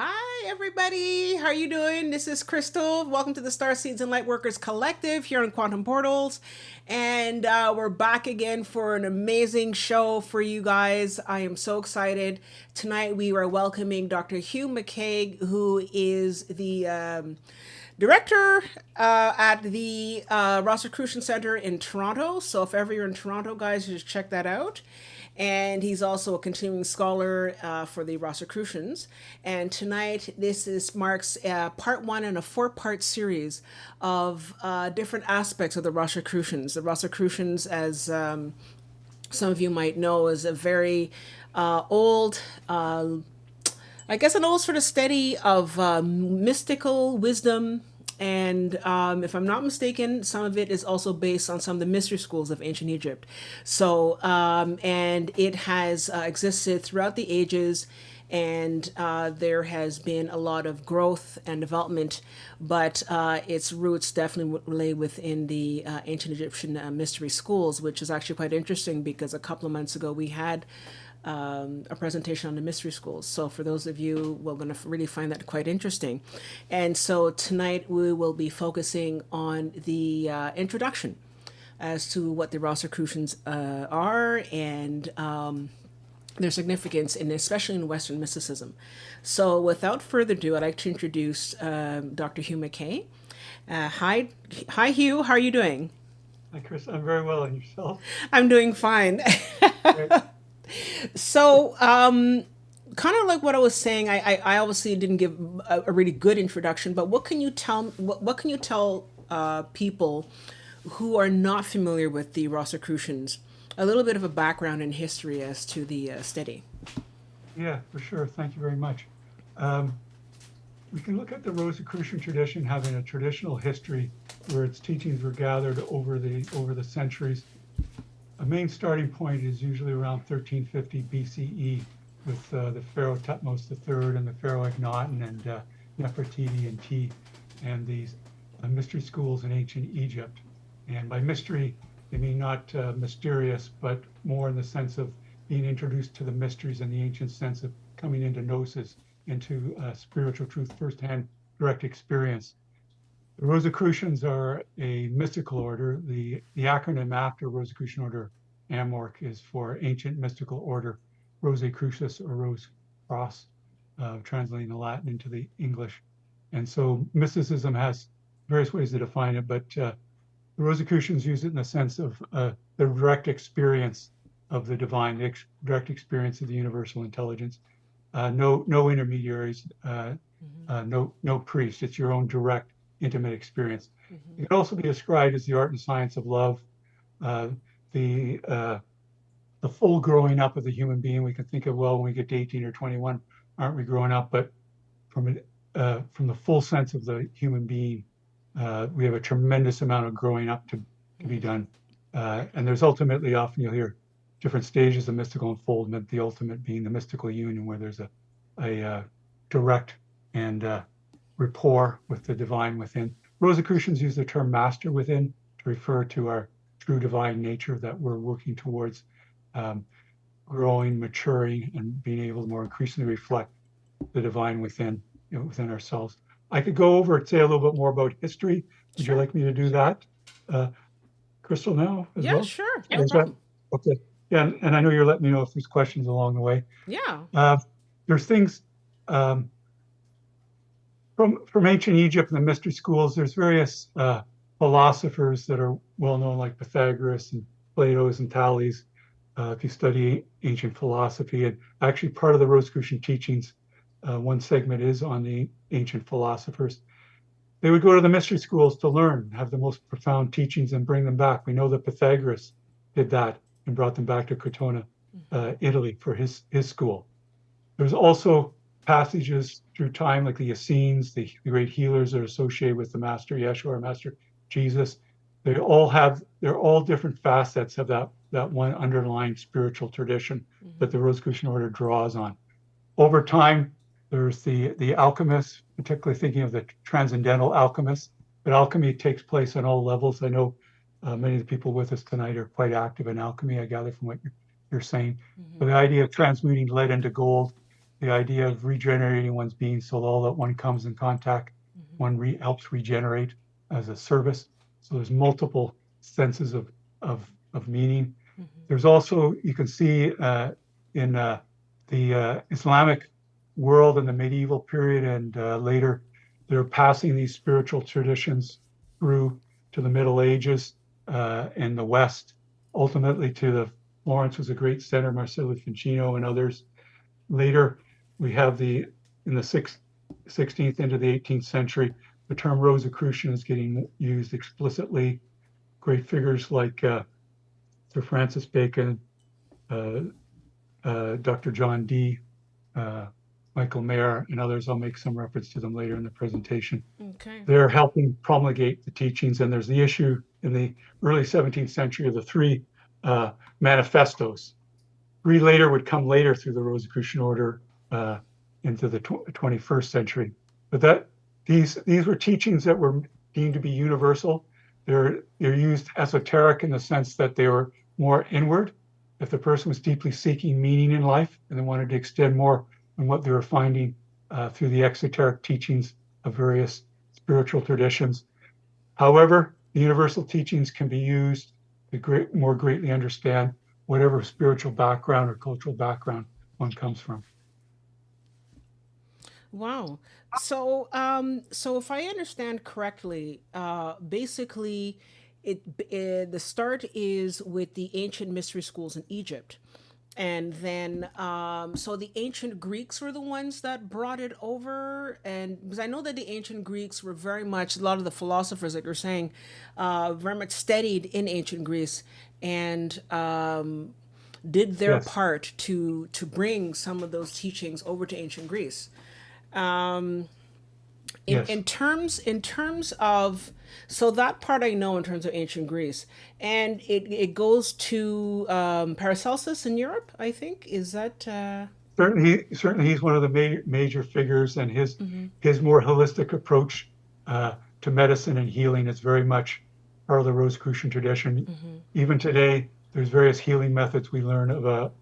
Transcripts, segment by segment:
Hi, everybody. How are you doing? This is Crystal. Welcome to the Star Seeds and Lightworkers Collective here in Quantum Portals. And we're back again for an amazing show for you guys. I am so excited. Tonight we are welcoming Dr. Hugh McCaig, who is the director at the Rosicrucian Center in Toronto. So if ever you're in Toronto, guys, just check that out. And he's also a continuing scholar for the Rosicrucians. And tonight, marks part one in a four-part series of different aspects of the Rosicrucians. The Rosicrucians, as some of you might know, is a very old, I guess, an old sort of study of mystical wisdom. And if I'm not mistaken, some of it is also based on some of the mystery schools of ancient Egypt. So, and it has existed throughout the ages, and there has been a lot of growth and development, but its roots definitely lay within the ancient Egyptian mystery schools, which is actually quite interesting because a couple of months ago we had a presentation on the mystery schools. So for those of you, we're going to really find that quite interesting. And so tonight we will be focusing on the introduction as to what the Rosicrucians are and their significance, and especially in Western mysticism. So without further ado, I'd like to introduce Dr. Hugh McCaig. Hi, Hugh. How are you doing? Hi, Chris. I'm very well. And yourself? I'm doing fine. Great. So, kind of like what I was saying, I obviously didn't give a really good introduction, but what can you tell people who are not familiar with the Rosicrucians, a little bit of a background and history as to the study? Yeah, for sure. Thank you very much. We can look at the Rosicrucian tradition having a traditional history where its teachings were gathered over the centuries. A main starting point is usually around 1350 BCE with the Pharaoh Thutmose III and the Pharaoh Akhenaten and Nefertiti and T and these mystery schools in ancient Egypt. And by mystery, they mean not mysterious, but more in the sense of being introduced to the mysteries in the ancient sense of coming into gnosis, into spiritual truth, firsthand direct experience. The Rosicrucians are a mystical order. The acronym after Rosicrucian Order AMORC is for Ancient Mystical Order Rosae Crucis or Rose Cross, translating the Latin into the English. And so mysticism has various ways to define it, but the Rosicrucians use it in the sense of the direct experience of the divine, the direct experience of the universal intelligence. No intermediaries, no priest. It's your own direct intimate experience. Mm-hmm. It can also be described as the art and science of love, the full growing up of the human being. We can think of, well, when we get to 18 or 21, aren't we growing up? But from the full sense of the human being, we have a tremendous amount of growing up to be done. And there's ultimately, often you'll hear different stages of mystical unfoldment, the ultimate being the mystical union, where there's a direct and rapport with the divine within. Rosicrucians use the term master within to refer to our true divine nature that we're working towards growing, maturing, and being able to more increasingly reflect the divine within ourselves. I could go over and say a little bit more about history. Would you like me to do that, Crystal, now as Yeah, well? sure. Or No is that problem. okay? Yeah, and I know you're letting me know if there's questions along the way. Yeah. There's things from ancient Egypt and the mystery schools. There's various philosophers that are well known, like Pythagoras and Plato's and Thales. If you study ancient philosophy, and actually part of the Rosicrucian teachings, one segment is on the ancient philosophers. They would go to the mystery schools to learn, have the most profound teachings, and bring them back. We know that Pythagoras did that and brought them back to Crotona, Italy, for his school. There's also passages through time, like the Essenes, the great healers are associated with the Master Yeshua or Master Jesus. They're all different facets of that one underlying spiritual tradition that the Rosicrucian Order draws on. Over time, there's the alchemists, particularly thinking of the transcendental alchemists. But alchemy takes place on all levels. I know many of the people with us tonight are quite active in alchemy, I gather from what you're saying. Mm-hmm. But the idea of transmuting lead into gold, the idea of regenerating one's being, so all that one comes in contact, one helps regenerate as a service. So there's multiple senses of meaning. There's also, you can see in the Islamic world in the medieval period and later, they're passing these spiritual traditions through to the Middle Ages in the West, ultimately to the Florence was a great center, Marsilio Ficino and others. Later, we have in the 16th into the 18th century, the term Rosicrucian is getting used explicitly. Great figures like Sir Francis Bacon, Dr. John Dee, Michael Mayer, and others. I'll make some reference to them later in the presentation. Okay. They're helping promulgate the teachings, and there's the issue in the early 17th century of the three manifestos. Three later would come later through the Rosicrucian Order into the 21st century. But these were teachings that were deemed to be universal. They're used esoteric in the sense that they were more inward. If the person was deeply seeking meaning in life and they wanted to extend more on what they were finding through the exoteric teachings of various spiritual traditions. However, the universal teachings can be used to more greatly understand whatever spiritual background or cultural background one comes from. Wow. So, so if I understand correctly, basically, the start is with the ancient mystery schools in Egypt, and then so the ancient Greeks were the ones that brought it over, and because I know that the ancient Greeks were very much a lot of the philosophers that you're saying, very much studied in ancient Greece, and did their Yes. part to bring some of those teachings over to ancient Greece. Yes. In terms of, so that part I know in terms of ancient Greece, and it goes to Paracelsus in Europe, I think. Is that Certainly he's one of the major figures, and his more holistic approach to medicine and healing is very much part of the Rosicrucian tradition. Even today, there's various healing methods we learn about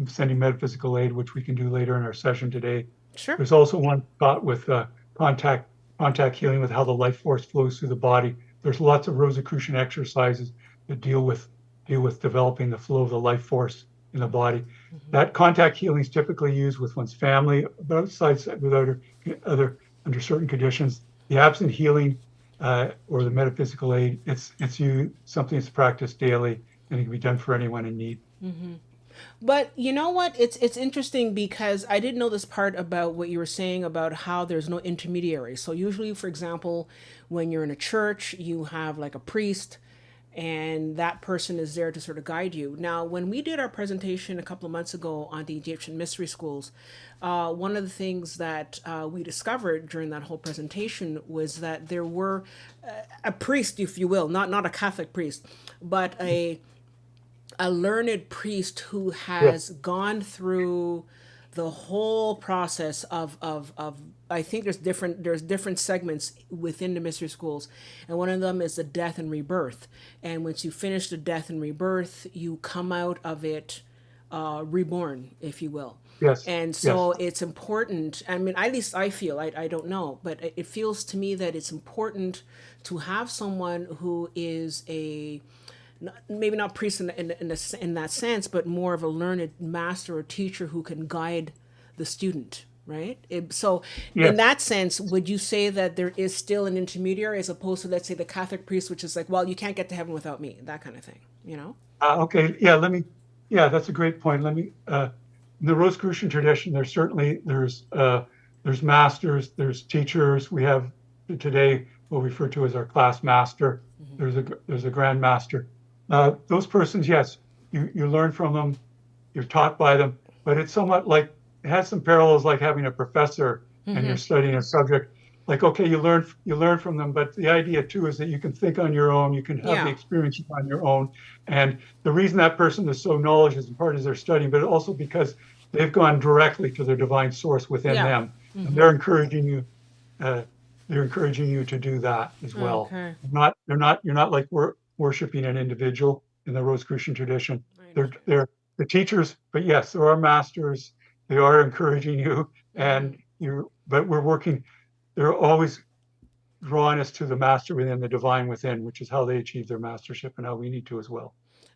sending metaphysical aid, which we can do later in our session today. sure? There's also one thought with contact healing, with how the life force flows through the body. There's lots of Rosicrucian exercises that deal with developing the flow of the life force in the body. That contact healing is typically used with one's family, but outside with other under certain conditions. The absent healing or the metaphysical aid, it's something that's practiced daily and it can be done for anyone in need. But you know what? It's interesting because I didn't know this part about what you were saying about how there's no intermediary. So usually, for example, when you're in a church, you have like a priest, and that person is there to sort of guide you. Now, when we did our presentation a couple of months ago on the Egyptian mystery schools, one of the things that we discovered during that whole presentation was that there were a priest, if you will, not a Catholic priest, but a learned priest who has gone through the whole process of I think there's different segments within the mystery schools, and one of them is the death and rebirth. And once you finish the death and rebirth, you come out of it reborn, if you will. Yes. And Yes. so it's important. I mean, at least I feel, I don't know, but it feels to me that it's important to have someone who is maybe not priest in that sense, but more of a learned master or teacher who can guide the student, right? So, in Yes. that sense, would you say that there is still an intermediary as opposed to, let's say, the Catholic priest, which is like, well, you can't get to heaven without me, that kind of thing, you know? Okay. Yeah, that's a great point. In the Rosicrucian tradition, there's masters, there's teachers. We have today what we refer to as our class master. There's a grand master. Those persons, yes, you learn from them, you're taught by them, but it's somewhat like, it has some parallels like having a professor and you're studying a subject. Like, okay, you learn from them, but the idea too is that you can think on your own, you can have the experience on your own. And the reason that person is so knowledgeable is in part is they're studying, but also because they've gone directly to their divine source within them. And they're encouraging you to do that as well. Okay. You're not like worshiping an individual in the Rosicrucian tradition. They're the teachers, but yes, there are masters they are encouraging you, and but we're working. They're always drawing us to the master within, the divine within, which is how they achieve their mastership and how we need to as well.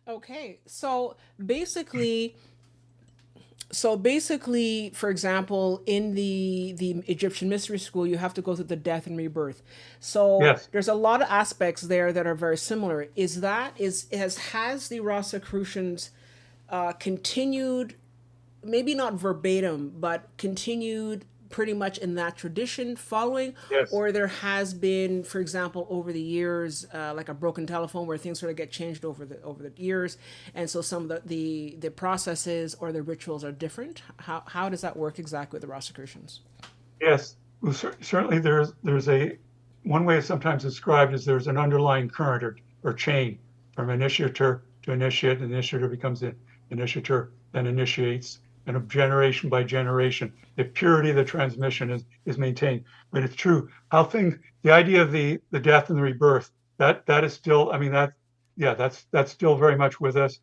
Okay, basically, so basically, for example, in the Egyptian mystery school, you have to go through the death and rebirth. So Yes, there's a lot of aspects there that are very similar. Has the Rosicrucians continued, maybe not verbatim, but continued pretty much in that tradition following, yes. or there has been, for example, over the years, like a broken telephone where things sort of get changed over the years, and so some of the processes or the rituals are different. How does that work exactly with the Rosicrucians? Yes, well, certainly there's a one way it's sometimes described is there's an underlying current or chain from initiator to initiate. The initiator becomes an initiator, then initiates, and of generation by generation, the purity of the transmission is maintained. But it's true how things, the idea of the death and the rebirth, that is still, I mean that's still very much with us.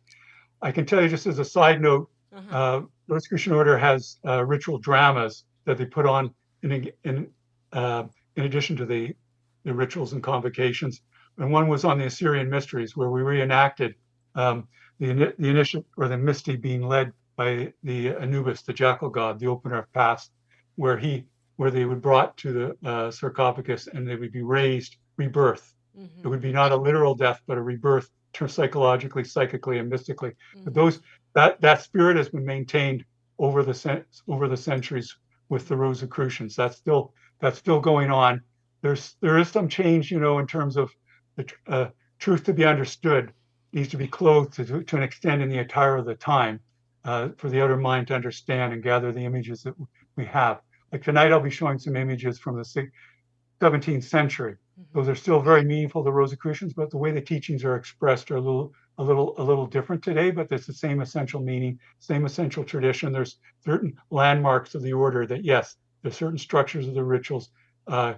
I can tell you just as a side note, Uh-huh. the Rosicrucian Order has ritual dramas that they put on in addition to the rituals and convocations. And one was on the Assyrian mysteries, where we reenacted the initiate or the Misty being led by the Anubis, the jackal god, the opener of paths, where they would brought to the sarcophagus and they would be raised, rebirth. It would be not a literal death, but a rebirth, psychologically, psychically, and mystically. But that spirit has been maintained over the centuries with the Rosicrucians. That's still going on. There is some change, in terms of the truth to be understood needs to be clothed to an extent in the attire of the time for the outer mind to understand and gather the images that we have. Like tonight, I'll be showing some images from the 17th century. Those are still very meaningful to Rosicrucians, but the way the teachings are expressed are a little different today. But it's the same essential meaning, same essential tradition. There's certain landmarks of the order that yes, there's certain structures of the rituals uh,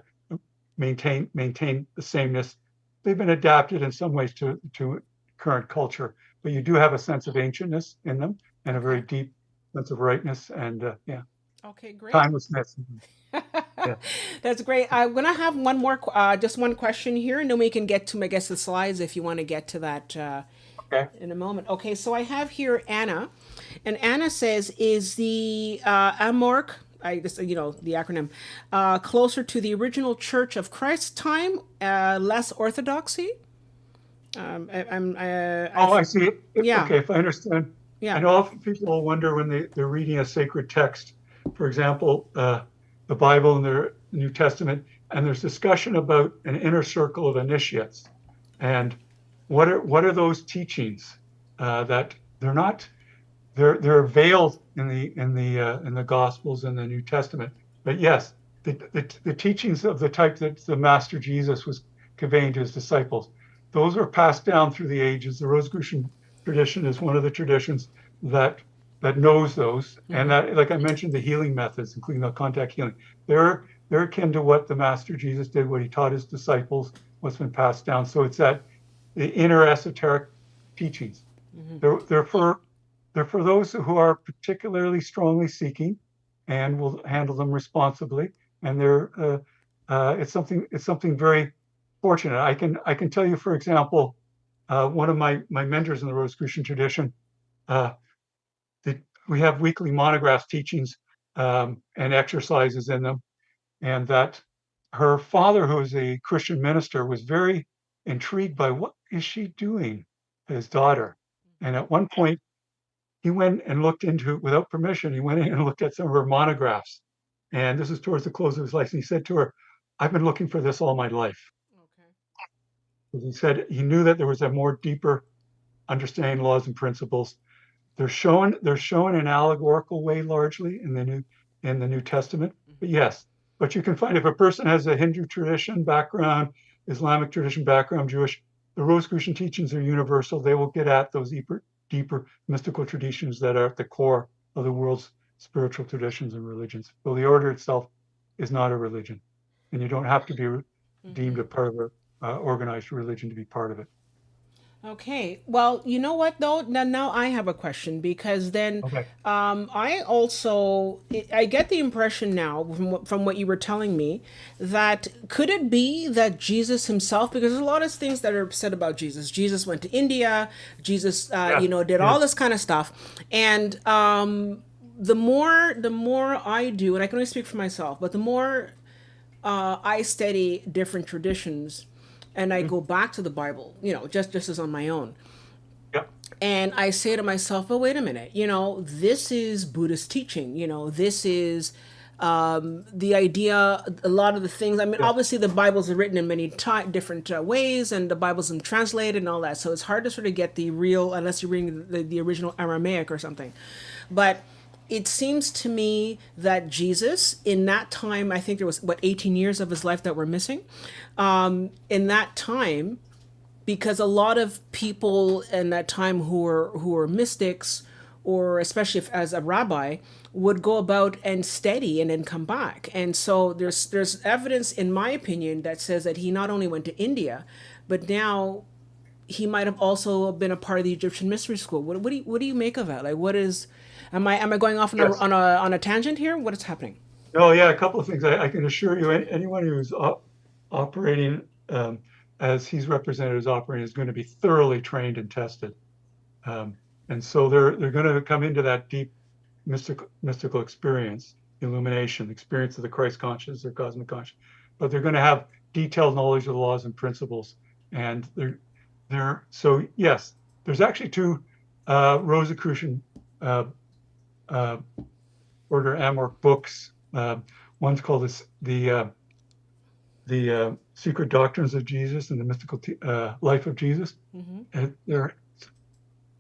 maintain the sameness. They've been adapted in some ways to current culture, but you do have a sense of ancientness in them and a very Okay. deep sense of rightness and Okay, great. timelessness. Yeah. That's great. I'm gonna have one more, just one question here, and then we can get to, I guess, the slides if you want to get to that Okay. in a moment. Okay, so I have here Anna, and Anna says, "Is the AMORC, I just the acronym, closer to the original Church of Christ time, less orthodoxy?" Oh, I see. Yeah, Okay, if I understand. I yeah. know often people wonder when they're reading a sacred text, for example, the Bible and the New Testament, and there's discussion about an inner circle of initiates. And what are those teachings that they're not they're veiled in the Gospels and the New Testament. But yes, the teachings of the type that the Master Jesus was conveying to his disciples, those were passed down through the ages. The Rosicrucian tradition is one of the traditions that knows those, and that, like I mentioned, the healing methods, including the contact healing, they're akin to what the Master Jesus did, what he taught his disciples, what's been passed down. So it's that the inner esoteric teachings. They're for those who are particularly strongly seeking and will handle them responsibly. And it's something very fortunate. I can tell you, for example, one of my mentors in the Rosicrucian tradition, uh, we have weekly monographs, teachings, and exercises in them, and that her father, who is a Christian minister, was very intrigued by what is she doing, his daughter. And at one point, he went and looked into, without permission, he went in and looked at some of her monographs. And this is towards the close of his life. And he said to her, I've been looking for this all my life. Okay. Because he said he knew that there was a more deeper understanding laws and principles. They're shown in allegorical way largely in the New Testament. But yes, but you can find if a person has a Hindu tradition background, Islamic tradition background, Jewish, the Rosicrucian teachings are universal. They will get at those deeper mystical traditions that are at the core of the world's spiritual traditions and religions. So the order itself is not a religion, and you don't have to be deemed a part of an organized religion to be part of it. Okay. Well, you know what though? Now I have a question because then Okay. I also I get the impression now from what you were telling me that could it be that Jesus himself, because there's a lot of things that are said about Jesus. Jesus went to India. Jesus, Yes. did all Yes. this kind of stuff, and the more I do, and I can only speak for myself, but the more I study different traditions and I Mhm. go back to the Bible, just as on my own. Yeah. And I say to myself, oh, wait a minute, this is Buddhist teaching. This is the idea, a lot of the things. I mean, Yes. obviously, the Bibles are written in many different ways, and the Bible's been translated and all that. So it's hard to sort of get the real, unless you're reading the original Aramaic or something. But it seems to me that Jesus, in that time, I think there was, 18 years of his life that were missing. In that time, because a lot of people in that time who were mystics, or especially if, as a rabbi, would go about and study and then come back. And so there's evidence, in my opinion, that says that he not only went to India, but now he might have also been a part of the Egyptian mystery school. What do you make of that? Like, what is, am I going off on a Yes. on a on a tangent here? What is happening? No, yeah, a couple of things. I can assure you, anyone who's operating as he's represented as operating is going to be thoroughly trained and tested. Um, and so they're going to come into that deep mystical experience, illumination, experience of the Christ consciousness or cosmic consciousness. But they're going to have detailed knowledge of the laws and principles. And they're so yes, there's actually two Rosicrucian uh, uh, Order AMORC books. One's called the Secret Doctrines of Jesus and the Mystical Life of Jesus. Mm-hmm. And they're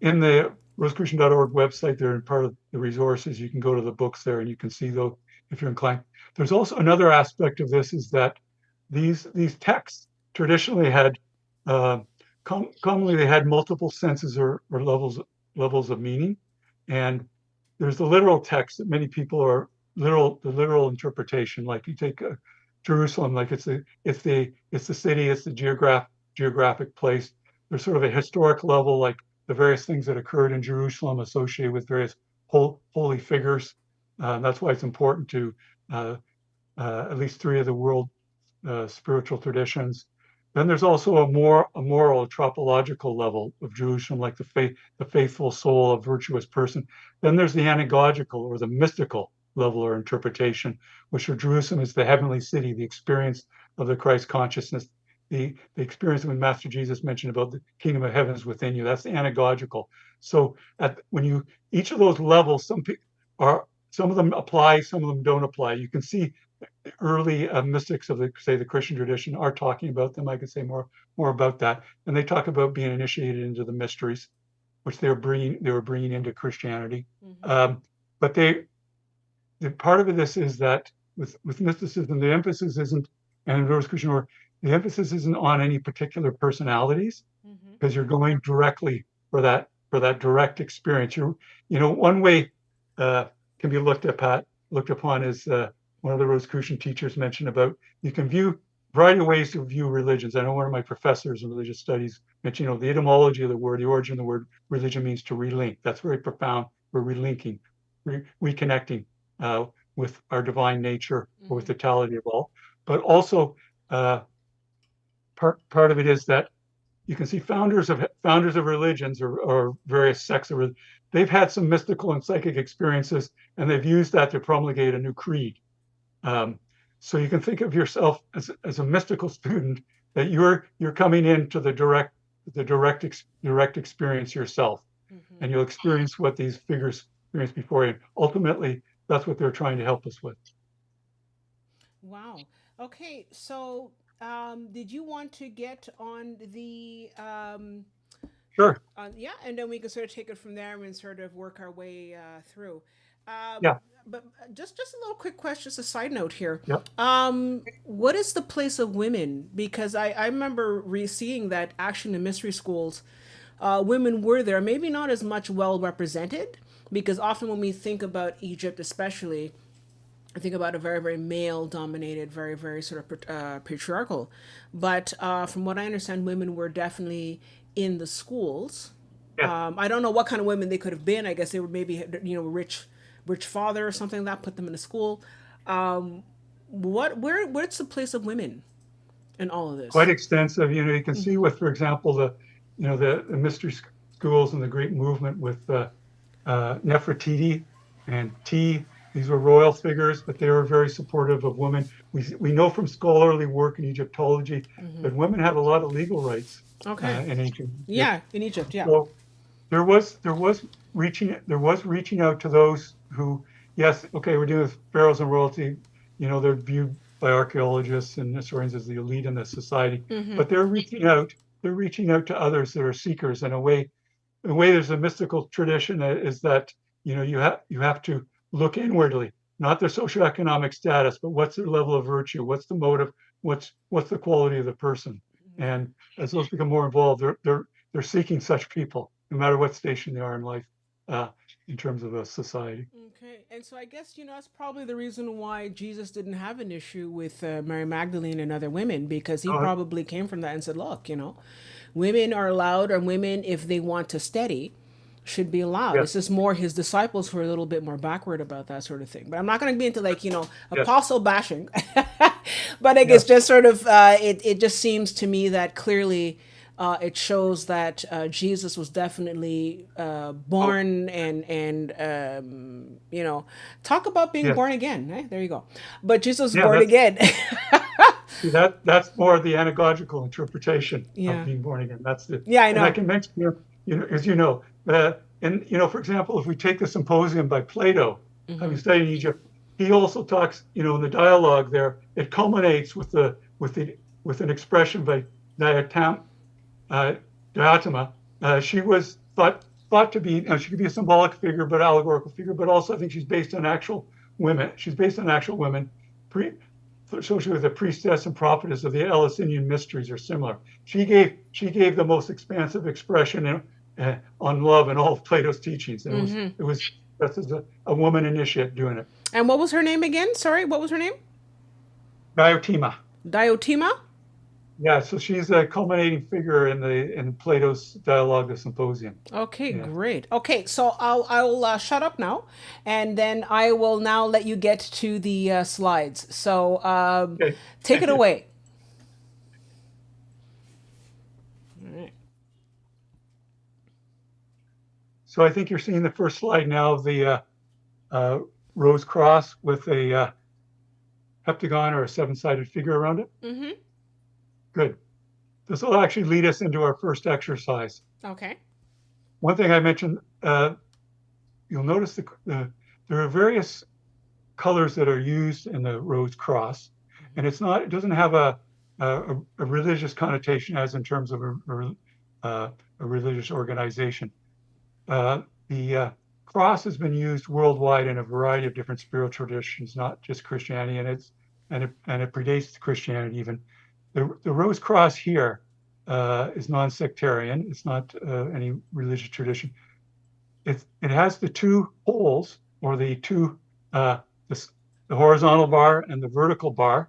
in the Rosicrucian.org website. They're in part of the resources. You can go to the books there and you can see those if you're inclined. There's also another aspect of this is that these texts traditionally had uh, commonly they had multiple senses or levels of meaning, and there's the literal text that many people are the literal interpretation. Like you take Jerusalem, like it's the city, it's the geographic place. There's sort of a historic level, like the various things that occurred in Jerusalem associated with various holy figures. That's why it's important to uh, at least three of the world spiritual traditions. Then there's also a moral, a tropological level of Jerusalem, like the faithful soul, a virtuous person. Then there's the anagogical or the mystical level or interpretation, which for Jerusalem is the heavenly city, the experience of the Christ consciousness, the experience when Master Jesus mentioned about the kingdom of heaven is within you. That's the anagogical. So when you each of those levels, some of them apply, some of them don't apply. You can see early mystics of the Christian tradition are talking about them. I could say more about that, and they talk about being initiated into the mysteries, which they were bringing into Christianity. Mm-hmm. Um, but the part of this is that with mysticism, the emphasis isn't, and Rosicrucian Order, the emphasis isn't on any particular personalities Mm-hmm. because you're going directly for that direct experience. One way uh, can be looked upon as one of the Rosicrucian teachers mentioned about you can view a variety of ways to view religions. I know one of my professors in religious studies mentioned, the etymology of the word, the origin of the word religion means to relink. That's very profound. We're relinking, reconnecting uh, with our divine nature or with Mm-hmm. the totality of all. But also, uh, part of it is that you can see founders of religions or various sects of they've had some mystical and psychic experiences, and they've used that to promulgate a new creed. Um, so you can think of yourself as a mystical student that you're coming into the direct experience yourself, Mm-hmm. and you'll experience what these figures experienced before you. Ultimately, that's what they're trying to help us with. Wow. Okay, so did you want to get on the Sure. yeah, and then we can sort of take it from there and sort of work our way through. Yeah. But just a little quick question, just a side note here. Yep. What is the place of women? Because I remember seeing that actually in the mystery schools, women were there, maybe not as much well represented, because often when we think about Egypt, especially, I think about a very, very male dominated, very, very sort of patriarchal. But from what I understand, women were definitely in the schools. Yeah, I don't know what kind of women they could have been. I guess they were maybe, rich father or something like that put them in a school. Where's the place of women in all of quite this? extensive. You can see Mm-hmm. with, for example, the mystery schools and the great movement with Nefertiti and T. These were royal figures, but they were very supportive of women. We know from scholarly work in Egyptology Mm-hmm. that women had a lot of legal rights Okay. in ancient Egypt. Yeah, in Egypt. Yeah. So there was reaching out to those who, yes, okay, we're dealing with pharaohs and royalty. They're viewed by archaeologists and historians as the elite in the society, Mm-hmm. but they're reaching out. They're reaching out to others that are seekers in a way. The way there's a mystical tradition is that you have to look inwardly, not their socioeconomic status, but what's their level of virtue, what's the motive, what's the quality of the person. And as those become more involved, they're seeking such people, no matter what station they are in life, uh, in terms of a society. Okay, and so I guess that's probably the reason why Jesus didn't have an issue with Mary Magdalene and other women, because he Uh, probably came from that and said, "Look, women are allowed, or women, if they want to study, should be allowed." yes, It's just more his disciples who are a little bit more backward about that sort of thing. But I'm not going to be into like yes, apostle bashing, but I guess yes, just sort of it just seems to me that clearly. It shows that Jesus was definitely oh, born and talk about being yes, born again. There you go. But Jesus was yeah. born again. See, that's more the anagogical interpretation of Yeah. being born again. Yeah, I And I know. can mention here, as and for example, if we take the Symposium by Plato, having Hmm. studied Egypt, he also talks, in the dialogue there, it culminates with an expression by Diotam, uh, Diotima. She was thought to be, she could be a symbolic figure, but allegorical figure, but also I think she's based on actual women. She's based on actual women. Pre, associated with the priestess and prophetess of the Eleusinian mysteries are similar. She gave the most expansive expression on love in all of Plato's teachings, and Hmm. it was just as a woman initiate doing it. And what was her name again? Sorry, what was her name? Diotima. Diotima? Yeah, so she's a culminating figure in Plato's dialogue, the Symposium. Okay, Yeah. great. Okay, so I'll shut up now, and then I will now let you get to the slides. So Okay. take Thank it you. away. So I think you're seeing the first slide now of the uh, rose cross with a heptagon or a seven-sided figure around it. Mm-hmm. Good. This will actually lead us into our first exercise. Okay. One thing I mentioned, you'll notice there are various colors that are used in the rose cross, and it doesn't have a religious connotation as in terms of a religious organization. The cross has been used worldwide in a variety of different spiritual traditions, not just Christianity, and it predates Christianity even. The rose cross here is non-sectarian. It's not any religious tradition. It has the two poles, or uh, the horizontal bar and the vertical bar.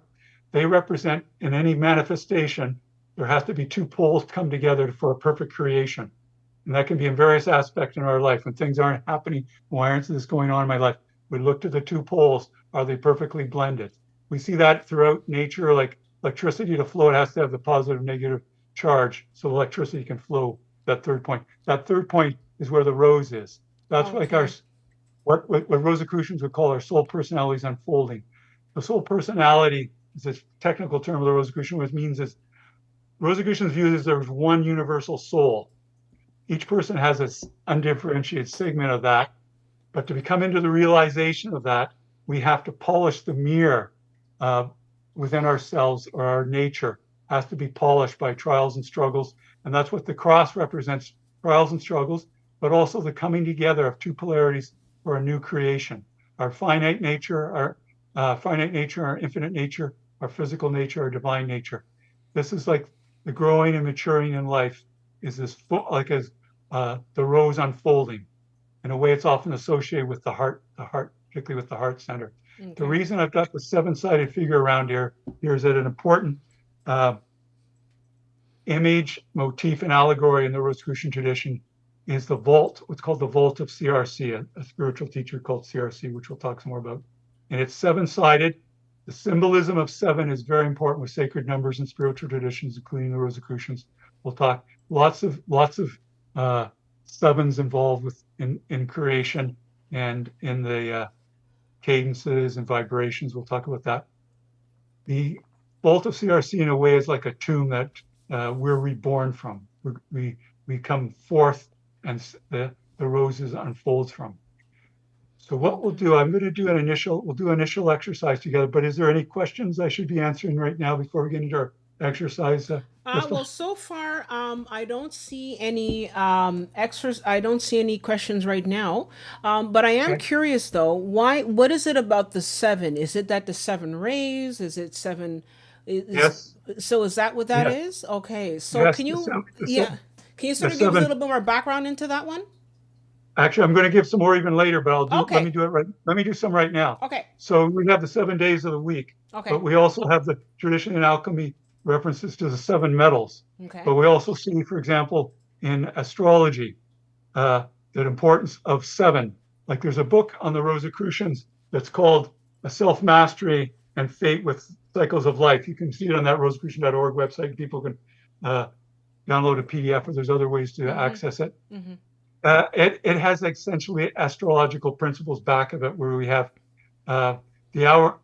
They represent, in any manifestation, there has to be two poles come together for a perfect creation. And that can be in various aspects in our life. When things aren't happening, why aren't this going on in my life? We look to the two poles. Are they perfectly blended? We see that throughout nature. Like electricity to flow, it has to have the positive and negative charge so electricity can flow. That third point is where the rose is. That's like our Okay. what Rosicrucians would call our soul personalities unfolding. The soul personality is a technical term of the Rosicrucian, which means is Rosicrucians view as there's one universal soul. Each person has an undifferentiated segment of that, but to come into the realization of that, we have to polish the mirror uh, within ourselves, or our nature has to be polished by trials and struggles. And that's what the cross represents, trials and struggles, but also the coming together of two polarities for a new creation. Our finite nature, our infinite nature, our physical nature, our divine nature. This is like the growing and maturing in life is this like as the rose unfolding. In a way, it's often associated with the heart, particularly with the heart center. The Okay. reason I've got the seven-sided figure around here is that an important image, motif, and allegory in the Rosicrucian tradition is the vault, what's called the Vault of CRC, a spiritual teacher called C.R.C, which we'll talk some more about. And it's seven-sided. The symbolism of seven is very important with sacred numbers and spiritual traditions, including the Rosicrucians. We'll talk lots of sevens involved in creation and in the cadences and vibrations. We'll talk about that. The Vault of CRC, in a way, is like a tomb that we're reborn from. We come forth, and the roses unfolds from. So what we'll do, I'm going to do we'll do initial exercise together. But is there any questions I should be answering right now before we get into our exercise? Well, so far, I don't see any extras. I don't see any questions right now. But I am Okay. curious though. Why? What is it about the seven? Is it that the seven rays? Is it seven? Yes. So is that what that Yes. is? Okay. So Yes. can The you? seven. Yeah. Can you The sort of give us a seven. little bit more background into that one? Actually, I'm going to give some more even later, but let me Okay. do it right. Let me do some right now. Okay. So we have the 7 days of the week, Okay. but we also have the tradition in alchemy references to the seven metals. Okay. But we also see, for example, in astrology, the importance of seven. Like there's a book on the Rosicrucians that's called A Self-Mastery and Fate with Cycles of Life. You can see it on that rosicrucian.org website. People can download a PDF, or there's other ways to access it. Mm-hmm. It has essentially astrological principles back of it, where we have the hour,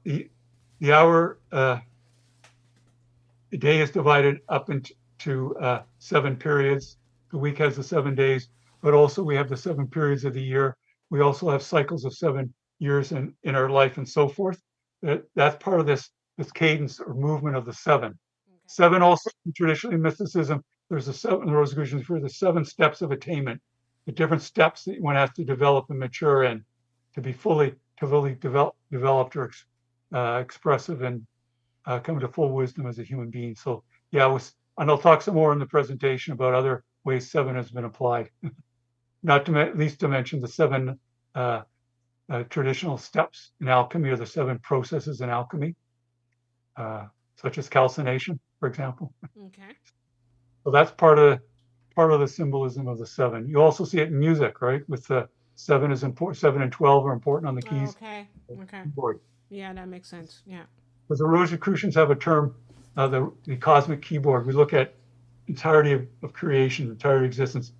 the day is divided up into 7 periods. The week has the 7 days, but also we have the 7 periods of the year. We also have cycles of 7 years in our life and so forth. That's part of this cadence or movement of the seven. Okay. Seven also, traditionally in mysticism, there's a seven, the Rosicrucians refer to the 7 steps of attainment, the different steps that one has to develop and mature in to be fully developed or expressive and come to full wisdom as a human being. So yeah, and I'll talk some more in the presentation about other ways seven has been applied. Not to least to mention the 7 traditional steps in alchemy, or the 7 processes in alchemy, such as calcination, for example. Okay. So that's part of the symbolism of the 7. You also see it in music, right? With the 7 is important. 7 and 12 are important on the Oh, keys. okay. Okay. Keyboard. Yeah, that makes sense. Yeah. But the Rosicrucians have a term, the cosmic keyboard. We look at entirety of creation, entirety of existence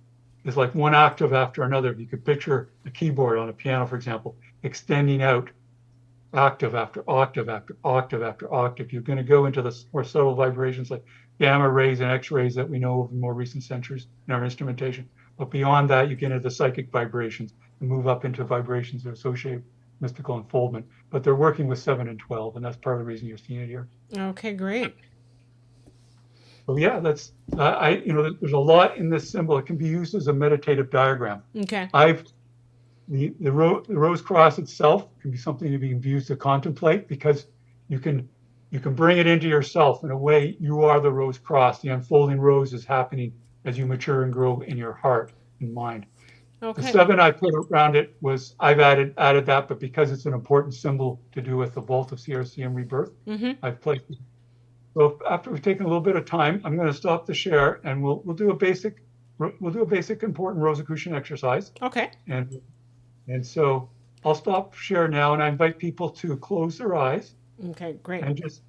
is like one octave after another. If you could picture a keyboard on a piano, for example, extending out octave after octave after octave after octave. You're going to go into the more subtle vibrations like gamma rays and X-rays that we know of in more recent centuries in our instrumentation. But beyond that, you get into the psychic vibrations and move up into vibrations that are associated with mystical unfoldment. But they're working with 7 and 12, and that's part of the reason you're seeing it here. Okay, great. So yeah, that's there's a lot in this symbol. It can be used as a meditative diagram. Okay. The rose cross itself can be something to be used to contemplate, because you can bring it into yourself. In a way, you are the rose cross. The unfolding rose is happening as you mature and grow in your heart and mind. Okay. The 7 I put around it was, I've added that, but because it's an important symbol to do with the Vault of CRC and rebirth, I've placed it. So after we've taken a little bit of time, I'm going to stop the share, and we'll do a basic important Rosicrucian exercise. Okay. And so I'll stop share now, and I invite people to close their eyes. Okay, great. And just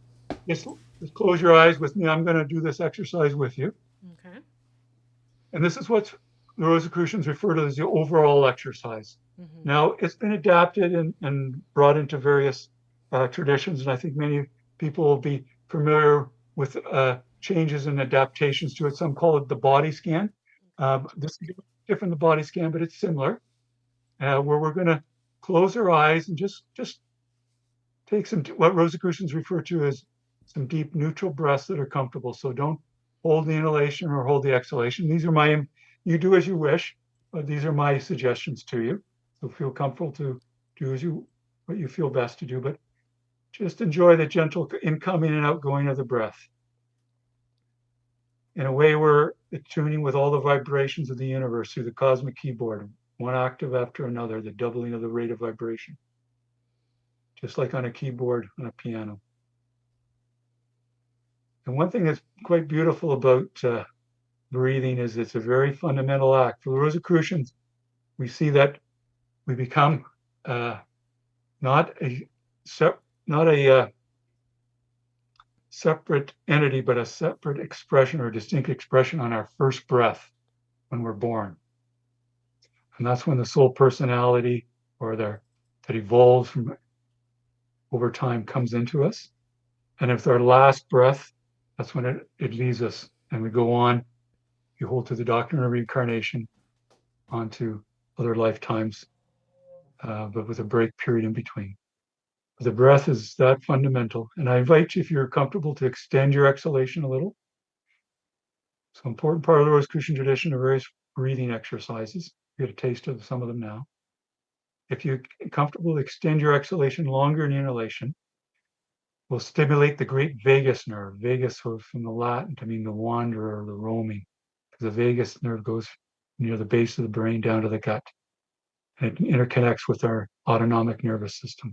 close your eyes with me. I'm going to do this exercise with you. Okay. And this is what the Rosicrucians refer to as the overall exercise. Now, it's been adapted and brought into various traditions, and I think many people will be familiar with changes and adaptations to it. Some call it the body scan. This is different than the body scan, but it's similar. Where we're going to close our eyes and just take some, what Rosicrucians refer to as some deep neutral breaths that are comfortable. So don't hold the inhalation or hold the exhalation. These are you do as you wish, but these are my suggestions to you. So feel comfortable to do what you feel best to do, but just enjoy the gentle incoming and outgoing of the breath. In a way, we're attuning with all the vibrations of the universe through the cosmic keyboard, one octave after another, the doubling of the rate of vibration. just like on a keyboard on a piano. And one thing that's quite beautiful about breathing is it's a very fundamental act. For the Rosicrucians, we see that we become not a not a separate entity, but a separate expression or distinct expression on our first breath when we're born. And that's when the soul personality or that evolves from over time comes into us. And if our last breath, that's when it leaves us and we go on, you hold to the doctrine of reincarnation onto other lifetimes, but with a break period in between. The breath is that fundamental. And I invite you, if you're comfortable, to extend your exhalation a little. So important part of the Rosicrucian tradition are various breathing exercises. You get a taste of some of them now. If you're comfortable, extend your exhalation longer than inhalation. Will stimulate the great vagus nerve. Vagus from the Latin to mean the wanderer or the roaming. The vagus nerve goes near the base of the brain down to the gut. And it interconnects with our autonomic nervous system.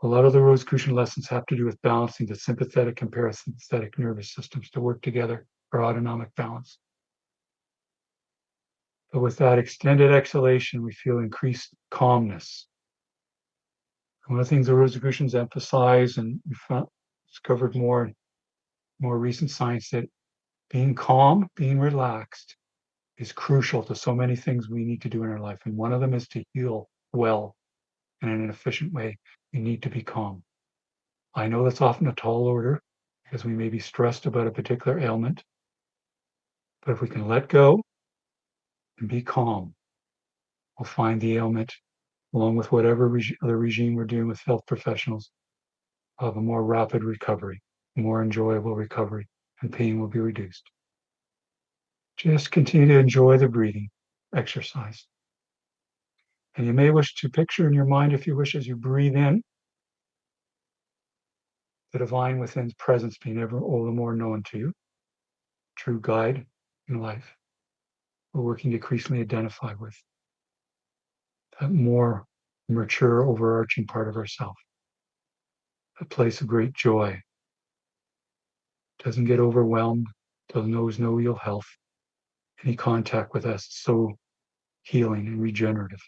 A lot of the Rosicrucian lessons have to do with balancing the sympathetic and parasympathetic nervous systems to work together for autonomic balance. But with that extended exhalation, we feel increased calmness. One of the things the Rosicrucians emphasize, and we discovered more recent science, that being calm, being relaxed, is crucial to so many things we need to do in our life. And one of them is to heal well and in an efficient way. You need to be calm. I know that's often a tall order because we may be stressed about a particular ailment. But if we can let go and be calm, we'll find the ailment, along with whatever other regime we're doing with health professionals, of a more rapid recovery, a more enjoyable recovery, and pain will be reduced. Just continue to enjoy the breathing exercise. And you may wish to picture in your mind, if you wish, as you breathe in, the divine within's presence being ever all the more known to you, true guide in life. We're working to increasingly identify with that more mature, overarching part of ourself, a place of great joy. Doesn't get overwhelmed, knows no ill health. Any contact with us is so healing and regenerative.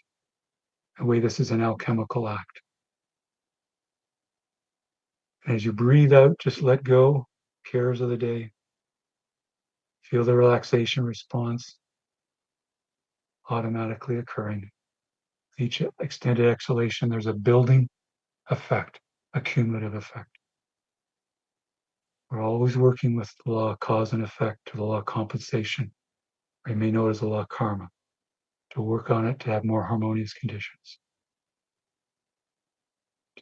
The way this is an alchemical act. And as you breathe out, just let go cares of the day. Feel the relaxation response automatically occurring. Each extended exhalation, there's a building effect, a cumulative effect. We're always working with the law of cause and effect, to the law of compensation, or you may know it as the law of karma, to work on it to have more harmonious conditions.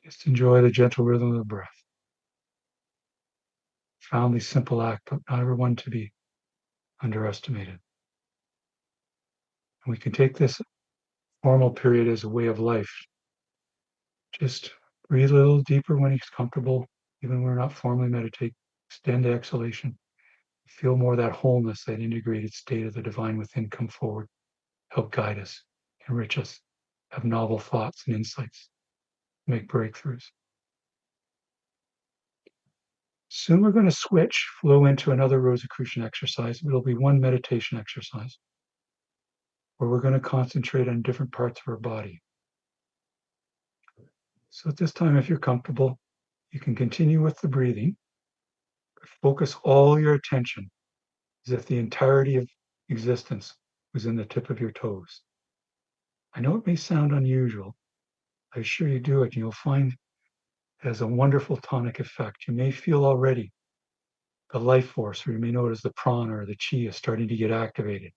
Just enjoy the gentle rhythm of the breath. Profoundly simple act, but not ever one to be underestimated. And we can take this formal period as a way of life. Just breathe a little deeper when he's comfortable, even when we're not formally meditating. Extend the exhalation. Feel more of that wholeness, that integrated state of the divine within come forward. Help guide us, enrich us, have novel thoughts and insights, make breakthroughs. Soon we're going to flow into another Rosicrucian exercise. It'll be one meditation exercise where we're going to concentrate on different parts of our body. So at this time, if you're comfortable, you can continue with the breathing. Focus all your attention as if the entirety of existence was in the tip of your toes. I know it may sound unusual. I assure you do it, and you'll find it has a wonderful tonic effect. You may feel already the life force, or you may know it as the prana or the chi, is starting to get activated.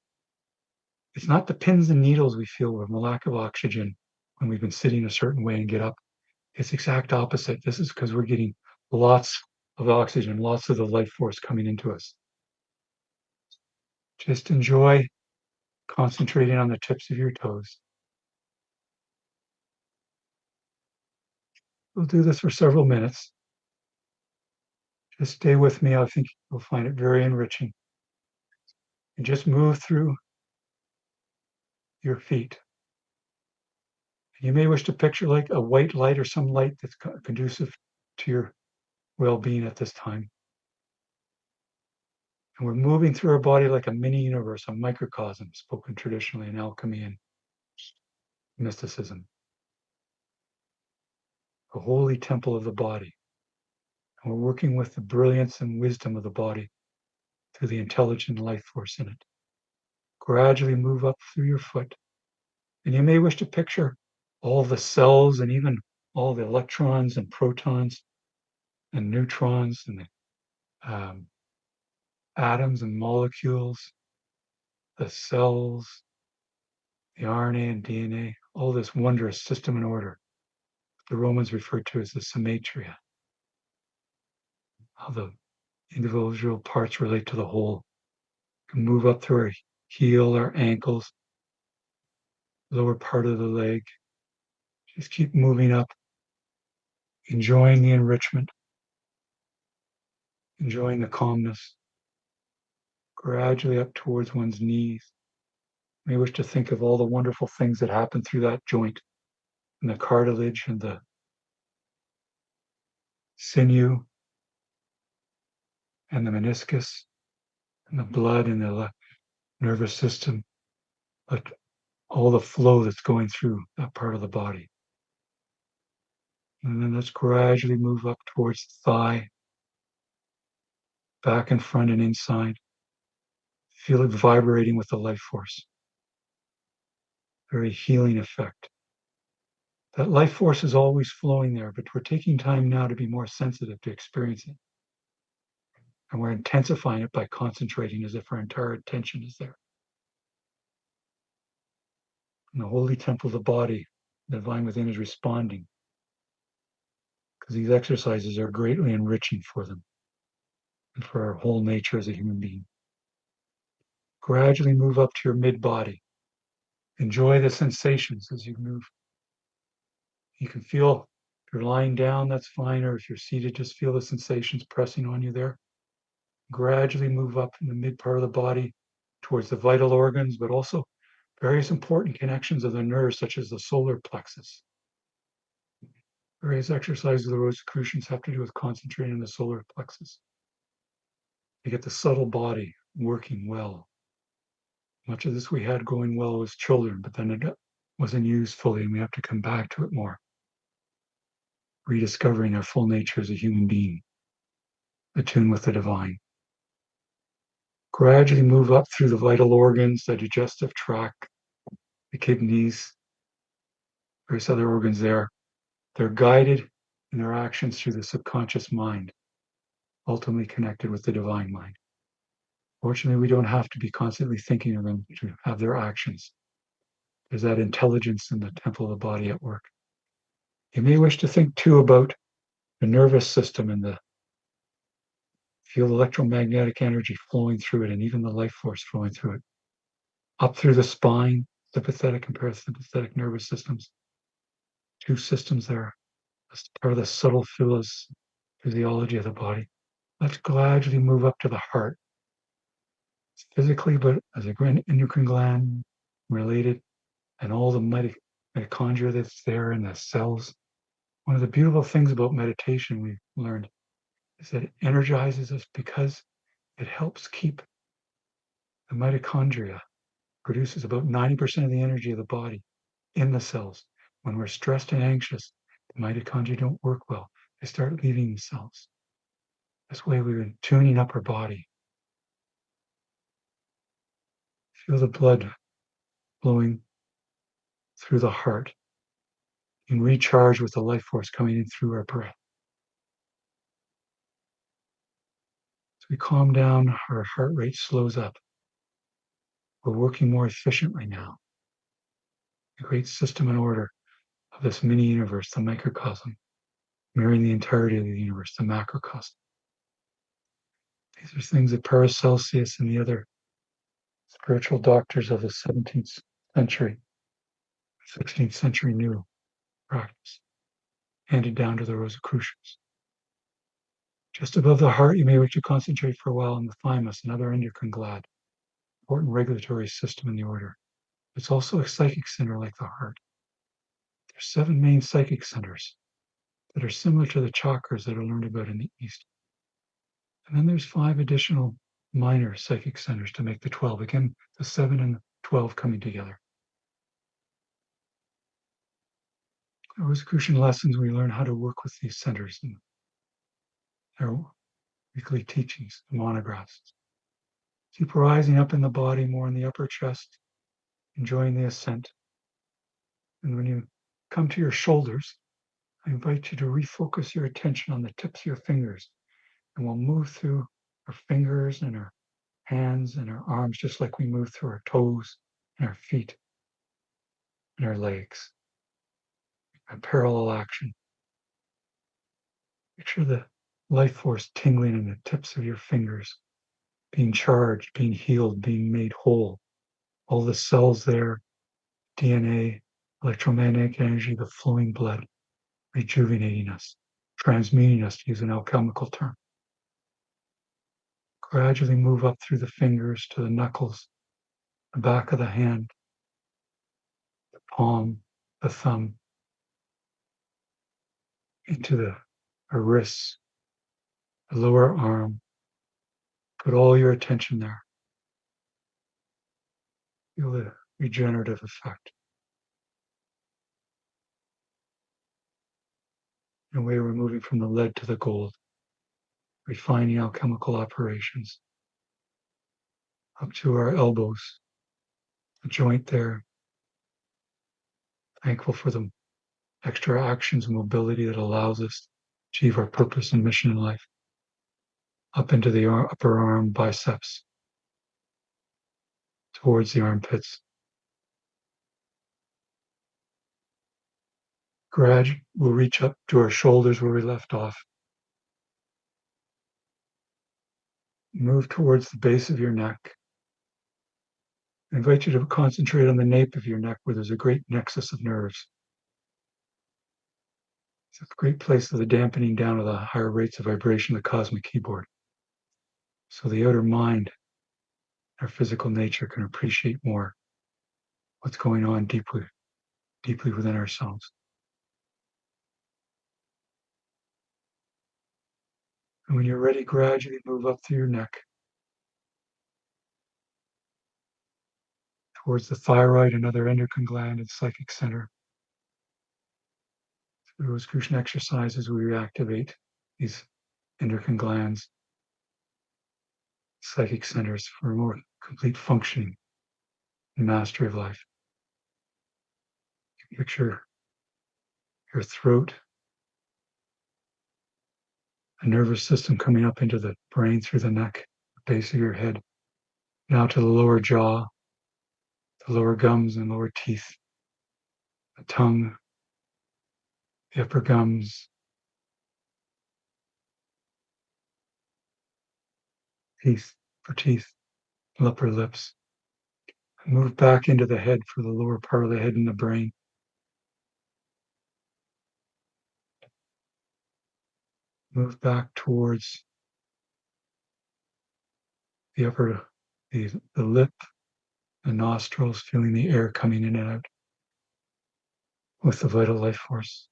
It's not the pins and needles we feel from a lack of oxygen when we've been sitting a certain way and get up. It's the exact opposite. This is because we're getting lots of oxygen, lots of the life force coming into us. Just enjoy concentrating on the tips of your toes. We'll do this for several minutes. Just stay with me. I think you'll find it very enriching. And just move through your feet. You may wish to picture like a white light or some light that's conducive to your well-being at this time. And we're moving through our body like a mini universe, a microcosm, spoken traditionally in alchemy and mysticism. A holy temple of the body. And we're working with the brilliance and wisdom of the body through the intelligent life force in it. Gradually move up through your foot. And you may wish to picture all the cells and even all the electrons and protons and neutrons and the atoms and molecules, the cells, the RNA and DNA, all this wondrous system and order. The Romans referred to as the symmetria, how the individual parts relate to the whole. Can move up through our heel, our ankles, lower part of the leg. Just keep moving up, enjoying the enrichment, enjoying the calmness. Gradually up towards one's knees. You may wish to think of all the wonderful things that happen through that joint and the cartilage and the sinew and the meniscus and the blood and the nervous system, but all the flow that's going through that part of the body. And then let's gradually move up towards the thigh, back and front and inside. Feel it vibrating with the life force. Very healing effect. That life force is always flowing there, but we're taking time now to be more sensitive to experience it. And we're intensifying it by concentrating as if our entire attention is there. And the holy temple of the body, the divine within, is responding, because these exercises are greatly enriching for them and for our whole nature as a human being. Gradually move up to your mid-body. Enjoy the sensations as you move. You can feel, if you're lying down, that's fine, or if you're seated, just feel the sensations pressing on you there. Gradually move up in the mid part of the body towards the vital organs, but also various important connections of the nerves, such as the solar plexus. Various exercises of the Rosicrucians have to do with concentrating on the solar plexus. You get the subtle body working well. Much of this we had going well as children, but then it wasn't used fully, and we have to come back to it more. Rediscovering our full nature as a human being, attuned with the divine. Gradually move up through the vital organs, the digestive tract, the kidneys, various other organs there. They're guided in their actions through the subconscious mind, ultimately connected with the divine mind. Fortunately, we don't have to be constantly thinking of them to have their actions. There's that intelligence in the temple of the body at work. You may wish to think too about the nervous system and feel electromagnetic energy flowing through it, and even the life force flowing through it. Up through the spine, sympathetic and parasympathetic nervous systems. Two systems there. That's part of the subtle physiology of the body. Let's gradually move up to the heart. It's physically, but as a endocrine gland related, and all the mitochondria that's there in the cells. One of the beautiful things about meditation we've learned is that it energizes us because it helps keep the mitochondria, produces about 90% of the energy of the body in the cells. When we're stressed and anxious, the mitochondria don't work well. They start leaving the cells. This way we've been tuning up our body. Feel the blood flowing through the heart and recharge with the life force coming in through our breath. As we calm down, our heart rate slows up. We're working more efficiently now. The great system and order of this mini universe, the microcosm, mirroring the entirety of the universe, the macrocosm. These are things that Paracelsus and the other spiritual doctors of the 17th century, 16th century knew practice, handed down to the Rosicrucians. Just above the heart, you may wish to concentrate for a while on the thymus, another endocrine gland, important regulatory system in the order. It's also a psychic center like the heart. There's 7 main psychic centers that are similar to the chakras that are learned about in the East. And then there's 5 additional minor psychic centers to make the 12. Again, the 7 and 12 coming together. In Rosicrucian lessons, we learn how to work with these centers in our weekly teachings, the monographs. Keep rising up in the body, more in the upper chest, enjoying the ascent. And when you come to your shoulders, I invite you to refocus your attention on the tips of your fingers. And we'll move through our fingers and our hands and our arms, just like we move through our toes and our feet and our legs. A parallel action. Picture the life force tingling in the tips of your fingers, being charged, being healed, being made whole. All the cells there, DNA, electromagnetic energy, the flowing blood, rejuvenating us, transmuting us, to use an alchemical term. Gradually move up through the fingers to the knuckles, the back of the hand, the palm, the thumb, into our wrists, the lower arm. Put all your attention there. Feel the regenerative effect. In a way, we're moving from the lead to the gold, refining alchemical operations up to our elbows, the joint there. Thankful for the extra actions and mobility that allows us to achieve our purpose and mission in life. Up into the upper arm, biceps, towards the armpits. Gradually, we'll reach up to our shoulders where we left off. Move towards the base of your neck. I invite you to concentrate on the nape of your neck where there's a great nexus of nerves. It's a great place for the dampening down of the higher rates of vibration of the cosmic keyboard. So the outer mind, our physical nature, can appreciate more what's going on deeply within ourselves. And when you're ready, gradually move up through your neck towards the thyroid, another endocrine gland and psychic center. Through Rosicrucian exercises, we reactivate these endocrine glands, psychic centers, for a more complete functioning and mastery of life. Picture your throat, a nervous system coming up into the brain through the neck, the base of your head, now to the lower jaw, the lower gums and lower teeth, the tongue, the upper gums, teeth for teeth, upper lips. Move back into the head for the lower part of the head and the brain. Move back towards the upper, the lip, the nostrils, feeling the air coming in and out with the vital life force,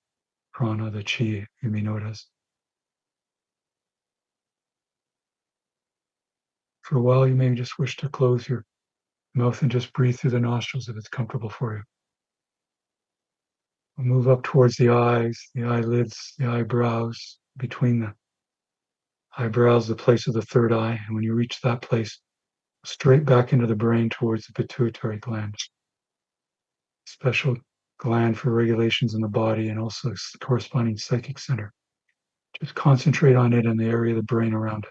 prana, the chi, you may know it as. For a while, you may just wish to close your mouth and just breathe through the nostrils if it's comfortable for you. We'll move up towards the eyes, the eyelids, the eyebrows, between the eyebrows, the place of the third eye. And when you reach that place, straight back into the brain towards the pituitary gland. Special gland for regulations in the body and also the corresponding psychic center. Just concentrate on it and the area of the brain around it.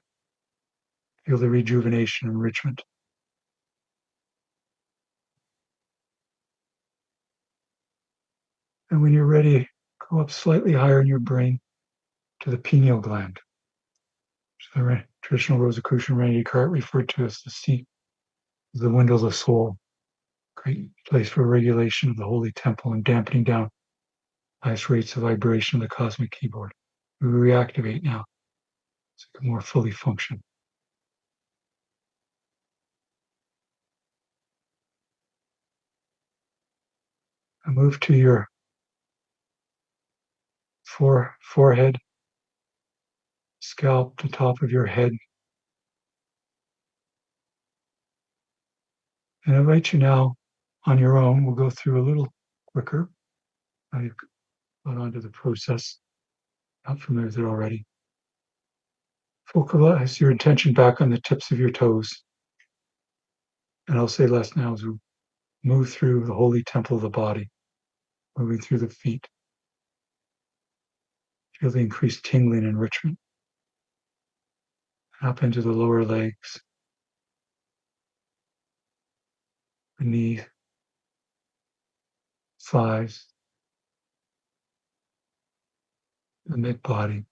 Feel the rejuvenation, enrichment. And when you're ready, go up slightly higher in your brain to the pineal gland. The traditional Rosicrucian René Descartes referred to as the seat of the window of the soul. Great place for regulation of the holy temple and dampening down highest rates of vibration of the cosmic keyboard. We reactivate now so it can more fully function. I move to your forehead, scalp, the top of your head. And I invite you now on your own. We'll go through a little quicker. Now you've got onto the process. Not familiar with it already. Focalize your attention back on the tips of your toes. And I'll say less now as we move through the holy temple of the body, moving through the feet. Feel the increased tingling and enrichment. Up into the lower legs, beneath, thighs, the mid-body,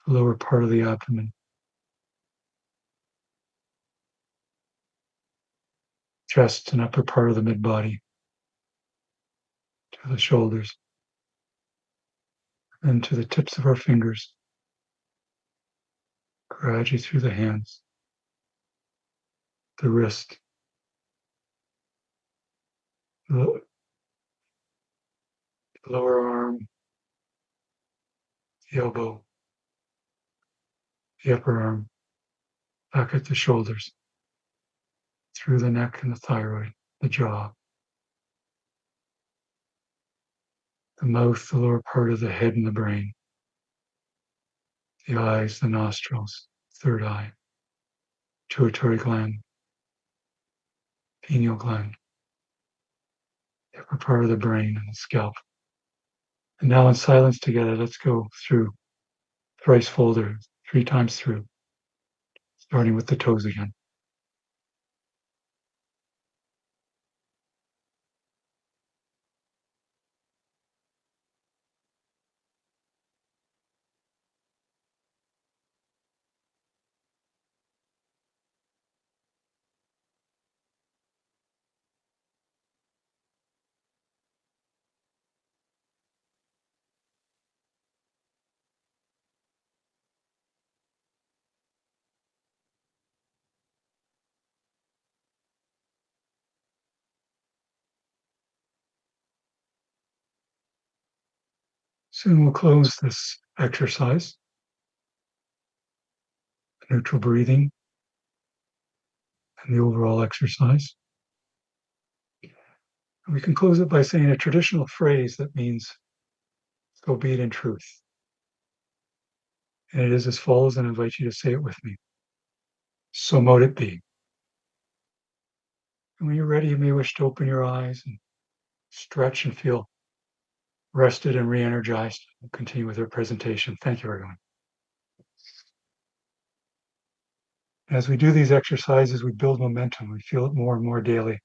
the lower part of the abdomen, chest and upper part of the mid-body, to the shoulders, and to the tips of our fingers, gradually through the hands, the wrist, the lower arm, the elbow, the upper arm, back at the shoulders, through the neck and the thyroid, the jaw, the mouth, the lower part of the head and the brain, the eyes, the nostrils, third eye, pituitary gland, pineal gland, the upper part of the brain and the scalp. And now in silence together, let's go through thrice folder, 3 times through, starting with the toes again. Soon we'll close this exercise, neutral breathing, and the overall exercise. And we can close it by saying a traditional phrase that means, so be it in truth. And it is as follows, and I invite you to say it with me. So mote it be. And when you're ready, you may wish to open your eyes and stretch and feel rested and re-energized. We'll continue with our presentation. Thank you, everyone. As we do these exercises, we build momentum. We feel it more and more daily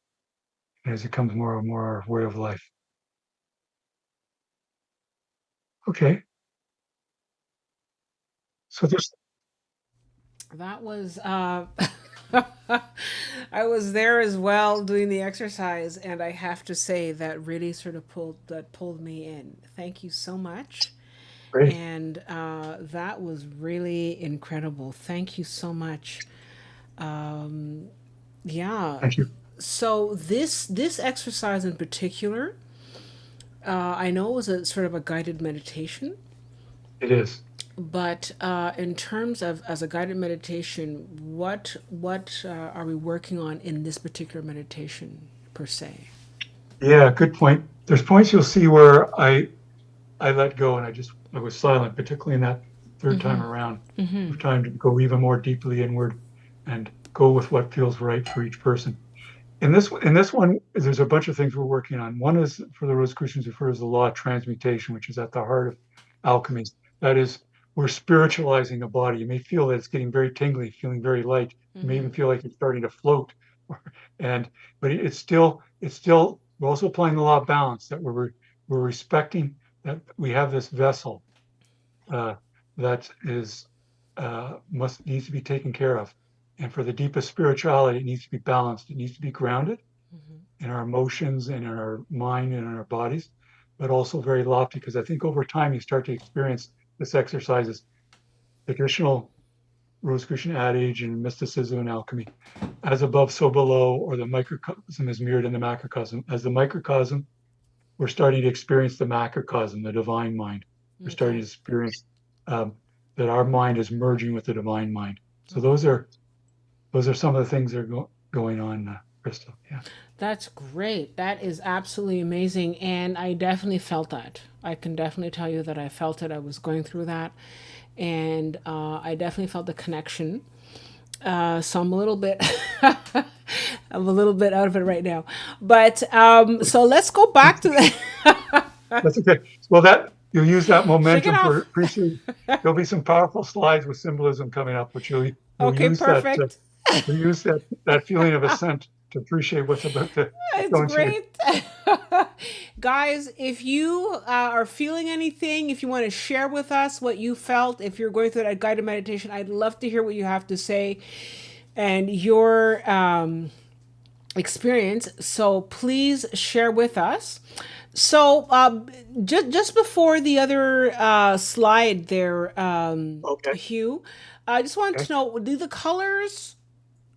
as it becomes more and more our way of life. Okay. So this. That was I was there as well doing the exercise, and I have to say that really sort of pulled me in. Thank you so much. Great. And that was really incredible. Thank you so much. Yeah. Thank you. So this exercise in particular, I know it was a sort of a guided meditation, It is. but in terms of as a guided meditation, what are we working on in this particular meditation per se? Yeah, good point. There's points you'll see where I let go and I was silent, particularly in that third time around. Of time to go even more deeply inward and go with what feels right for each person. In this one, there's a bunch of things we're working on. One is for the Rosicrucians referred as the law of transmutation, which is at the heart of alchemy. That is, we're spiritualizing a body. You may feel that it's getting very tingly, feeling very light. You may even feel like it's starting to float. But it's still we're also applying the law of balance, that we're respecting that we have this vessel that is needs to be taken care of. And for the deepest spirituality, it needs to be balanced. It needs to be grounded in our emotions and in our mind and in our bodies, but also very lofty, because I think over time you start to experience this exercise as traditional Rosicrucian adage and mysticism and alchemy, as above, so below, or the microcosm is mirrored in the macrocosm. As the microcosm we're starting to experience the macrocosm, the divine mind. We're starting Okay. to experience that our mind is merging with the divine mind. So Okay. those are some of the things that are going on, Crystal. Yeah. That's great. That is absolutely amazing. And I definitely felt that. I can definitely tell you that I felt it. I was going through that. And I definitely felt the connection. So I'm a little bit, I'm a little bit out of it right now. But so let's go back to that. That's okay. Well, that you'll use that Shake it momentum for off. appreciating. There'll be some powerful slides with symbolism coming up, which you'll Okay, use that perfect. you'll use that feeling of ascent to appreciate what's about to It's go into your. great. Guys, if you are feeling anything, if you want to share with us what you felt, if you're going through that guided meditation, I'd love to hear what you have to say and your experience. So please share with us. So just before the other slide there, Okay. Hugh, I just wanted Okay. to know, do the colors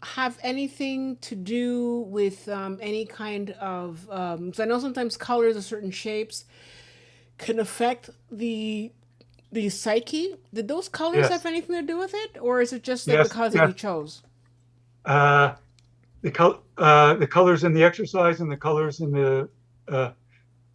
have anything to do with any kind of 'cause I know sometimes colors of certain shapes can affect the psyche. Did those colors have Yes. anything to do with it, or is it just like the Yes. colors that you Yes. chose? Uh, the colors in the exercise and the colors in uh,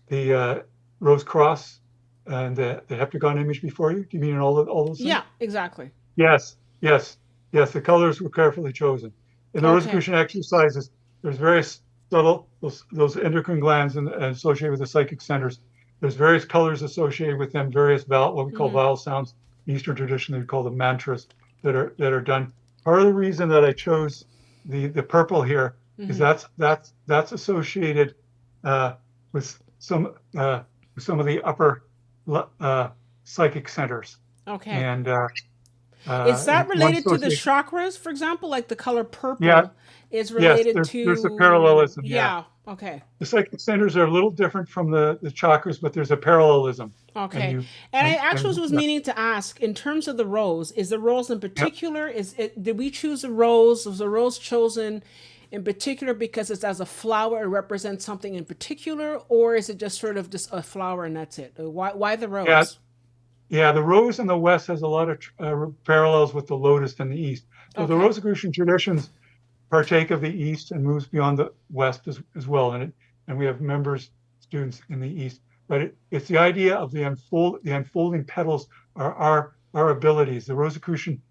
the rose cross and the heptagon image before you. Do you mean all those things? Yeah, exactly. Yes, yes, yes. The colors were carefully chosen. In the Okay. Rosicrucian exercises, there's various subtle those endocrine glands and associated with the psychic centers. There's various colors associated with them, various what we call Mm-hmm. vowel sounds. In Eastern tradition, they call them mantras that are done. Part of the reason that I chose the purple here is Mm-hmm. that's associated uh, with some of the upper uh, psychic centers, Okay. and Is that one related to the association. chakras, for example? Like the color Yeah, purple is yes, related there's a to, parallelism. Yeah, yeah, okay. the psychic centers are a little different from the chakras, but there's a parallelism, and Okay. you And I and actually was yeah, meaning to ask, in terms of the rose, is the rose in yeah. particular, is it, did we choose a rose? Was the rose chosen in particular because it's as a flower, it represents something in particular, or is it just sort of just a flower and that's it? Why the Yeah, rose? yeah, the rose in the west has a lot of parallels with the lotus in the east. So the Okay. Rosicrucian traditions partake of the east and moves beyond the west as well, and we have members students in the east. But it's the idea of the unfolding petals are our abilities. The Rosicrucian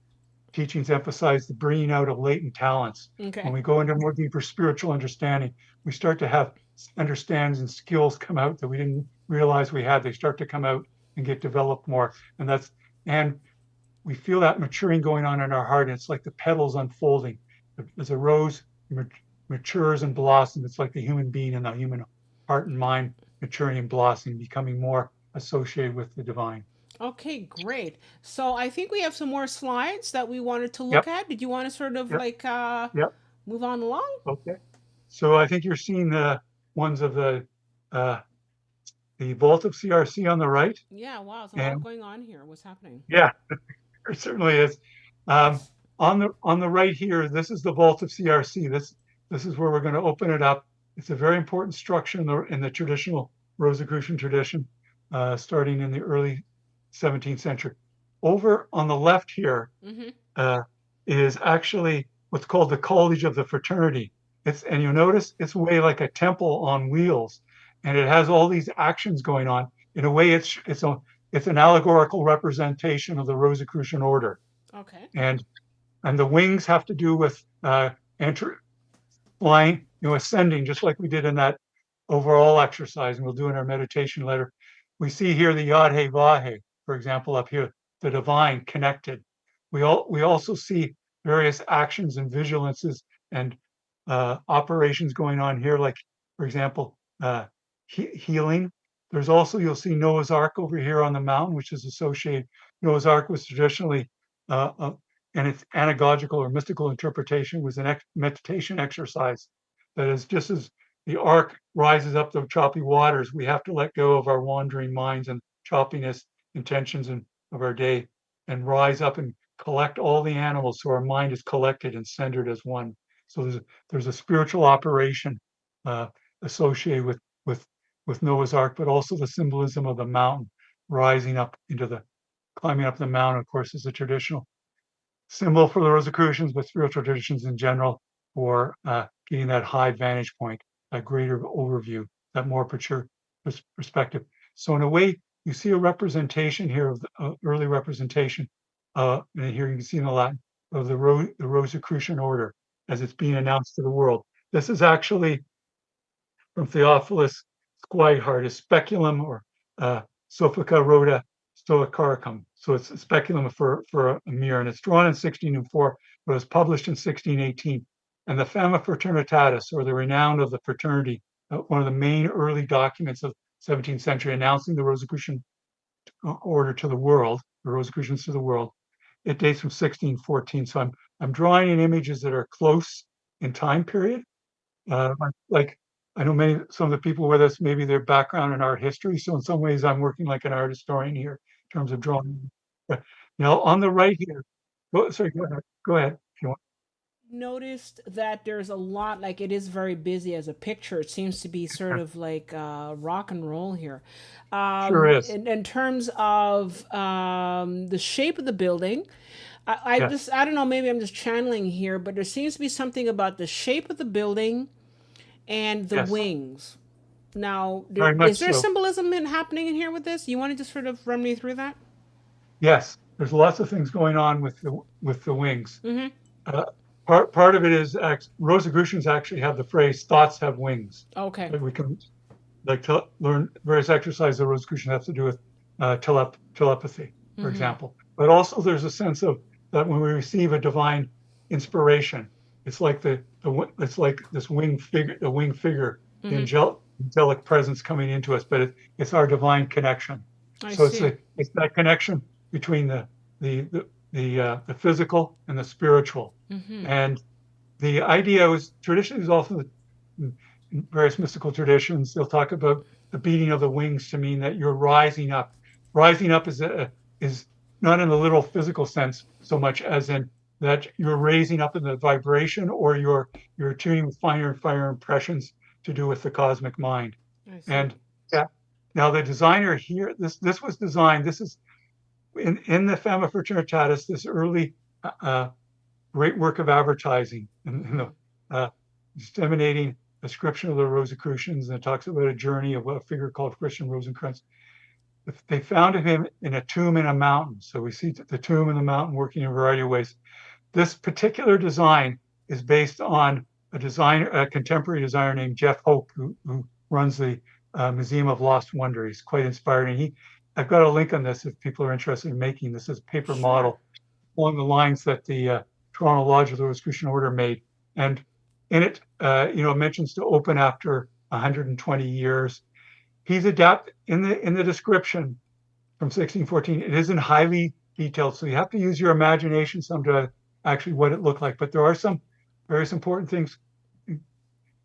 teachings emphasize the bringing out of latent talents. When Okay. we go into more deeper spiritual understanding, we start to have understandings and skills come out that we didn't realize we had. They start to come out and get developed more. And we feel that maturing going on in our heart. And it's like the petals unfolding. As a rose matures and blossoms, it's like the human being and the human heart and mind maturing and blossoming, becoming more associated with the divine. Okay, great. So I think we have some more slides that we wanted to look Yep, at. Did you want to sort of yep, like yep. move on along? Okay. So I think you're seeing the ones of uh, the Vault of CRC on the right, Yeah, wow, there's a lot and going on here. What's happening? yeah, there certainly is. On the right here, this is the Vault of CRC. This is where we're going to open it up. It's a very important structure in the traditional Rosicrucian tradition, starting in the early 17th century. Over on the left here Mm-hmm. uh, is actually what's called the College of the Fraternity. And you'll notice it's way like a temple on wheels, and it has all these actions going on. In a way, it's an allegorical representation of the Rosicrucian Order, Okay. and the wings have to do with enter, flying, ascending, just like we did in that overall exercise, and we'll do in our meditation letter. We see here the Yad He Vahe, for example, up here, the divine connected. We also see various actions and vigilances and operations going on here, like, for example, healing. There's also, you'll see Noah's Ark over here on the mountain, which is associated. Noah's Ark was traditionally, and its anagogical or mystical interpretation was an meditation exercise. That is, just as the ark rises up the choppy waters, we have to let go of our wandering minds and choppiness, intentions of our day, and rise up and collect all the animals so our mind is collected and centered as one. So there's a spiritual operation uh, associated with with Noah's Ark, but also the symbolism of the mountain rising up climbing up the mountain, of course, is a traditional symbol for the Rosicrucians, but spiritual traditions in general for getting that high vantage point, that greater overview, that more mature perspective. So in a way, you see a representation here of the early representation, and here you can see in the Latin, of the Rosicrucian Order as it's being announced to the world. This is actually from Theophilus Squihart, is speculum or Sophica Rhoda Stoicaricum. So it's a speculum for a mirror, and it's drawn in 1604, but it was published in 1618. And the Fama Fraternitatis, or the renown of the fraternity, one of the main early documents of 17th century announcing the Rosicrucian order to the world, the Rosicrucians to the world. It dates from 1614. So I'm drawing in images that are close in time period. Like I know some of the people with us, maybe their background in art history. So in some ways, I'm working like an art historian here in terms of drawing. Now on the right here, sorry, go ahead. Go ahead if you want. Noticed that there's a lot, like it is very busy as a picture. It seems to be sort Yeah, of like rock and roll here. sure is. In terms of the shape of the building, Yes, I don't know, maybe I'm just channeling here, but there seems to be something about the shape of the building and the yes, wings. Now, very is much there so. symbolism happening in here with this? You want to just sort of run me through that? Yes, there's lots of things going on with the wings. Mm-hmm. Uh, part of it is Rosicrucians actually have the phrase "thoughts have wings." Okay. Like we can learn various exercises that Rosicrucians have to do with telepathy, for Mm-hmm. example. But also there's a sense of that when we receive a divine inspiration, it's like it's like this winged figure, the Mm-hmm. angelic presence coming into us, but it's our divine connection. I So see. it's that connection between the physical and the spiritual. Mm-hmm. And the idea was traditionally is also in various mystical traditions, they'll talk about the beating of the wings to mean that you're rising up. Rising up is not in a literal physical sense so much as in that you're raising up in the vibration, or you're attuning with finer and finer impressions to do with the cosmic mind. I see. And yeah, now the designer here, this was designed. This is in the Fama Fraternitatis, this early uh, great work of advertising in the disseminating description of the Rosicrucians, and it talks about a journey of a figure called Christian Rosencrantz. They found him in a tomb in a mountain. So we see the tomb in the mountain working in a variety of ways. This particular design is based on a contemporary designer named Jeff Hope, who runs the Museum of Lost Wonder. He's quite inspiring. I've got a link on this if people are interested in making this as a paper Sure. model along the lines that the Toronto Lodge of the Rosicrucian Order made. And in it, it mentions to open after 120 years. He's adapted in the description from 1614. It isn't highly detailed, so you have to use your imagination some to actually what it looked like. But there are some various important things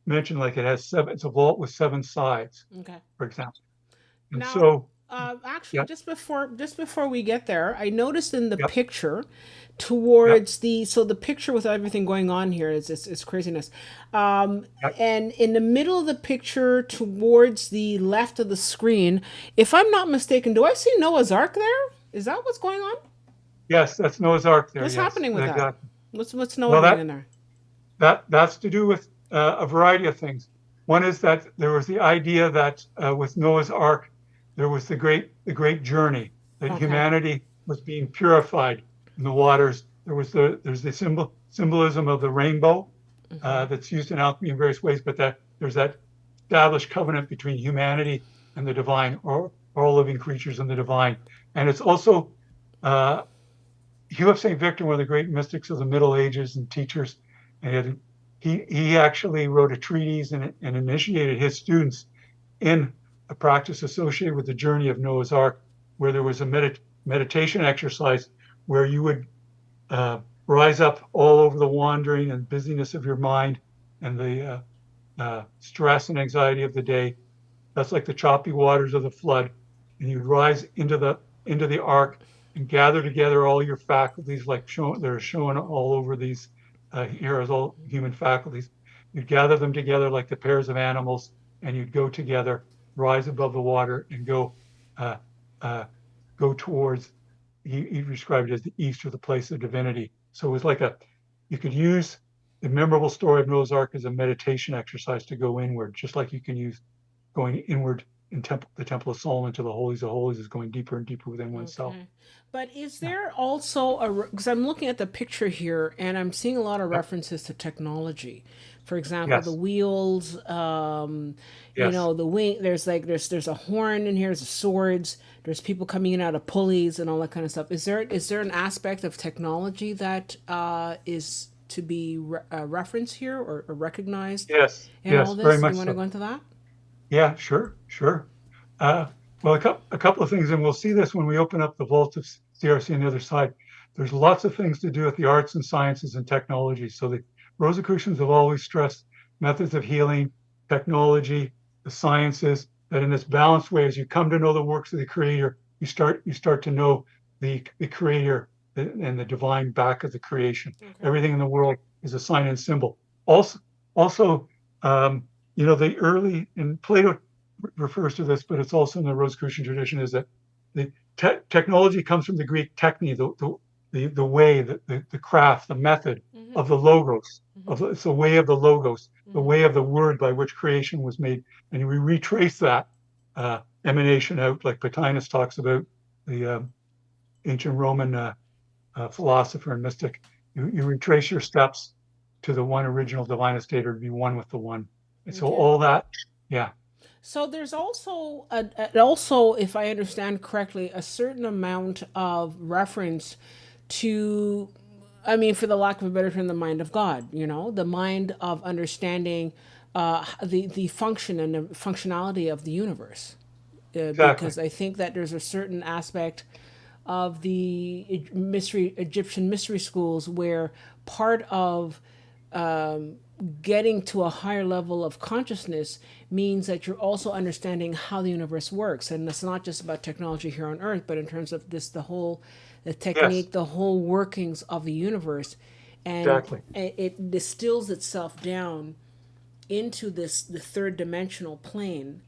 mentioned, like it's a vault with 7 sides, Okay. for example. And Now, so, actually, yeah, just before we get there, I noticed in the yeah, picture, yeah, towards the picture with everything going on here is craziness, um, yeah. and in the middle of the picture, towards the left of the screen, if I'm not mistaken, do I see Noah's Ark there? Is that what's going on? Yes, that's Noah's Ark there. What's Yes, happening with that? exactly. What's Noah Well, doing in there? that's to do with a variety of things. One is that there was the idea that with Noah's Ark, there was the great journey, that Okay. humanity was being purified in the waters. There's the symbolism of the rainbow that's used in alchemy in various ways, but that there's that established covenant between humanity and the divine, or all living creatures and the divine. And it's also uh, Hugh of St. Victor, one of the great mystics of the Middle Ages and teachers, and he actually wrote a treatise and initiated his students in a practice associated with the journey of Noah's Ark, where there was a meditation exercise where you would rise up all over the wandering and busyness of your mind and the stress and anxiety of the day. That's like the choppy waters of the flood, and you'd rise into the ark and gather together all your faculties, like they're shown all over these here as all human faculties. You'd gather them together like the pairs of animals, and you'd go together rise above the water and go uh, uh, go towards. He described it as the east, or the place of divinity. So it was like you could use the memorable story of Noah's Ark as a meditation exercise to go inward, just like you can use going inward in the Temple of Solomon to the Holies of Holies is going deeper and deeper within oneself. Okay. But is Yeah. there also because I'm looking at the picture here and I'm seeing a lot of Yep. references to technology. For example, the Yes. wheels, Yes. the wing. There's a horn in here. There's swords. There's people coming in out of pulleys and all that kind of stuff. Is there an aspect of technology that is to be referenced here or recognized Yes. in all Yes. Very this? You much want to so. go into that? Yeah. Sure. Sure. Well, a couple of things, and we'll see this when we open up the Vault of CRC on the other side. There's lots of things to do with the arts and sciences and technology. So the Rosicrucians have always stressed methods of healing, technology, the sciences, that in this balanced way, as you come to know the works of the Creator, you start to know the Creator and the divine back of the creation. Okay. Everything in the world is a sign and symbol. Also, um, the early, and Plato refers to this, but it's also in the Rosicrucian tradition, is that the technology comes from the Greek techne, the way, the craft, the method Mm-hmm. of the logos, Mm-hmm. it's the way of the logos, the Mm-hmm. way of the word by which creation was made. And we retrace that emanation out, like Plotinus talks about, the ancient Roman philosopher and mystic. You retrace your steps to the one original divine estate, or to be one with the one. And so Okay. all that, yeah. So there's also, if I understand correctly, a certain amount of reference to, I mean, for the lack of a better term, the mind of God. The mind of understanding the function and the functionality of the universe. Exactly. Because I think that there's a certain aspect of the Egyptian mystery schools where part of getting to a higher level of consciousness means that you're also understanding how the universe works, and it's not just about technology here on earth, but in terms of the Yes, technique, the whole workings of the universe, and exactly. it distills itself down into the third dimensional plane.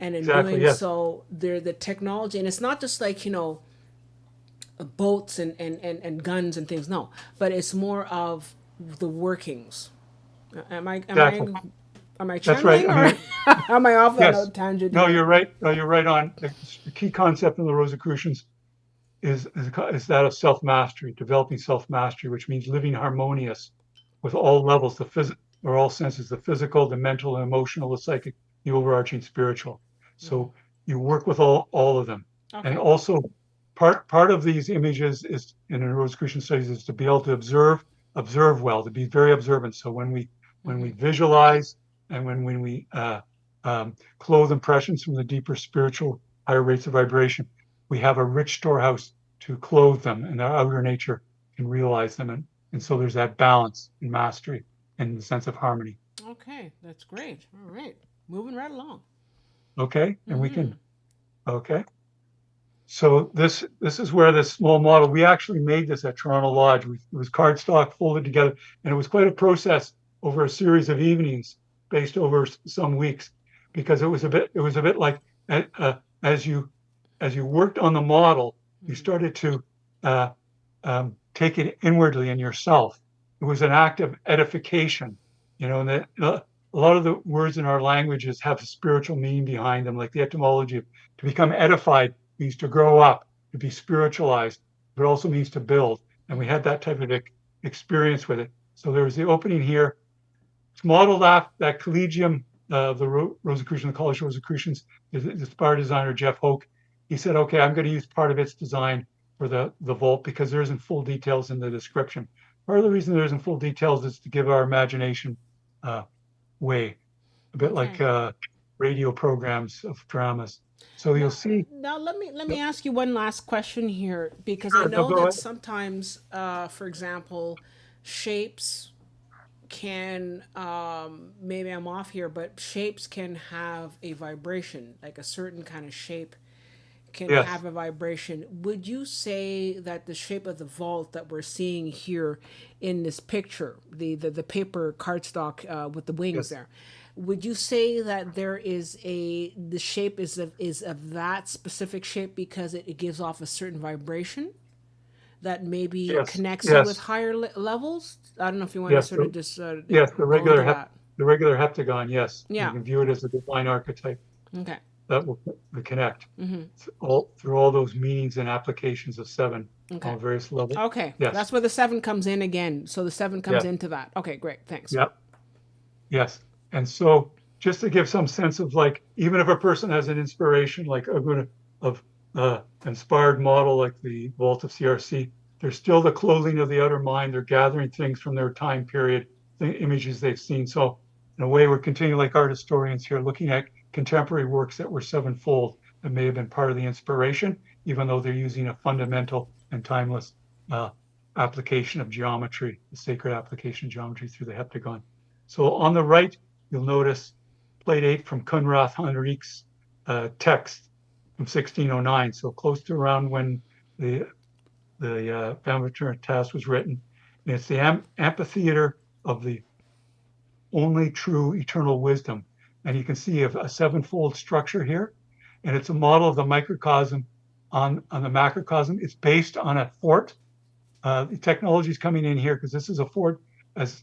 And in Exactly. doing Yes. so, the technology, and it's not just like boats and guns and things. No, but it's more of the workings. Am I am Exactly. I am I That's right. channeling I or mean, am I off on a yes. tangent No, here? you're right. No, you're right on. The key concept in the Rosicrucians is that of self mastery, developing self mastery, which means living harmonious with all levels, or all senses, the physical, the mental, the emotional, the psychic, the overarching spiritual. So you work with all of them, and Okay. also part of these images is in the Rosicrucian studies is to be able to observe well, to be very observant. So when we visualize, and when we clothe impressions from the deeper spiritual higher rates of vibration, we have a rich storehouse to clothe them, and their outer nature can realize them. And so there's that balance and mastery and the sense of harmony. Okay, that's great. All right, moving right along. Okay. And we can, okay. So this is where this small model, we actually made this at Toronto Lodge. It was cardstock folded together, and it was quite a process over a series of evenings, based over some weeks, because it was a bit like, as you worked on the model, you started to uh, take it inwardly in yourself. It was an act of edification, and that a lot of the words in our languages have a spiritual meaning behind them, like the etymology of to become edified means to grow up, to be spiritualized, but it also means to build. And we had that type of experience with it. So there was the opening here. It's modeled off that collegium of the Rosicrucian, the College Rosicrucians. The spire designer, Jeff Hoke, he said, okay, I'm going to use part of its design for the vault because there isn't full details in the description. Part of the reason there isn't full details is to give our imagination uh, way, a bit like Okay. radio programs of dramas. So you'll Now, see. now let me ask you one last question here because I Sure, no, know go that ahead. sometimes, for example, shapes can maybe I'm off here, but shapes can have a vibration, like a certain kind of shape can Yes, have a vibration. Would you say that the shape of the vault that we're seeing here in this picture, the paper cardstock with the wings yes, there, would you say that there is the shape is of that specific shape because it gives off a certain vibration that maybe Yes, connects you with yes, higher levels? I don't know if you want to yes, sort of just yes. go into that. The regular heptagon. Yes, you Yeah. can view it as a divine archetype Okay. that will connect Mm-hmm. all through all those meanings and applications of seven, Okay. all various levels. Okay. Yes, That's where the seven comes in again. So the seven comes yes, into that. Okay, great. Thanks. yep, yes. And so, just to give some sense of like, even if a person has an inspiration, like a good of inspired model, like the Vault of CRC, they're still the clothing of the outer mind. They're gathering things from their time period, the images they've seen. So, in a way, we're continuing like art historians here, looking at contemporary works that were sevenfold that may have been part of the inspiration, even though they're using a fundamental and timeless uh, application of geometry, the sacred application of geometry through the heptagon. So on the right, you'll notice plate 8 from Kunrath Henrique's text from 1609, so close to around when the Vampire Task was written. And it's the amphitheater of the only true eternal wisdom. And you can see a sevenfold structure here. And it's a model of the microcosm on the macrocosm. It's based on a fort. The technology is coming in here because this is a fort as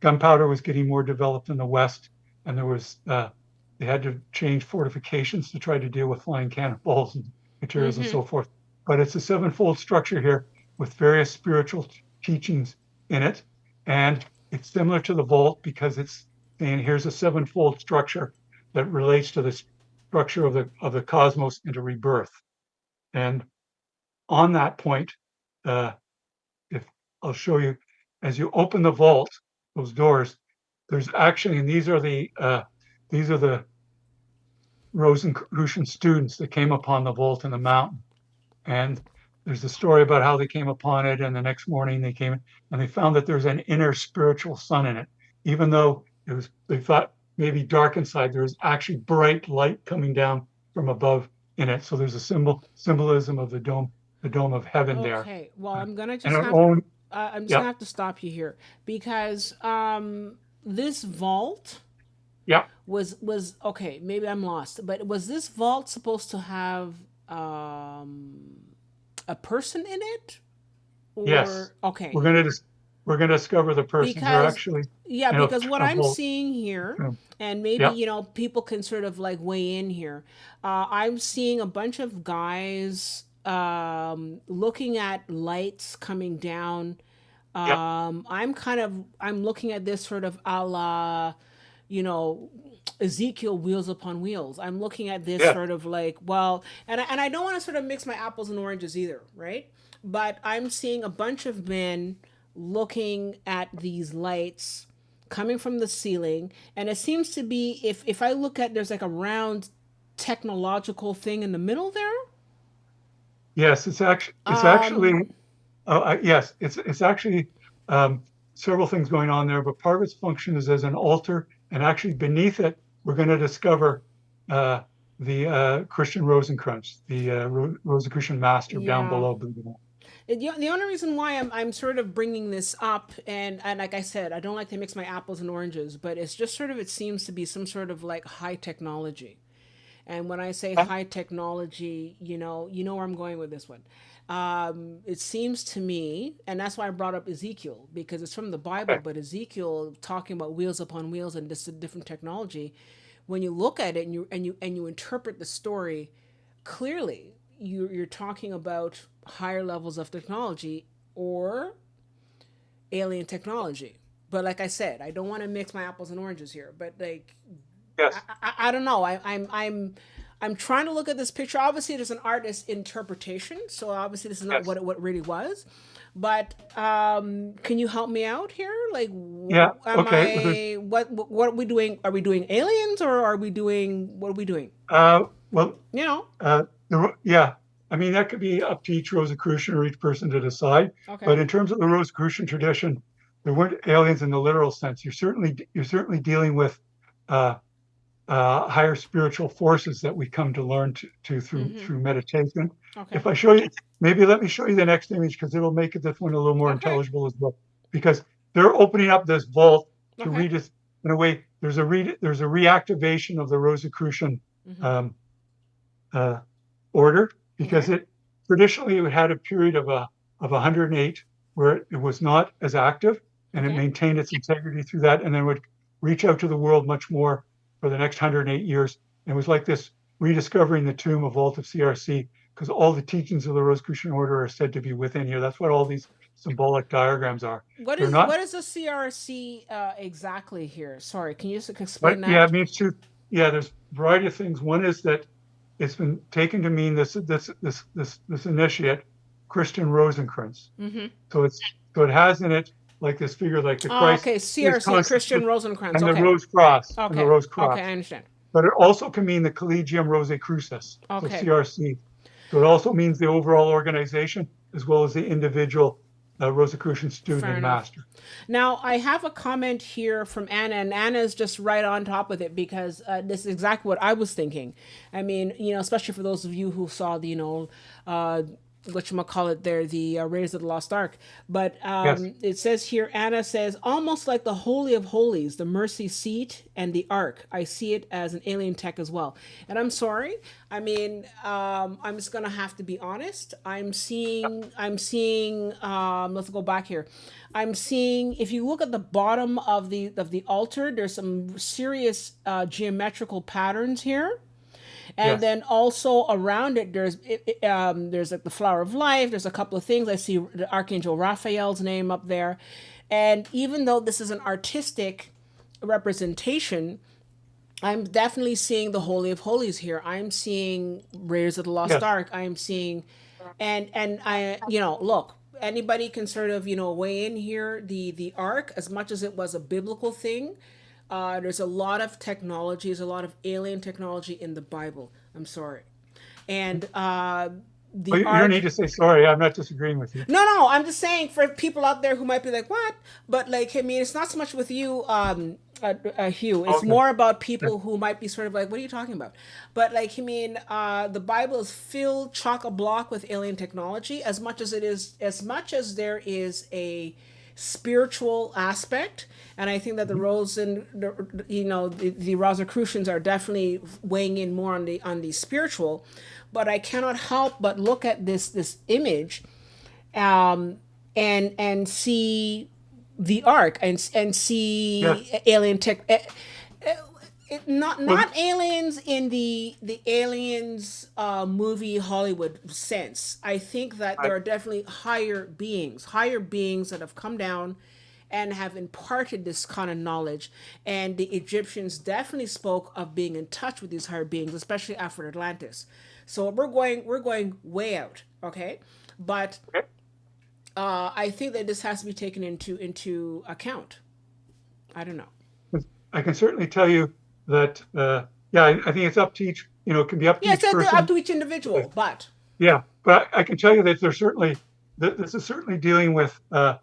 gunpowder was getting more developed in the West, and there was they had to change fortifications to try to deal with flying cannonballs and materials and Mm-hmm. so forth. But it's a sevenfold structure here with various spiritual teachings in it, and it's similar to the vault because it's saying here's a sevenfold structure that relates to the structure of the cosmos and to rebirth. And on that point, if I'll show you, as you open the vault, those doors, there's actually, and these are the Rosicrucian students that came upon the vault in the mountain. And there's a story about how they came upon it, and the next morning they came and they found that there's an inner spiritual sun in it. Even though it was, they thought maybe dark inside, there was actually bright light coming down from above in it. So there's a symbolism of the dome of heaven there. Okay. Well, I'm gonna And just our have own, I'm just yeah, gonna have to stop you here because this vault yeah, was okay. Maybe I'm lost, but was this vault supposed to have a person in it, yes. or okay? We're gonna dis- we're gonna discover the persons are Because actually yeah, in because what a I'm vault. seeing here, and maybe Yeah, people can sort of like weigh in here. I'm seeing a bunch of guys looking at lights coming down. yeah, I'm looking at this sort of a la, you know, Ezekiel wheels upon wheels. I'm looking at this yeah, sort of like, well, and I don't want to sort of mix my apples and oranges either, right? But I'm seeing a bunch of men looking at these lights coming from the ceiling, and it seems to be, if I look at, there's like a round technological thing in the middle there. yes. It's actually Um, yes. It's actually um, several things going on there, but part of its function is as an altar, and actually beneath it, we're going to discover uh, the Christian Rosencrantz, the Rosicrucian master down yeah. below. Believe it or not. The only reason why I'm sort of bringing this up, and like I said, I don't like to mix my apples and oranges, but it's just sort of, it seems to be some sort of like high technology. And when I say high technology, you know where I'm going with this one. It seems to me, and that's why I brought up Ezekiel, because it's from the Bible, Okay. but Ezekiel talking about wheels upon wheels and this different technology. When you look at it and you interpret the story clearly, you're talking about higher levels of technology or alien technology. But like I said, I don't want to mix my apples and oranges here. But like, Yes. I don't know. I'm trying to look at this picture. Obviously, there's an artist's interpretation, so obviously this is not Yes. what really was. But can you help me out here? Like, Yeah. am Okay. Well, I what are we doing? Are we doing aliens, or are we doing, what are we doing? well, You know? yeah. I mean, that could be up to each Rosicrucian or each person to decide. Okay. But in terms of the Rosicrucian tradition, there weren't aliens in the literal sense. You're certainly dealing with uh, higher spiritual forces that we come to learn to Mm-hmm. through meditation. Okay. If I show you, maybe let me show you the next image because it'll make this one a little more Okay. intelligible as well. Because they're opening up this vault to Okay. read us in a way. there's a reactivation of the Rosicrucian order, because it traditionally it had a period of 108 where it was not as active, and it maintained its integrity through that, and then would reach out to the world much more for the next 108 years. And it was like this rediscovering the tomb of Vault of CRC, because all the teachings of the Rosicrucian order are said to be within here. That's what all these symbolic diagrams are. What is the C.R.C. Exactly here? Sorry, can you just explain that? Yeah, it means two. Yeah, there's a variety of things. One is that it's been taken to mean this initiate, Christian Rosencrantz. So it has in it like this figure, like the Christ. Okay, C.R.C. Christian Rosencrantz. And the Rose Cross. Okay. And the Rose Cross. Okay, I understand. But it also can mean the Collegium Rosae Crucis. Okay. So C.R.C. So it also means the overall organization as well as the individual Rosicrucian student and master. Now, I have a comment here from Anna, and Anna's just right on top of it, because this is exactly what I was thinking. I mean, especially for those of you who saw the, whatchamacallit there, the Raiders of the Lost Ark. But it says here, Anna says, almost like the Holy of Holies, the mercy seat and the Ark. I see it as an alien tech as well. And I'm sorry. I mean, I'm just going to have to be honest. I'm seeing, let's go back here. I'm seeing, if you look at the bottom of the altar, there's some serious geometrical patterns here. And then also around it, there's like the flower of life. There's a couple of things. I see the Archangel Raphael's name up there. And even though this is an artistic representation, I'm definitely seeing the Holy of Holies here. I'm seeing Raiders of the Lost Ark. I'm seeing, and I, look, anybody can sort of, weigh in here. The Ark, as much as it was a biblical thing, there's a lot of technology, there's a lot of alien technology in the Bible. I'm sorry. And you don't need to say sorry. I'm not disagreeing with you. No, I'm just saying for people out there who might be like, what? But like, I mean, it's not so much with you, Hugh. It's more about people who might be sort of like, what are you talking about? But like, I mean, the Bible is filled chock-a-block with alien technology, as much as there is a spiritual aspect. And I think that the Rosicrucians are definitely weighing in more on the spiritual. But I cannot help but look at this image, and see the Ark and see alien tech. Not aliens in the Aliens movie Hollywood sense. I think that there are definitely higher beings that have come down and have imparted this kind of knowledge. And the Egyptians definitely spoke of being in touch with these higher beings, especially after Atlantis. So we're going way out, okay? But I think that this has to be taken into account. I don't know. I can certainly tell you that, I think it's up to each, it can be up to each person. It's up to each individual, but. Yeah, but I can tell you that this is certainly dealing with the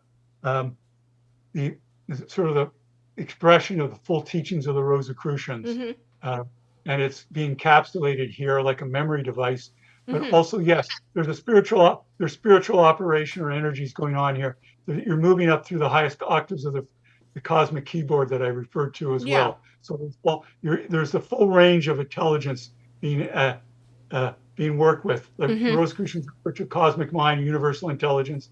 sort of the expression of the full teachings of the Rosicrucians. And it's being encapsulated here like a memory device. But also, yes, there's spiritual operation or energies going on here. You're moving up through the highest octaves of the cosmic keyboard that I referred to as well. So there's the full range of intelligence being worked with. Like the Rosicrucians refer to cosmic mind, universal intelligence,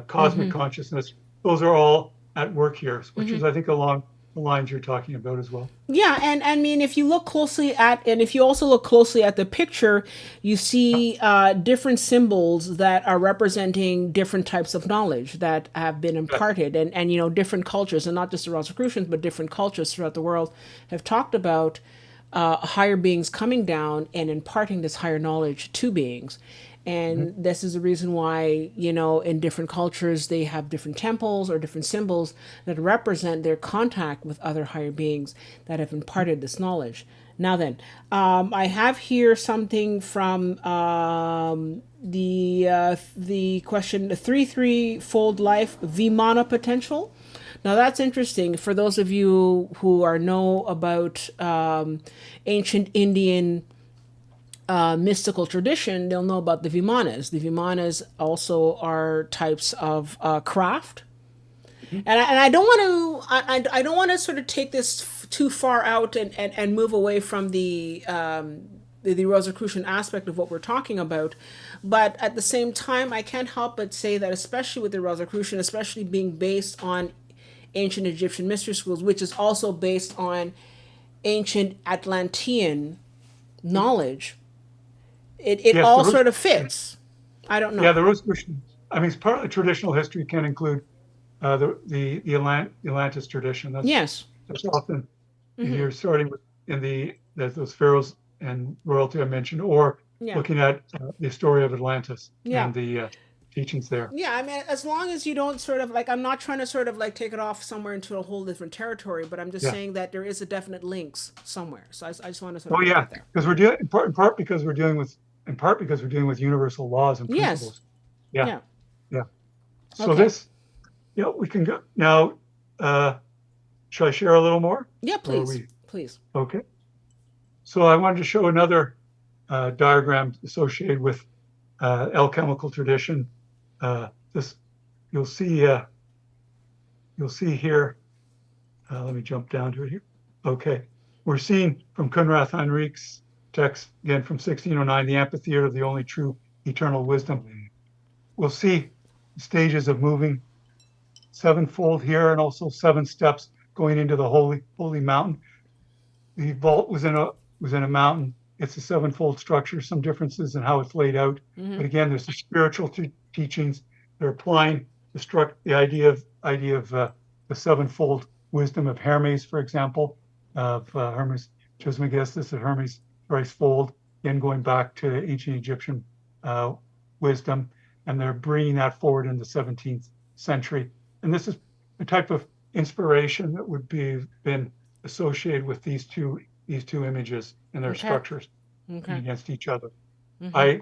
cosmic consciousness. Those are all at work here, which is, I think, along the lines you're talking about as well. Yeah, and I mean, if you also look closely at the picture, you see different symbols that are representing different types of knowledge that have been imparted, and different cultures, and not just the Rosicrucians, but different cultures throughout the world have talked about higher beings coming down and imparting this higher knowledge to beings. And this is the reason why, in different cultures, they have different temples or different symbols that represent their contact with other higher beings that have imparted this knowledge. Now then, I have here something from the question, the 3-3-fold life Vimana potential. Now that's interesting. For those of you who know about ancient Indian mystical tradition, they'll know about the Vimanas. The Vimanas also are types of craft, and I don't want to sort of take this too far out and move away from the Rosicrucian aspect of what we're talking about. But at the same time, I can't help but say that, especially with the Rosicrucian, especially being based on ancient Egyptian mystery schools, which is also based on ancient Atlantean knowledge, it Yes, all sort of fits. I don't know. the Rosicrucian. I mean, part of the traditional history can include the Atlantis tradition. Yes. That's often you're starting with those pharaohs and royalty I mentioned, or Yeah. looking at the story of Atlantis Yeah. and the teachings there. Yeah, I mean, as long as you don't sort of like, I'm not trying to sort of like take it off somewhere into a whole different territory, but I'm just Yeah. saying that there is a definite links somewhere. So I just want to sort of Oh put yeah, that there. because we're dealing in part because we're dealing with universal laws and Yes. principles. Yeah, Yeah. yeah. So Okay. this, we can go now. Shall I share a little more? Yeah, Or are please. we Please. okay? So I wanted to show another diagram associated with alchemical tradition. This you'll see here. Let me jump down to it here. Okay, we're seeing from Kunrath Heinrich's text again from 1609, the amphitheater of the only true eternal wisdom. We'll see stages of moving sevenfold here, and also 7 steps going into the holy mountain. The vault was in a mountain. It's a 7-fold structure. Some differences in how it's laid out, but again, there's the spiritual teachings. They're applying the idea of the 7-fold wisdom of Hermes, for example, of Hermes Trismegistus, of Hermes thricefold. Again, going back to ancient Egyptian wisdom, and they're bringing that forward in the 17th century. And this is a type of inspiration that would been associated with these two images and their structures against each other. I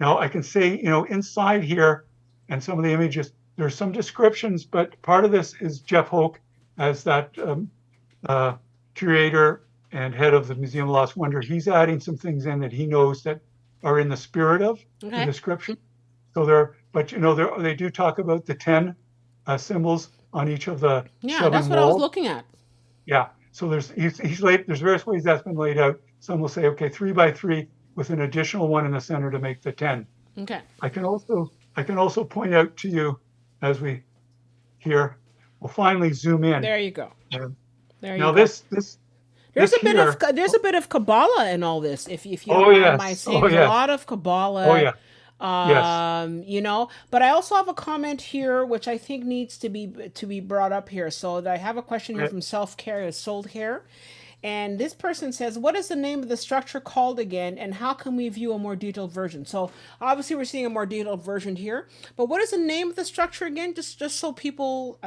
can say, inside here and some of the images, there's some descriptions, but part of this is Jeff Hoke as that curator and head of the Museum of Lost Wonder. He's adding some things in that he knows that are in the spirit of the description. So they do talk about the 10 symbols on each of the 7 that's what walls. I was looking at. Yeah. So there's various ways that's been laid out. Some will say, okay, 3 by 3 with an additional one in the center to make the 10. Okay. I can also point out to you as we here. We'll finally zoom in. There you go. There you go. There's a bit of Kabbalah in all this. If you don't mind my saying, there's a lot of Kabbalah. Oh yeah. Yes. But I also have a comment here which I think needs to be brought up here. So I have a question here from Self-Care is Sold Hair. And this person says, what is the name of the structure called again, and how can we view a more detailed version? So obviously we're seeing a more detailed version here, but what is the name of the structure again? Just so people...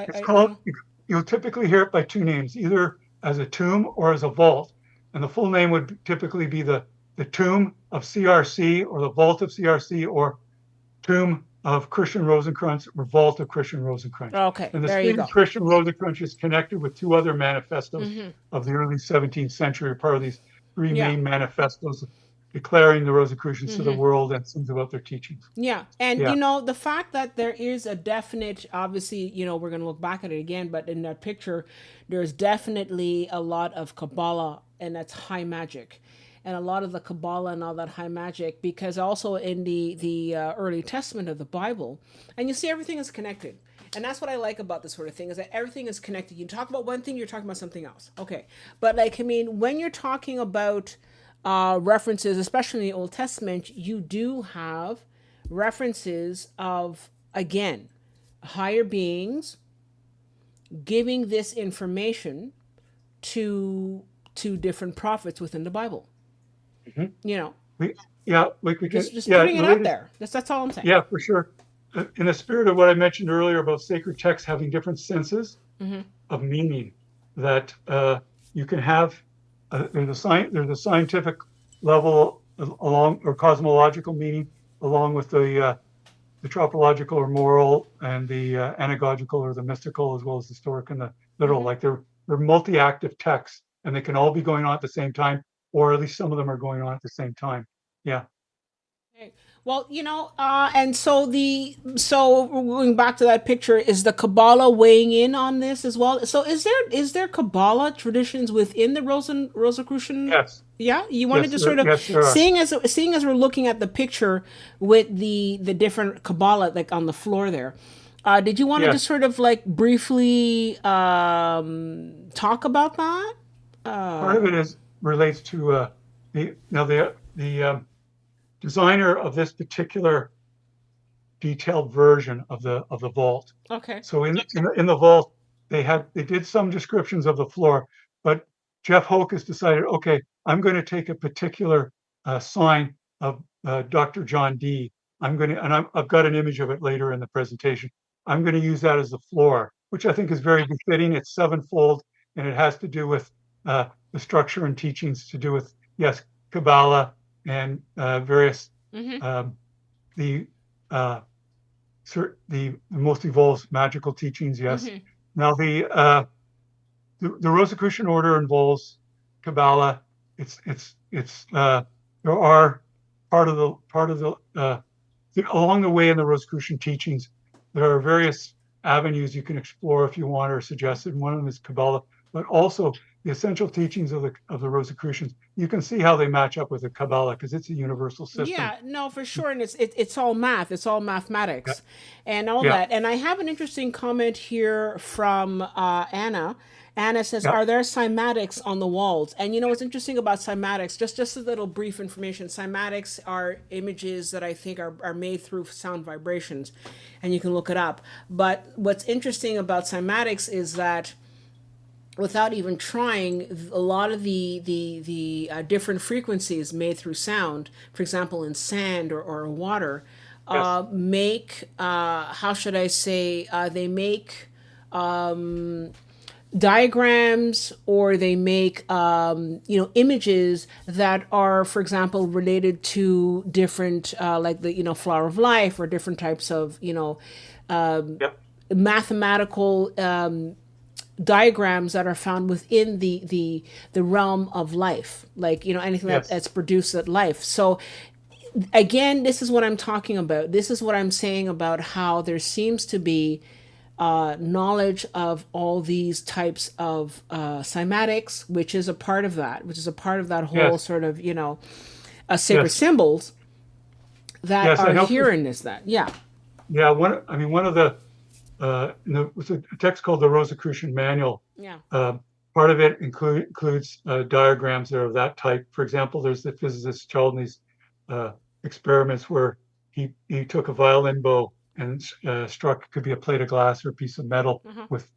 You'll typically hear it by 2 names, either as a tomb or as a vault. And the full name would typically be the tomb of C.R.C. or the vault of C.R.C. or tomb of Christian Rosencrantz or vault of Christian Rosencrantz. Okay, and the there you go. Christian Rosencrantz is connected with 2 other manifestos of the early 17th century, part of these 3 main manifestos declaring the Rosicrucians to the world and things about their teachings. Yeah. And, the fact that there is a definite, obviously, we're going to look back at it again, but in that picture, there's definitely a lot of Kabbalah, and that's high magic. And a lot of the Kabbalah and all that high magic, because also in the early testament of the Bible, and you see everything is connected. And that's what I like about this sort of thing, is that everything is connected. You talk about one thing, you're talking about something else. Okay. But when you're talking about references, especially in the Old Testament, you do have references of, again, higher beings giving this information to different prophets within the Bible. We can just putting it out there. That's all I'm saying. Yeah, for sure. In the spirit of what I mentioned earlier about sacred texts having different senses of meaning, that you can have there's a scientific level or cosmological meaning along with the tropological or moral and the anagogical or the mystical, as well as the historic and the literal. Like they're multi-active texts, and they can all be going on at the same time, or at least some of them are going on at the same time. Yeah. Well, and so going back to that picture, is the Kabbalah weighing in on this as well? So is there Kabbalah traditions within the Rosicrucian? Yes, Yeah, you wanted to sort of yes, there are. seeing as we're looking at the picture with the different Kabbalah like on the floor there. Did you want to just Yes, sort of like briefly talk about that? part of it is relates to the designer of this particular detailed version of the vault. Okay. So in the vault, they did some descriptions of the floor, but Jeff Hocus decided, okay, I'm going to take a particular sign of Dr. John Dee. I've got an image of it later in the presentation. I'm going to use that as the floor, which I think is very befitting. It's sevenfold, and it has to do with the structure and teachings to do with, yes, Kabbalah and various Mm-hmm. um, the uh, the most evolved magical teachings. Yes. Mm-hmm. Now the Rosicrucian Order involves Kabbalah. There are along the way in the Rosicrucian teachings, there are various avenues you can explore if you want or suggested. One of them is Kabbalah, but also the essential teachings of the Rosicrucians. You can see how they match up with the Kabbalah because it's a universal system. Yeah, no, for sure, and it's all math, it's all Yeah, mathematics, and all yeah, that. And I have an interesting comment here from Anna. Anna says, yeah, "Are there cymatics on the walls?" And what's interesting about cymatics? Just a little brief information. Cymatics are images that I think are made through sound vibrations, and you can look it up. But what's interesting about cymatics is that without even trying, a lot of the different frequencies made through sound, for example, in sand or water, yes, make how should I say, they make diagrams, or they make images that are, for example, related to different like the flower of life, or different types of yeah, mathematical diagrams that are found within the realm of life, like anything yes, that's produced at life. So again, this is what I'm talking about. This is what I'm saying about how there seems to be knowledge of all these types of cymatics, which is a part of that, whole yes, sort of sacred yes, symbols that yes. I are know. here in this. That yeah. Yeah, one of the was a text called the Rosicrucian Manual. Yeah. Uh, Part of it includes diagrams that are of that type. For example, there's the physicist Chladni's uh, experiments where he took a violin bow and struck, could be a plate of glass or a piece of metal Uh-huh. with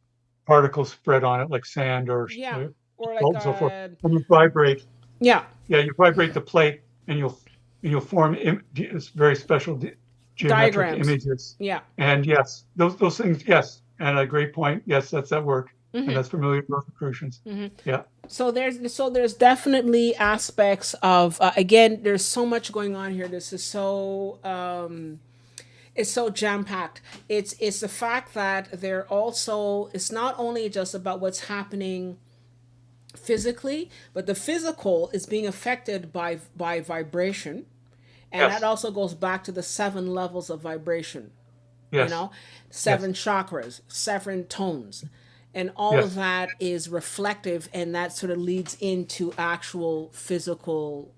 particles spread on it like sand or Yeah, or like salt and so forth. And you vibrate, yeah. yeah, you vibrate the plate and you'll form this very special geometric Diagrams. images. Yeah. And yes, those things, yes. And a great point. Yes, that's at work. And Mm-hmm. that's familiar with Rosicrucians. Mm-hmm. Yeah. So there's definitely aspects of again, there's so much going on here. This is so it's so jam packed. It's the fact that they're also, it's not only just about what's happening physically, but the physical is being affected by vibration, and that Yes. also goes back to the 7 levels of vibration. you Yes. know, Yes. 7 chakras, 7 tones. And all of Yes. that is reflective, and that sort of leads into actual physical,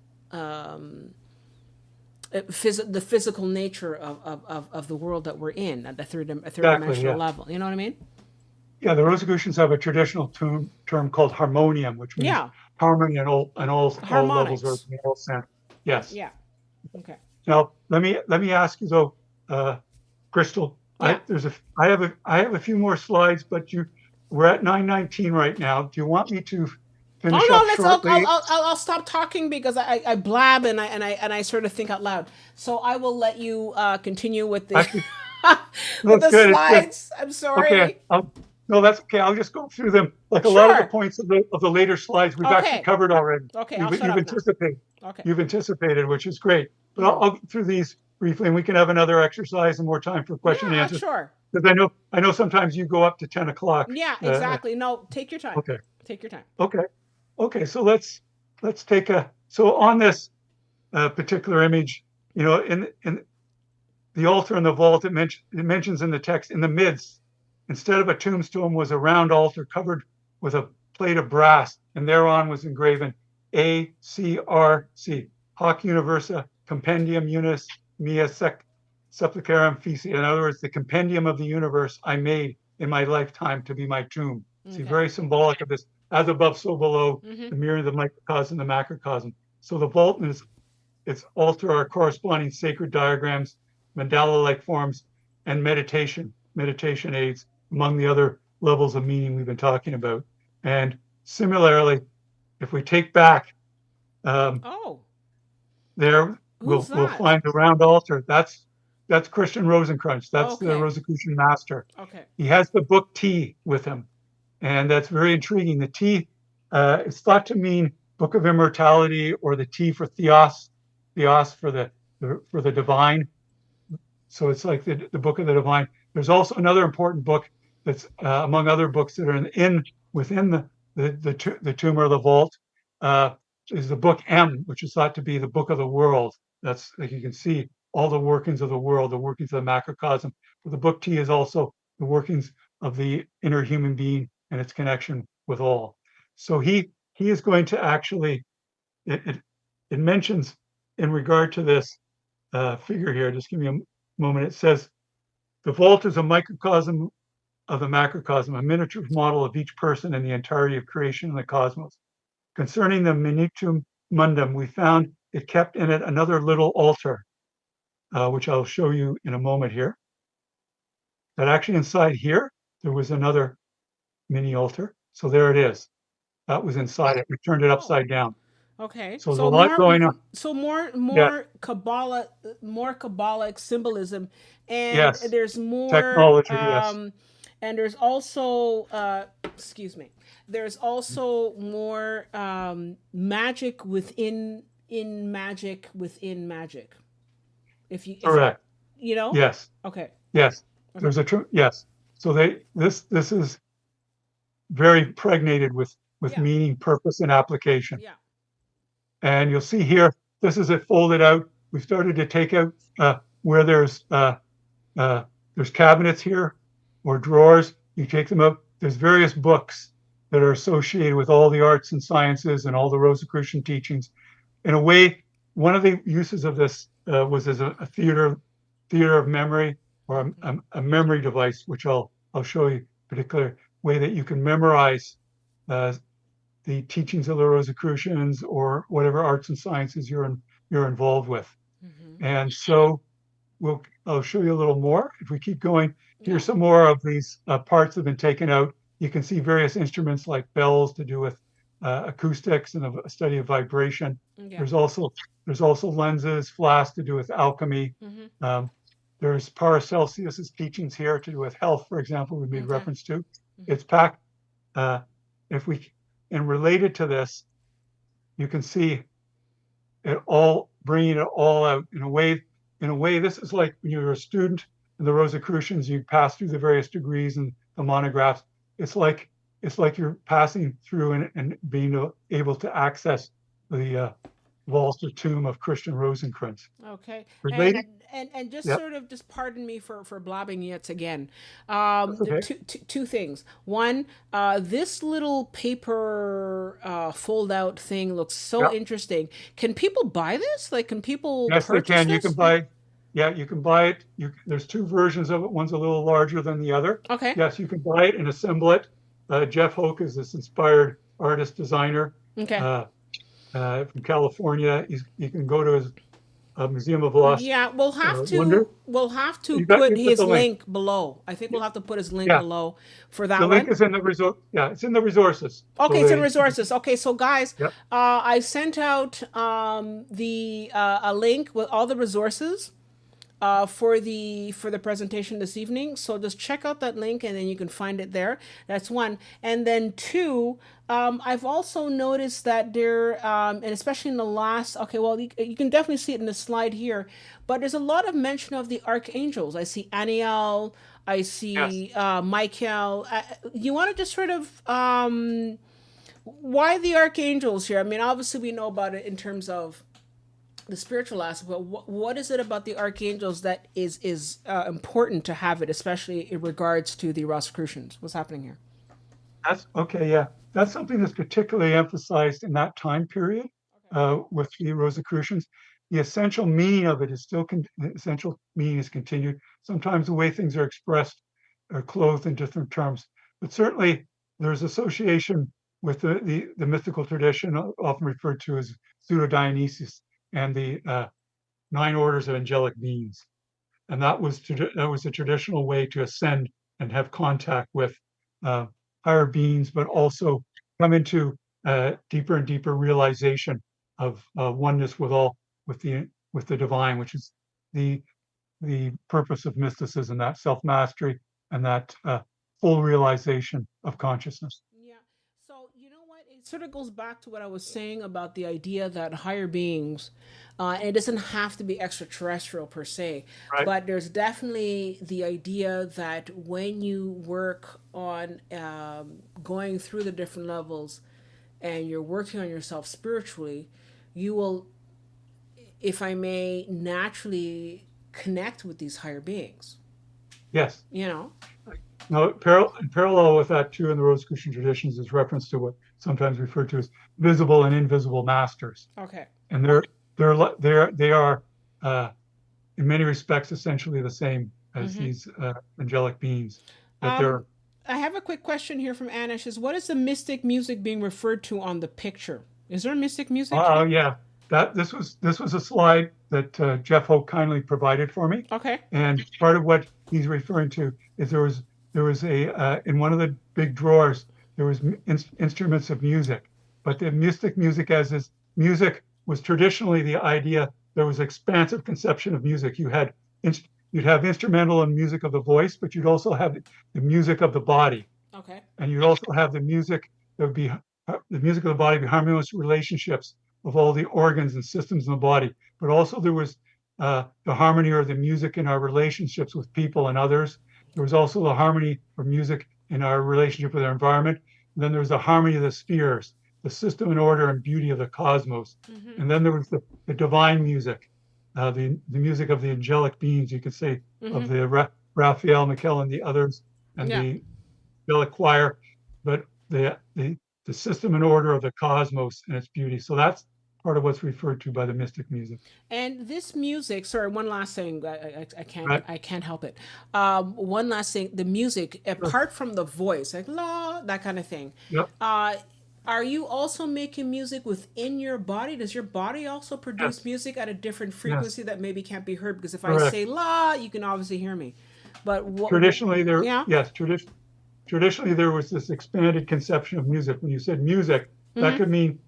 the physical nature of the world that we're in at the third Exactly. dimensional Yeah. level. You know what I mean? Yeah. The Rosicrucians have a traditional term called harmonium, which means Yeah. harmony in all levels or Harmonics. in all sense. Yes. Yeah. Okay. Now let me ask you though, Crystal. Yeah. I have a few more slides, but we're at 9:19 right now. Do you want me to Oh finish no, up let's. shortly? I'll stop talking because I blab, and I sort of think out loud. So I will let you continue with the Actually, no, with it's the good. It's good. slides. I'm Okay. sorry. No, that's okay. I'll just go through them. Like a lot of the Sure. points of the later slides we've actually Okay. covered already. Okay. I'll You've, shut you've up now. anticipated. Okay. You've anticipated, which is great. But Mhm. I'll go through these briefly, and we can have another exercise and more time for question and Yeah. answers. Sure. Because I know sometimes you go up to 10 o'clock. Yeah. Exactly. No. Take your time. Okay. Take your time. Okay. Okay. So let's take so on this particular image you know, in the altar in the vault, it mentions in the text, in the midst, instead of a tombstone, was a round altar covered with a plate of brass, and thereon was engraven A.C.R.C. Hoc Universa Compendium Unis Mea Supplicarum Fici. In other words, the compendium of the universe I made in my lifetime to be my tomb. See, very symbolic of this, as above, so below, the mirror of the microcosm, the macrocosm. So the vault and its altar are corresponding sacred diagrams, mandala-like forms, and meditation aids, among the other levels of meaning we've been talking about. And similarly, if we take back there, we'll find the round altar. That's Christian Rosencrantz. That's the Rosicrucian master. Okay. He has the book T with him, and that's very intriguing. The T is thought to mean Book of Immortality, or the T for Theos for the divine. So it's like the book of the divine. There's also another important book that's among other books that are within the tomb or the vault, is the book M, which is thought to be the book of the world. That's, like, you can see all the workings of the world, the workings of the macrocosm. But the book T is also the workings of the inner human being and its connection with all. So he is going to actually, it mentions in regard to this figure here, just give me a moment. It says, the vault is a microcosm of the macrocosm, a miniature model of each person and the entirety of creation and the cosmos. Concerning the minutum mundum, we found it kept in it another little altar, which I'll show you in a moment here. That actually inside here, there was another mini altar. So there it is. That was inside it. We turned it upside down. Okay. So there's a lot going on. So more Kabbalah, more Kabbalic symbolism, and there's more technology. Yes. And there's also there's also more magic within magic within magic. Correct. You know? Yes. Okay. Yes. Okay. There's yes. So this is very pregnated with meaning, purpose, and application. Yeah. And you'll see here, this is it folded out. We started to take out where there's cabinets here or drawers. You take them out. There's various books that are associated with all the arts and sciences and all the Rosicrucian teachings. In a way, one of the uses of this was as a theater of memory, or a memory device, which I'll show you, a particular way that you can memorize the teachings of the Rosicrucians or whatever arts and sciences you're involved with. And so I'll show you a little more. If we keep going, here's some more of these parts that have been taken out. You can see various instruments like bells to do with acoustics and a study of vibration. There's also lenses, flasks to do with alchemy. There's Paracelsus's teachings here to do with health, for example, we made reference to. It's packed. And related to this, you can see it all, bringing it all out in a way. This is like when you're a student in the Rosicrucians, you pass through the various degrees and the monographs. It's like you're passing through and being able to access the vault or tomb of Christian Rosencrantz. Okay. Related, and just yep. sort of just pardon me for blabbing yet again. Okay. Two things. One, this little paper fold out thing looks so interesting. Can people buy this? Like, can people? Yes, they can. This? You can buy. Yeah, you can buy it. There's two versions of it. One's a little larger than the other. Okay. Yes, you can buy it and assemble it. Jeff Hoke is this inspired artist designer. Okay. From California. You can go to his Museum of Lost. Yeah, we'll have to put his link below. I think we'll have to put his link below for that one. The link is in the resource. Yeah, it's in the resources. Okay, it's in resources. Okay, so guys, I sent out a link with all the resources for the presentation this evening. So just check out that link and then you can find it there. That's one. And then two, I've also noticed that there, and especially in the last, you can definitely see it in the slide here, but there's a lot of mention of the archangels. I see Aniel, I see Michael. You want to just sort of, why the archangels here? I mean, obviously we know about it in terms of the spiritual aspect, but what is it about the archangels that is important to have it, especially in regards to the Rosicrucians? What's happening here? That's okay. Yeah, that's something that's particularly emphasized in that time period with the Rosicrucians. The essential meaning of it is still the essential meaning is continued. Sometimes the way things are expressed are clothed in different terms, but certainly there's association with the mystical tradition, often referred to as Pseudo Dionysius, and the 9 orders of angelic beings, and that was a traditional way to ascend and have contact with uh, higher beings, but also come into deeper and deeper realization of oneness with all with the divine, which is the the purpose of mysticism, that self mastery and that full realization of consciousness. Yeah. So, you know what? It sort of goes back to what I was saying about the idea that higher beings, and it doesn't have to be extraterrestrial per se, Right? but there's definitely the idea that when you work on going through the different levels and you're working on yourself spiritually, you will, if I may, naturally connect with these higher beings, Yes. you know? Now, in parallel with that, too, in the Rosicrucian traditions, is reference to what sometimes referred to as visible and invisible masters, Okay. and they are in many respects essentially the same as these angelic beings. That Um, they're I have a quick question here from Anna. She says, "What is the mystic music being referred to on the picture? Is there mystic music oh here?" yeah, that this was a slide that Jeff Hope kindly provided for me, Okay. and part of what he's referring to is there was a in one of the big drawers there was instruments of music, but the mystic music as is music was traditionally the idea. There was expansive conception of music. You'd have instrumental and music of the voice, but you'd also have the music of the body, Okay. and you'd also have the music that would be the music of the body, be harmonious relationships of all the organs and systems in the body. But also there was the harmony or the music in our relationships with people and others. There was also the harmony or music in our relationship with our environment. And then there was the harmony of the spheres, the system and order and beauty of the cosmos. Mm-hmm. And then there was the divine music, the music of the angelic beings, you could say, of Mm-hmm. the Raphael, Michael, and the others, and Yeah. the angelic choir, but the system and order of the cosmos and its beauty. So that's part of what's referred to by the mystic music. And this music, sorry, one last thing. Right? I can't help it. One last thing. The music, Sure. apart from the voice, like la, that kind of thing. Yep. Uh, are you also making music within your body? Does your body also produce Yes. music at a different Yes. frequency that maybe can't be heard? Because if I Correct. say la, you can obviously hear me. But Traditionally, yeah. traditionally there was this expanded conception of music. When you said music, that Mm-hmm. could mean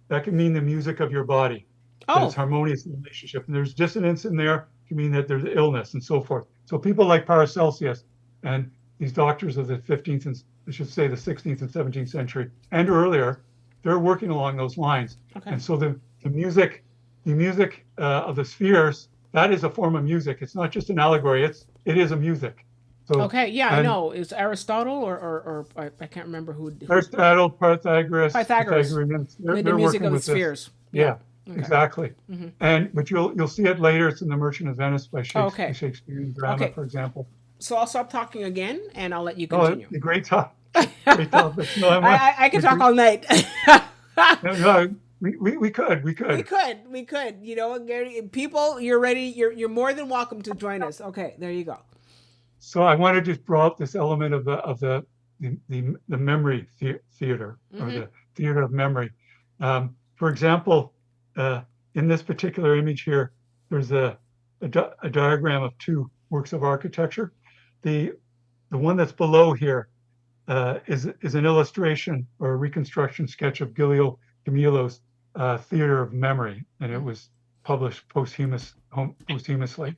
that could mean the music of your body, that it's Oh, harmonious in relationship. And there's dissonance in there to mean that there's illness and so forth. So people like Paracelsus and these doctors of the 15th and I should say the 16th and 17th century and earlier, they're working along those lines. okay. And so the music of the spheres, that is a form of music. It's not just an allegory. It is a music. So Okay, yeah, I and know. Is Aristotle or I can't remember who Aristotle, Pythagoras, Pythagoras Pythagoreans, made the they're music working of the with this. spheres. Yeah. Yeah, Okay. exactly. And but you'll see it later. It's in The Merchant of Venice by Oh, Shakespeare, okay. Shakespearean drama, Okay. for example. So I'll stop talking again and I'll let you Oh, continue. the great top, great topic. No, I could talk all night. no, we We could. could. We could. You know, Gary, people, you're ready. You're more than welcome to join us. Okay, there you go. So I want to just draw up this element of the memory theater or Mm-hmm. the theater of memory. For example, in this particular image here, there's a diagram of two works of architecture. The the one that's below here is an illustration or a reconstruction sketch of Giulio Camilo's Theater of Memory, and it was published posthumously.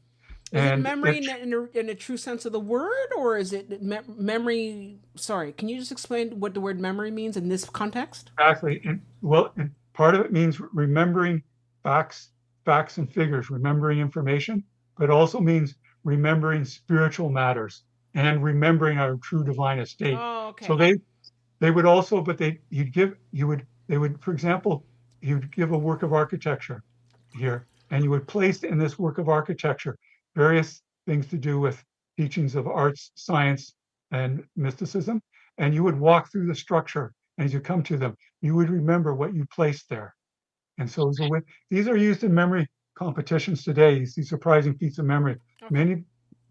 Is it And memory it in a true sense of the word, or is it memory? Sorry, can you just explain what the word memory means in this context? Exactly. And part of it means remembering facts, facts and figures, remembering information, but also means remembering spiritual matters and remembering our true divine estate. Oh, So okay. they would also, but they would, for example, you'd give a work of architecture here, and you would place in this work of architecture various things to do with teachings of arts, science, and mysticism. And you would walk through the structure, and as you come to them, you would remember what you placed there. And so, these are used in memory competitions today. You see surprising feats of memory. Okay. Many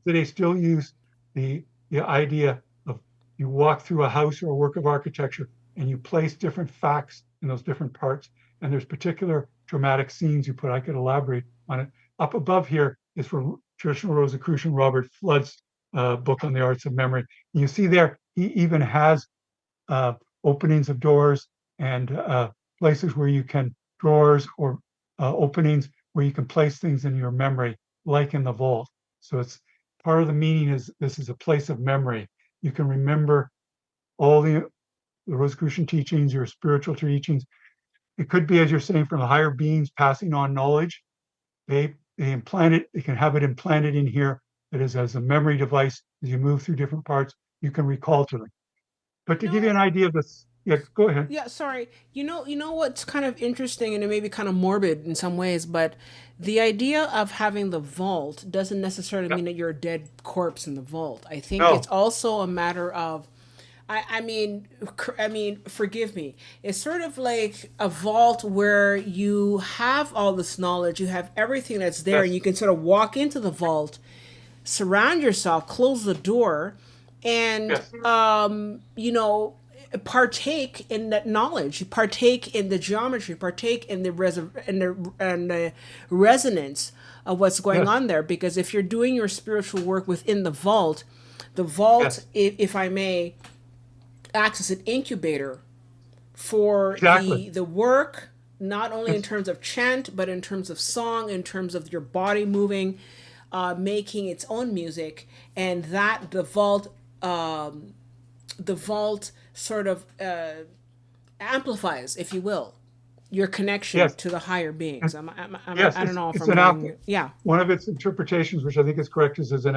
today still use the idea of you walk through a house or a work of architecture and you place different facts in those different parts. And there's particular dramatic scenes you put. I could elaborate on it. Up above here is for traditional Rosicrucian Robert Flood's book on the arts of memory. And you see there, he even has openings of doors and places where you can, drawers or openings where you can place things in your memory, like in the vault. So it's part of the meaning is this is a place of memory. You can remember all the Rosicrucian teachings, your spiritual teachings. It could be, as you're saying, from the higher beings passing on knowledge. They implant it, they can have it implanted in here that is as a memory device. As you move through different parts, you can recall to them. But to give you an idea of this, yeah, go ahead. Yeah, sorry. You know what's kind of interesting and it may be kind of morbid in some ways, but the idea of having the vault doesn't necessarily Yeah. mean that you're a dead corpse in the vault. I think it's No, also a matter of I mean, forgive me. It's sort of like a vault where you have all this knowledge, you have everything that's there, and yes, you can sort of walk into the vault, surround yourself, close the door, and yes, partake in that knowledge, partake in the geometry, partake in the resonance of what's going yes, on there. Because if you're doing your spiritual work within the vault, yes, if I may, acts as an incubator for exactly. the work, not only in It's terms of chant, but in terms of song, in terms of your body moving, making its own music, and that the vault sort of amplifies, if you will, your connection yes, to the higher and beings. yes, I don't know if it's I'm an going. Yeah. one of its interpretations, which I think is correct, is an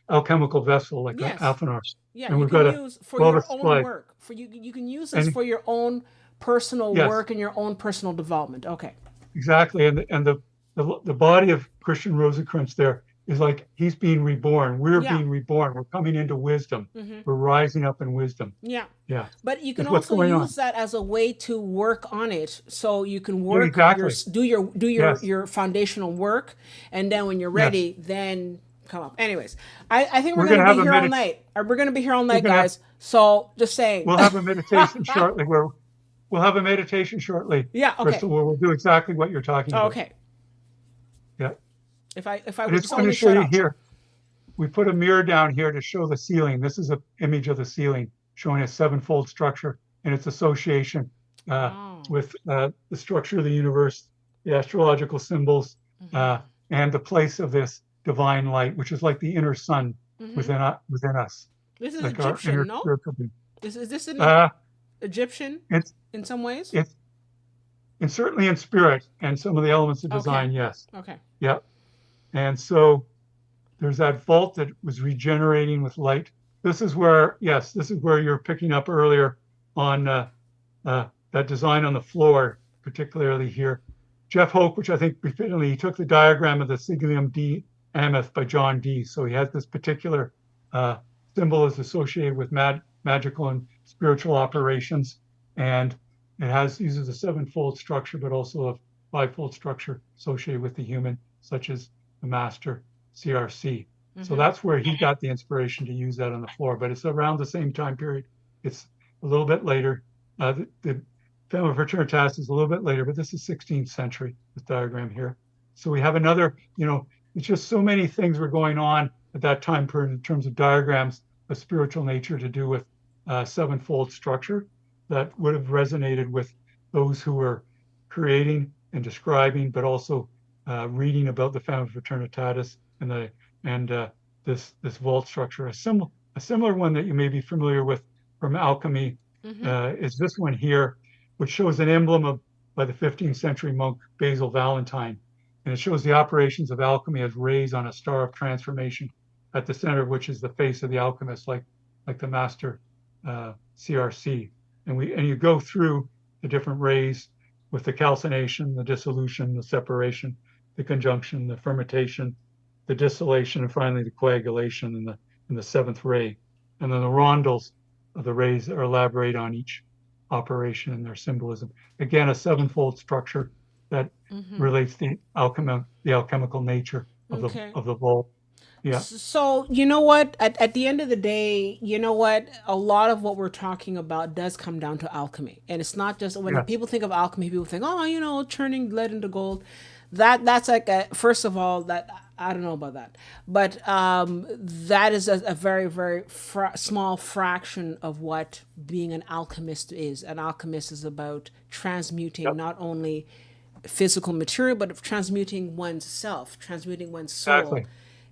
alchemical vessel, like an Yes. Athanar. Yeah. And You we've can got a use for well your own displayed. work. You can use this And for your own personal yes, work and your own personal development. Okay. exactly. And the body of Christian Rosicrucians there is like he's being reborn. We're Yeah. being reborn. We're coming into wisdom. Mm-hmm. We're rising up in wisdom. Yeah. Yeah, But you can that's what's also going on. use that as a way to work on it. So you can Yeah, work your exactly. do Yes, your foundational work, and then when you're yes. ready, then come up. Anyways, I think we're We're gonna gonna be have a here all medit. night. We're gonna be here all We're night, gonna have guys. So just saying. we'll have a meditation shortly where we'll have a meditation shortly, Yeah. Okay. Crystal, where we'll do exactly what you're talking about. Okay. Yeah. If I I would just just wanted to only show shut you up. here. We put a mirror down here to show the ceiling. This is an image of the ceiling showing a sevenfold structure and its association Oh. with the structure of the universe, the astrological symbols, uh, Mm-hmm. and the place of this divine light, which is like the inner sun Mm-hmm. within us, This is like our Egyptian, inner no? spiritual being. Is this an Uh, Egyptian it's in some ways? it's and certainly in spirit and some of the elements of Okay. design, yes, Okay. yeah. And so there's that vault that was regenerating with light. This is where, yes, this is where you're picking up earlier on that design on the floor, particularly here. Jeff Hoke, which I think befittingly, he took the diagram of the Sigillium D Amethyst by John Dee. So he has this particular uh, symbol is associated with magical and spiritual operations. And it uses a sevenfold structure, but also a fivefold structure associated with the human, such as the master C.R.C. So Mm-hmm. that's where he got the inspiration to use that on the floor. But it's around the same time period. It's a little bit later. The Family Fraternitatis is a little bit later, but this is 16th century, this diagram here. So we have another, it's just so many things were going on at that time period in terms of diagrams of spiritual nature to do with sevenfold structure that would have resonated with those who were creating and describing, but also reading about the Family Fraternitatis and this vault structure. A similar one that you may be familiar with from alchemy Mm-hmm. is this one here, which shows an emblem by the 15th century monk Basil Valentine. And it shows the operations of alchemy as rays on a star of transformation, at the center of which is the face of the alchemist, like the master C.R.C. And you go through the different rays with the calcination, the dissolution, the separation. the conjunction, the fermentation, the distillation, and finally the coagulation in the seventh ray. And then the rondels of the rays are elaborate on each operation and their symbolism. Again, a sevenfold structure that relates the alchemical nature of Okay. the vault. Yeah. So, you know what? At the end of the day, you know what? A lot of what we're talking about does come down to alchemy. And it's not just when Yes. people think of alchemy, people think, oh, you know, turning lead into gold. That's like first of all, that I don't know about that. But that is a very, very small fraction of what being an alchemist is. An alchemist is about transmuting Yep. not only physical material, but of transmuting one's self, transmuting one's soul Exactly.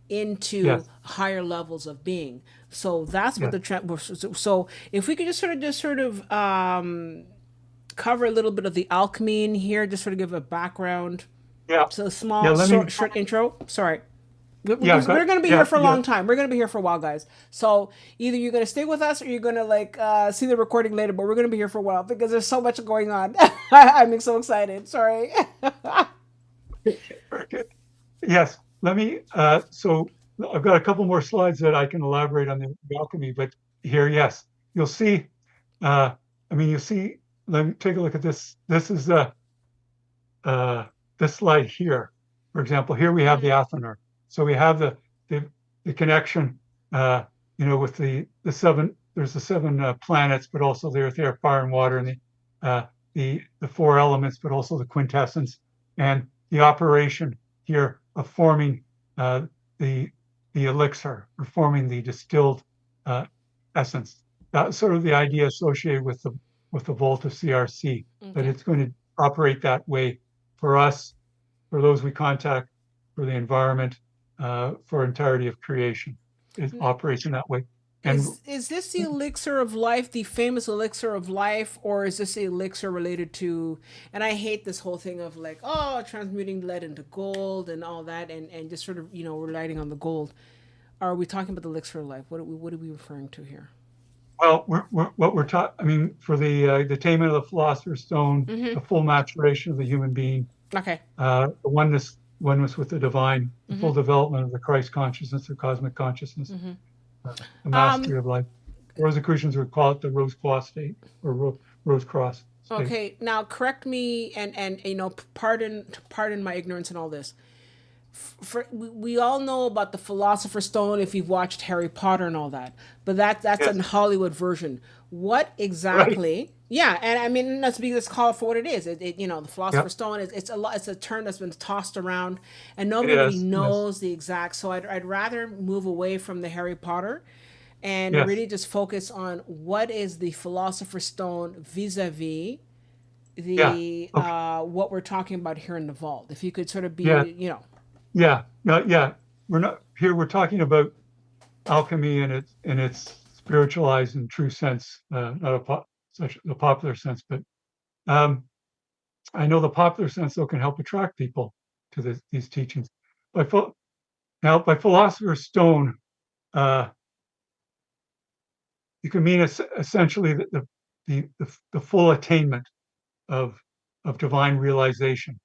into Yes. higher levels of being. So that's what Yes. so if we could just sort of cover a little bit of the alchemy in here, just sort of give a background. Yeah. So Yeah. small, Let me. short intro. Sorry. Yeah. Because we're going to be Yeah. here for a Yeah. long time. We're going to be here for a while, guys. So either you're going to stay with us or you're going to like see the recording later. But we're going to be here for a while because there's so much going on. I'm so excited. Sorry. Very good. Yes. Let me. So I've got a couple more slides that I can elaborate on the alchemy, but here, yes, you'll see. I mean, you see. Let me take a look at this. This is uh, this slide here. For example, here we have the Attunement. So we have the, the connection, with the seven. There's the seven planets, but also the earth, air, fire, and water, and the four elements, but also the quintessence, and the operation here of forming the elixir, or forming the distilled essence. That's sort of the idea associated with the Vault of CRC, that Okay. it's going to operate that way for us, for those we contact, for the environment, for entirety of creation. It operates in that way. And Is this the elixir of life, the famous elixir of life, or is this the elixir related to? And I hate this whole thing of like, oh, transmuting lead into gold and all that, and just sort of relying on the gold. Are we talking about the elixir of life? What are we referring to here? well, what we're taught, I mean, for the attainment of the philosopher's stone, the full maturation of the human being, Okay. the oneness with the divine, the full development of the Christ consciousness or cosmic consciousness, the Um. mastery of life. Rosicrucians would call it the rose cross state, or rose cross state. Okay. Now, correct me and pardon my ignorance and all this. We all know about the Philosopher's Stone if you've watched Harry Potter and all that, but that's Yes, a Hollywood version. What right. exactly? Yeah, and I mean let's call it for what it is. The Yep, Philosopher's Stone is it's a lot. It's a term that's been tossed around, and it nobody really is. Yes, knows the exact. So I'd rather move away from the Harry Potter, and yes, really just focus on what is the Philosopher's Stone vis-a-vis yeah. the Okay. what we're talking about here in the vault. If you could sort of Yeah, be. yeah, no, yeah. We're not here. We're talking about alchemy in its spiritualized and true sense, not such a popular sense, but um, I know the popular sense though can help attract people to these teachings. By now, by philosopher's stone, uh, you can mean essentially the full attainment of divine realization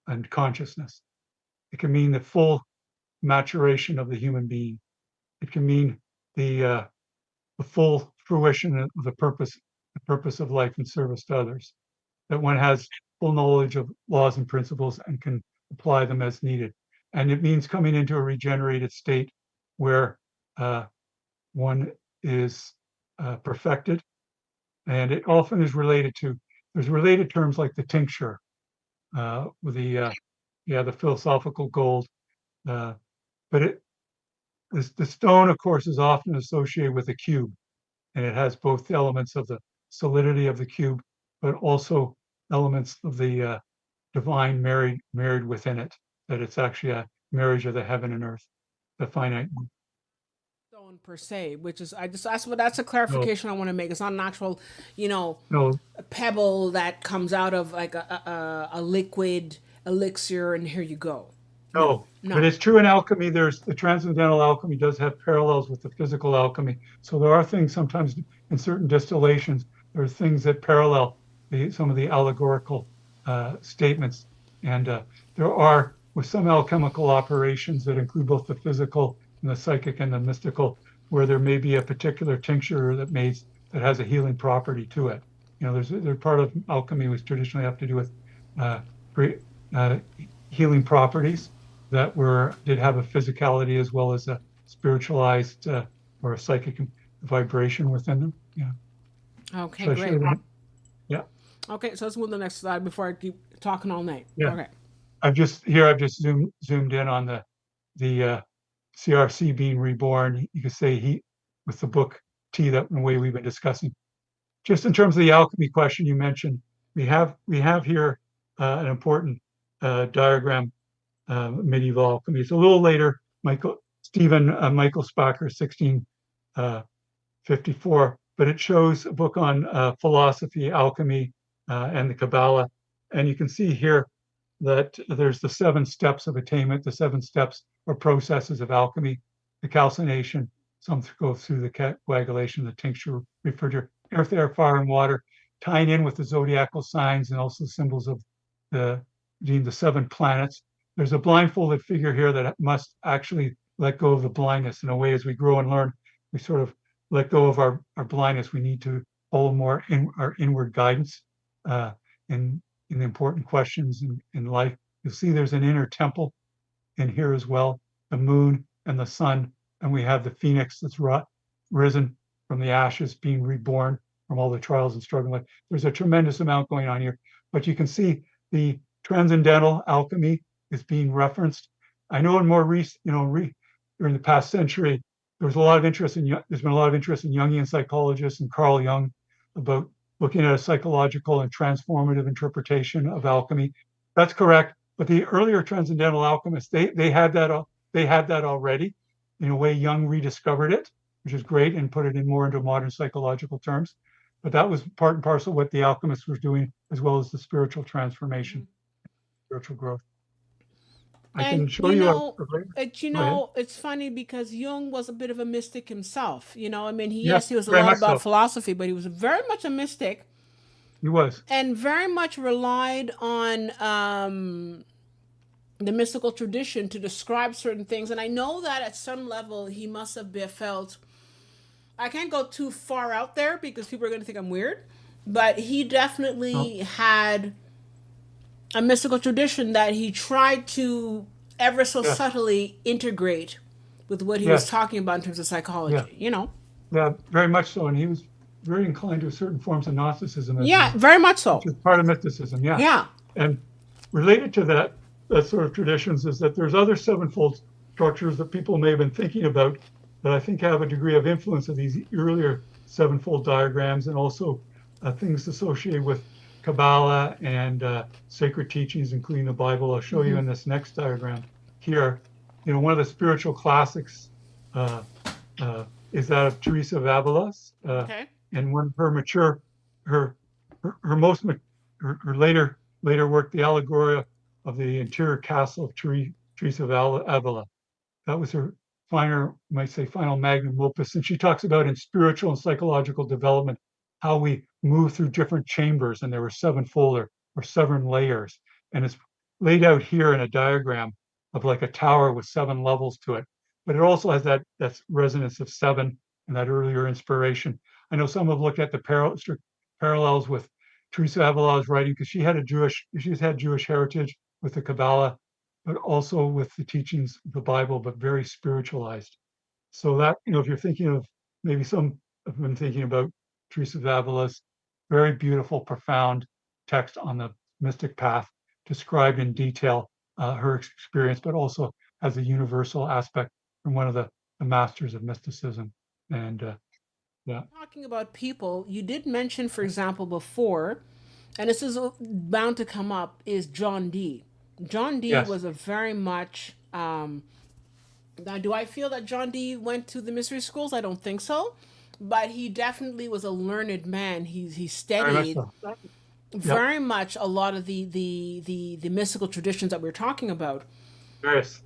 and consciousness. It can mean the full maturation of the human being. It can mean the uh, the full fruition of the purpose of life and service to others. That one has full knowledge of laws and principles and can apply them as needed. And it means coming into a regenerated state where one is perfected. And it often is related to, there's related terms like the tincture, with the philosophical gold. Uh, but the stone, of course, is often associated with a cube, and it has both elements of the solidity of the cube, but also elements of the divine married within it. That it's actually a marriage of the heaven and earth, the finite one. Stone per se, which is that's a No, clarification I want to make. It's not an actual, you know, no, pebble that comes out of like a liquid elixir, and here you go. No, no. But no. it's true in alchemy. There's the transcendental alchemy does have parallels with the physical alchemy. So there are things sometimes in certain distillations. There are things that parallel some of the allegorical statements, and there are with some alchemical operations that include both the physical and the psychic and the mystical, where there may be a particular tincture that has a healing property to it. You know, there's part of alchemy which traditionally have to do with great healing properties that did have a physicality as well as a spiritualized or a psychic vibration within them. Yeah. Okay, Should I great. share that? Yeah. Okay, so let's move to the next slide before I keep talking all night. Yeah. Okay. I've just zoomed in on the C.R.C. being reborn. You could say he with the book T, that the way we've been discussing. Just in terms of the alchemy question you mentioned, we have here an important diagram, medieval alchemy. It's a little later. Michael Spacher, 1654, but it shows a book on philosophy, alchemy, and the Kabbalah. And you can see here that there's the 7 steps of attainment, the 7 steps or processes of alchemy, the calcination, some go through the coagulation, the tincture, refrigerator, earth, air, fire, and water, tying in with the zodiacal signs and also symbols of the 7 planets. There's a blindfolded figure here that must actually let go of the blindness. In a way, as we grow and learn, we sort of let go of our blindness. We need to follow more our inward guidance in the important questions in life. You'll see there's an inner temple in here as well, the moon and the sun, and we have the phoenix that's risen from the ashes, being reborn from all the trials and struggling. There's a tremendous amount going on here, but you can see the transcendental alchemy is being referenced. I know in more recent, during the past century, there's been a lot of interest in Jungian psychologists and Carl Jung about looking at a psychological and transformative interpretation of alchemy. That's correct, but the earlier transcendental alchemists, they had that already. In a way, Jung rediscovered it, which is great, and put it more into modern psychological terms. But that was part and parcel what the alchemists were doing, as well as the spiritual transformation, spiritual growth. I can show you. It's funny because Jung was a bit of a mystic himself. I mean, he Yes, was a very lot much about so. philosophy, but he was very much a mystic. He was. And very much relied on the mystical tradition to describe certain things. And I know that at some level he must have felt, I can't go too far out there because people are going to think I'm weird, but he definitely had a mystical tradition that he tried to ever so subtly integrate with what he was talking about in terms of psychology, Yeah, very much so. And he was very inclined to certain forms of Gnosticism. Very much so. Which is part of mysticism, yeah. Yeah. And related to that sort of traditions is that there's other sevenfold structures that people may have been thinking about that I think have a degree of influence of these earlier sevenfold diagrams, and also things associated with Kabbalah and sacred teachings, including the Bible. I'll show you in this next diagram here. One of the spiritual classics is that of Teresa of Avila. And when her later work, The Allegoria of the Interior Castle of Teresa of Avila. That was her final magnum opus. And she talks about in spiritual and psychological development how we move through different chambers, and there were sevenfold or 7 layers. And it's laid out here in a diagram of like a tower with 7 levels to it. But it also has that resonance of 7 and that earlier inspiration. I know some have looked at the parallels with Teresa of Avila's writing, because she's had Jewish heritage with the Kabbalah, but also with the teachings of the Bible, but very spiritualized. So that, if you're thinking of, maybe some have been thinking about Teresa of Avila's very beautiful, profound text on the mystic path, described in detail her experience, but also as a universal aspect from one of the masters of mysticism. And Talking about people, you did mention, for example, before, and this is bound to come up, is John Dee. John Dee was a very much. Now, do I feel that John Dee went to the mystery schools? I don't think so, but he definitely was a learned man. He studied very much a lot of the mystical traditions that we're talking about. Yes.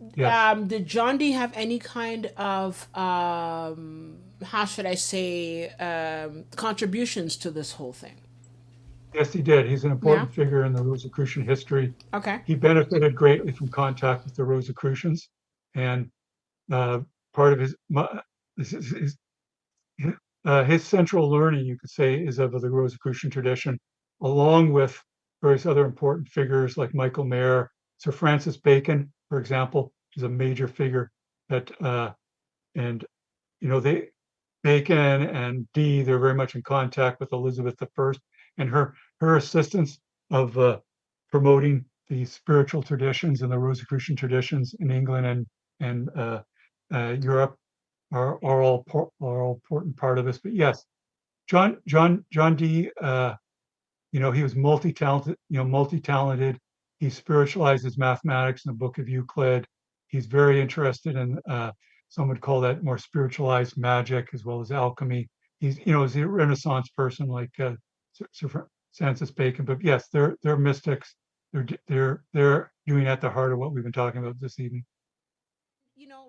Did John Dee have any kind of how should I say contributions to this whole thing? Yes, he did. He's an Yeah. important figure in the Rosicrucian history. Okay. He benefited greatly from contact with the Rosicrucians, and uh, part of his central learning, you could say, is of the Rosicrucian tradition, along with various other important figures like Michael Mayer, Sir Francis Bacon, for example, is a major figure that, and they Bacon and Dee, they're very much in contact with Elizabeth I and her assistance of promoting the spiritual traditions and the Rosicrucian traditions in England and Europe are all important part of this. But yes, John Dee, he was multi-talented. He spiritualized his mathematics in the Book of Euclid. He's very interested in some would call that more spiritualized magic as well as alchemy. He's a Renaissance person like Sir Francis Bacon. But yes, they're mystics. They're doing at the heart of what we've been talking about this evening.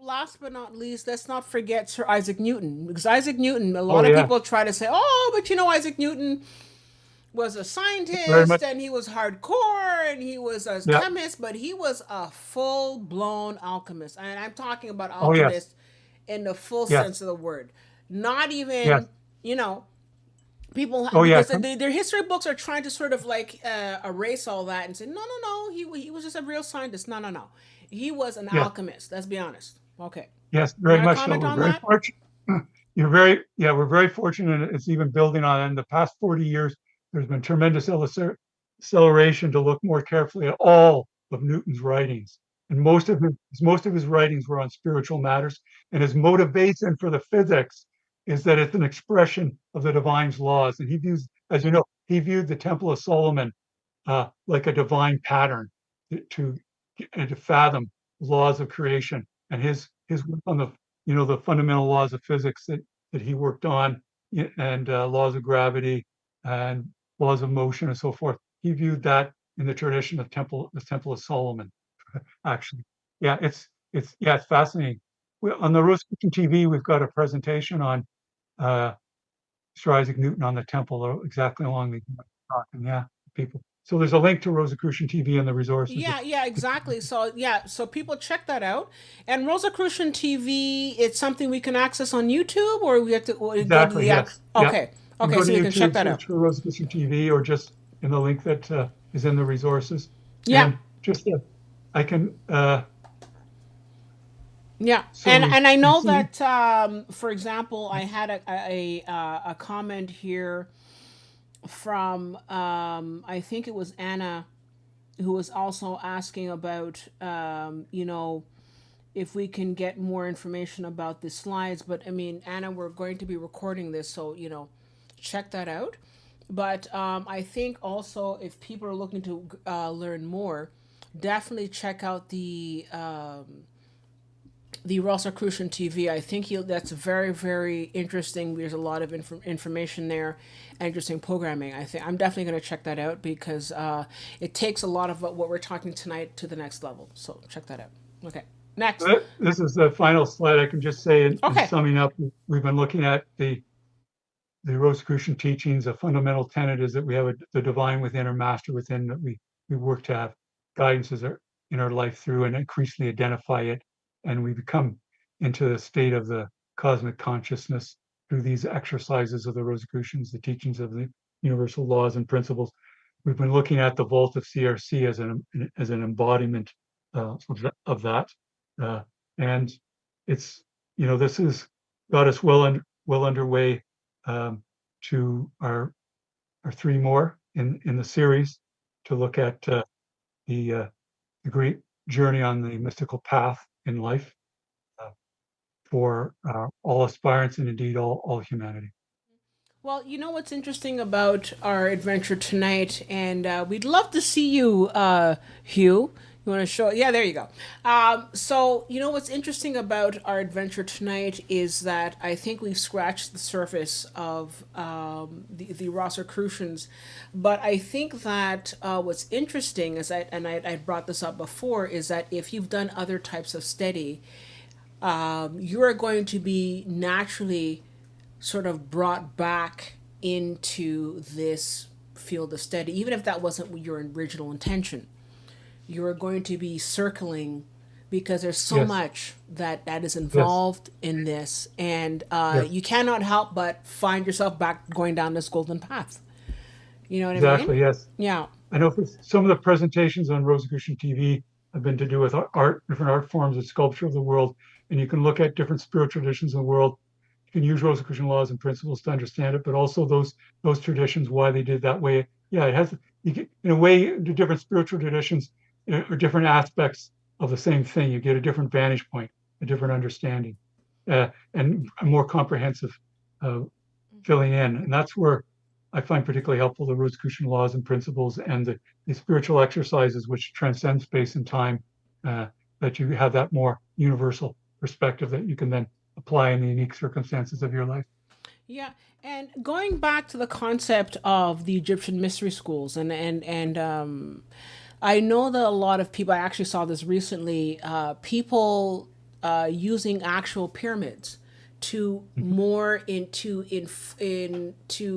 Last but not least, let's not forget Sir Isaac Newton. Because Isaac Newton, a Oh lot of yeah, people try to say, oh, but Isaac Newton was a very scientist much. and he was hardcore and he was a Yeah. chemist, but he was a full blown alchemist. And I'm talking about Oh yes. alchemist in the full Yes. sense of the word. Not Yes. even, you know, people, Oh yeah. because their history books are trying to sort of like erase all that and say, no, no, no, he was just a real scientist. No, no, no. He was an Yes. alchemist. Let's be honest. Okay. Yes, You very got a much so. comment We're on very that? fortunate. We're very fortunate. It's even building on it. In the past 40 years, there's been tremendous acceleration to look more carefully at all of Newton's writings. And most of his writings were on spiritual matters. And his motivation for the physics is that it's an expression of the divine's laws. And as you know, he viewed the Temple of Solomon like a divine pattern to and to fathom laws of creation. And his work on the fundamental laws of physics that he worked on, and laws of gravity and laws of motion and so forth. He viewed that in the tradition of the Temple of Solomon. Actually, yeah, it's fascinating. On the Rosicrucian TV, we've got a presentation on uh, Sir Isaac Newton on the temple, exactly along the talking, yeah, people. So there's a link to Rosicrucian TV in the resources. Yeah, yeah, exactly. So yeah, so people check that out. And Rosicrucian TV, it's something we can access on YouTube, or we have to go to Exactly, the yes. Yeah. Okay, You can okay, go so to we can check YouTube, that out. search for Rosicrucian TV, or just in the link that is in the resources. Yeah, And just I can yeah, so and I we know see. that for example, I had a comment here from I think it was Anna, who was also asking about if we can get more information about the slides. But I mean, Anna, we're going to be recording this, so check that out. But I think also if people are looking to learn more, definitely check out the Rosicrucian TV. I think that's very, very interesting. There's a lot of information there, interesting programming. I think I'm definitely going to check that out because it takes a lot of what we're talking tonight to the next level. So check that out. Okay, next. This is the final slide. I can just say in Okay. summing up, we've been looking at the Rosicrucian teachings. A fundamental tenet is that we have the divine within or master within that we work to have guidance in our life through and increasingly identify it. And we become into the state of the cosmic consciousness through these exercises of the Rosicrucians, the teachings of the universal laws and principles. We've been looking at the Vault of CRC as an embodiment of that. Uh, and this has got us well underway um, to our three more in the series to look at the great journey on the mystical path in life uh, for all aspirants and indeed all humanity. Well, you know what's interesting about our adventure tonight, and we'd love to see you, Hugh. You want to show? Yeah, there you go. So, you know what's interesting about our adventure tonight is that I think we've scratched the surface of the Rosicrucians, but I think that what's interesting is I brought this up before is that if you've done other types of study, you are going to be naturally sort of brought back into this feel the steady, even if that wasn't your original intention. You're going to be circling because there's so Yes. much that is Yes. involved in this, and Yes. you cannot help but find yourself back going down this golden path. You know what I mean? Exactly. Yes. Yeah. I know for some of the presentations on Rosicrucian TV have been to do with art, different art forms of sculpture of the world, and you can look at different spiritual traditions in the world. You can use Rosicrucian laws and principles to understand it, but also those traditions, why they did that way. Yeah, it has you get, in a way, the different spiritual traditions are different aspects of the same thing. You get a different vantage point, a different understanding, and a more comprehensive uh, filling in. And that's where I find particularly helpful the Rosicrucian laws and principles and the spiritual exercises which transcend space and time, uh, that you have that more universal perspective that you can then apply in the unique circumstances of your life. Yeah, and going back to the concept of the Egyptian mystery schools, and I know that a lot of people. I actually saw this recently. People using actual pyramids to more to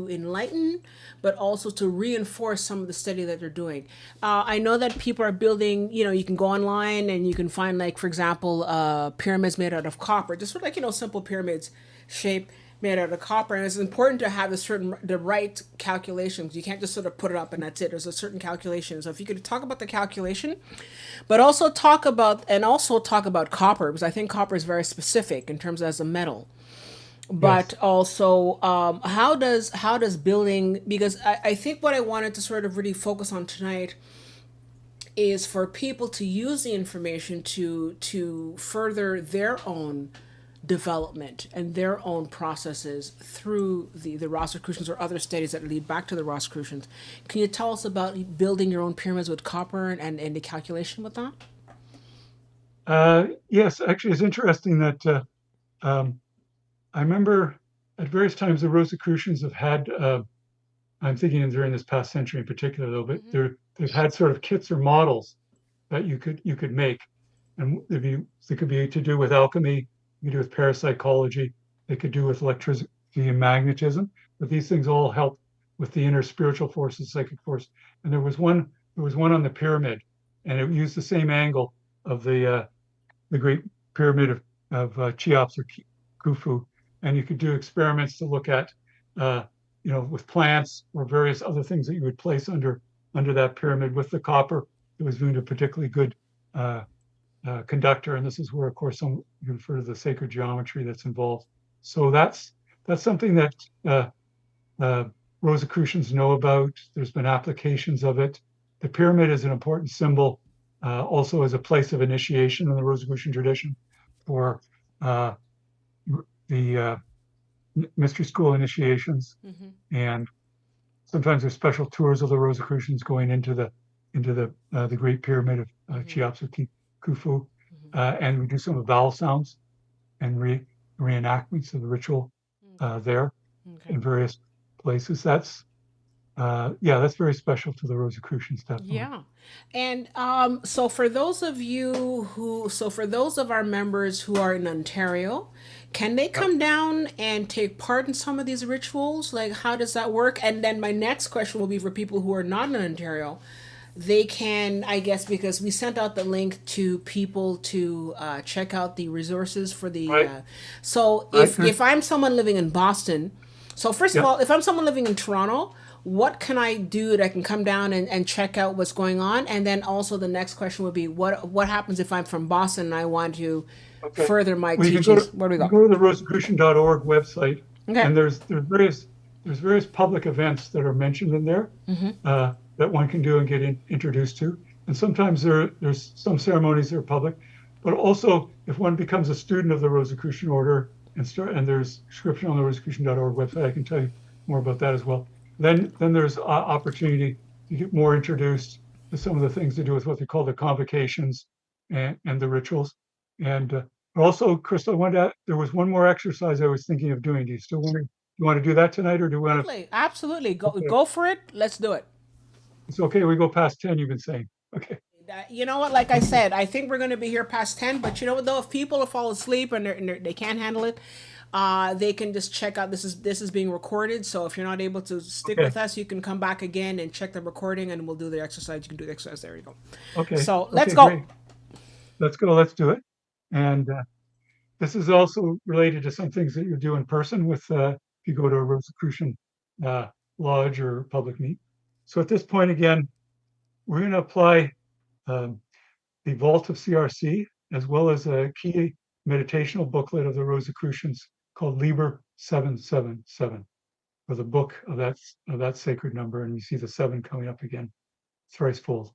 enlighten, but also to reinforce some of the study that they're doing. I know that people are building. You know, you can go online and you can find, like, for example, pyramids made out of copper, just sort of like, simple pyramids shape made out of copper. And it's important to have the right calculations. You can't just sort of put it up and that's it. There's a certain calculation. So if you could talk about the calculation, but also talk about copper, because I think copper is very specific in terms of as a metal. But Yes. also, how does building, because I think what I wanted to sort of really focus on tonight is for people to use the information to further their own development and their own processes through the Rosicrucians or other studies that lead back to the Rosicrucians. Can you tell us about building your own pyramids with copper and the calculation with that? Yes, actually, it's interesting that um, I remember at various times the Rosicrucians have had. I'm thinking during this past century in particular, though, but they've had sort of kits or models that you could make, and they could be to do with alchemy, you could do with parapsychology, they could do with electricity and magnetism. But these things all help with the inner spiritual forces, psychic force. And there was one on the pyramid, and it used the same angle of the Great Pyramid of Cheops or Khufu, and you could do experiments to look at, uh, with plants or various other things that you would place under that pyramid with the copper. It was deemed a particularly good uh, conductor, and this is where, of course, some you refer to the sacred geometry that's involved. So that's something that uh, Rosicrucians know about. There's been applications of it. The pyramid is an important symbol, also as a place of initiation in the Rosicrucian tradition for uh, the mystery school initiations, and sometimes there's special tours of the Rosicrucians going into the Great Pyramid of Cheops or Khufu, and we do some vowel sounds and reenactments of the ritual there Okay. in various places. That's very special to the Rosicrucians, definitely. Yeah. And so for those of our members who are in Ontario, can they Yep. come down and take part in some of these rituals? Like, how does that work? And then my next question will be for people who are not in Ontario. They can, I guess, because we sent out the link to people to check out the resources for the. Right. So Right. if I'm someone living in Boston, so first of Yep. all, if I'm someone living in Toronto, what can I do that can come down and check out what's going on? And then also the next question would be, what happens if I'm from Boston and I want to Okay. further my Well, you can go to teachings? Where do we you go? can go to the Rosicrucian.org website, Okay. and there's various public events that are mentioned in there that one can do and get introduced to. And sometimes there's some ceremonies that are public, but also if one becomes a student of the Rosicrucian Order and there's description on the Rosicrucian.org website, I can tell you more about that as well. Then there's opportunity to get more introduced to some of the things to do with what they call the convocations and the rituals. And also, Crystal, there was one more exercise I was thinking of doing. Do you want to do that tonight, or do you want Absolutely. Absolutely. to? Go Okay, go for it. Let's do it. it's okay. We go past 10. You've been saying. Okay. You know what? Like I said, I think we're going to be here past 10. But you know what, though? If people fall asleep and they can't handle it, they can just check out. This is being recorded, so if you're not able to stick Okay. with us, you can come back again and check the recording, and we'll do the exercise. You can do the exercise. There you go. Okay. So let's Okay. go. Great. Let's go. Let's do it. And this is also related to some things that you do in person with if you go to a Rosicrucian uh, lodge or public meet. So at this point, again, we're going to apply um, the Vault of CRC as well as a key meditational booklet of the Rosicrucians called Liber 777, or the book of that sacred number. And you see the 7 coming up again, thrice fold.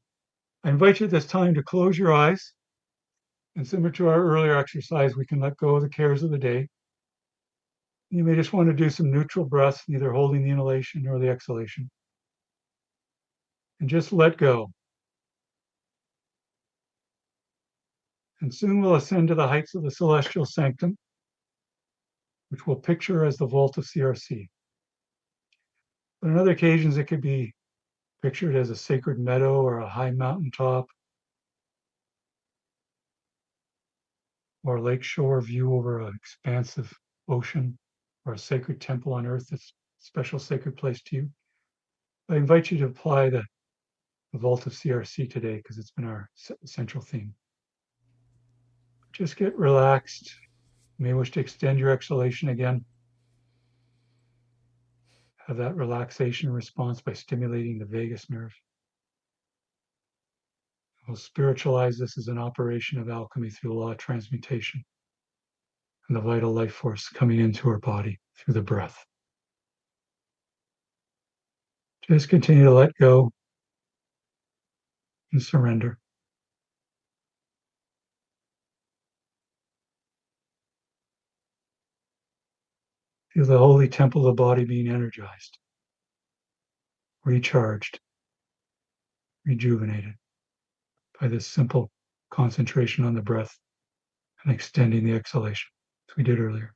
I invite you at this time to close your eyes. And similar to our earlier exercise, we can let go of the cares of the day. You may just want to do some neutral breaths, neither holding the inhalation nor the exhalation. And just let go. And soon we'll ascend to the heights of the celestial sanctum, which we'll picture as the Vault of CRC. But on other occasions, it could be pictured as a sacred meadow or a high mountaintop or a lakeshore view over an expansive ocean or a sacred temple on earth that's a special sacred place to you. I invite you to apply the Vault of CRC today because it's been our central theme. Just get relaxed. You may wish to extend your exhalation again. Have that relaxation response by stimulating the vagus nerve. We'll spiritualize this as an operation of alchemy through the law of transmutation and the vital life force coming into our body through the breath. Just continue to let go and surrender. Feel the holy temple of the body being energized, recharged, rejuvenated by this simple concentration on the breath and extending the exhalation, as we did earlier.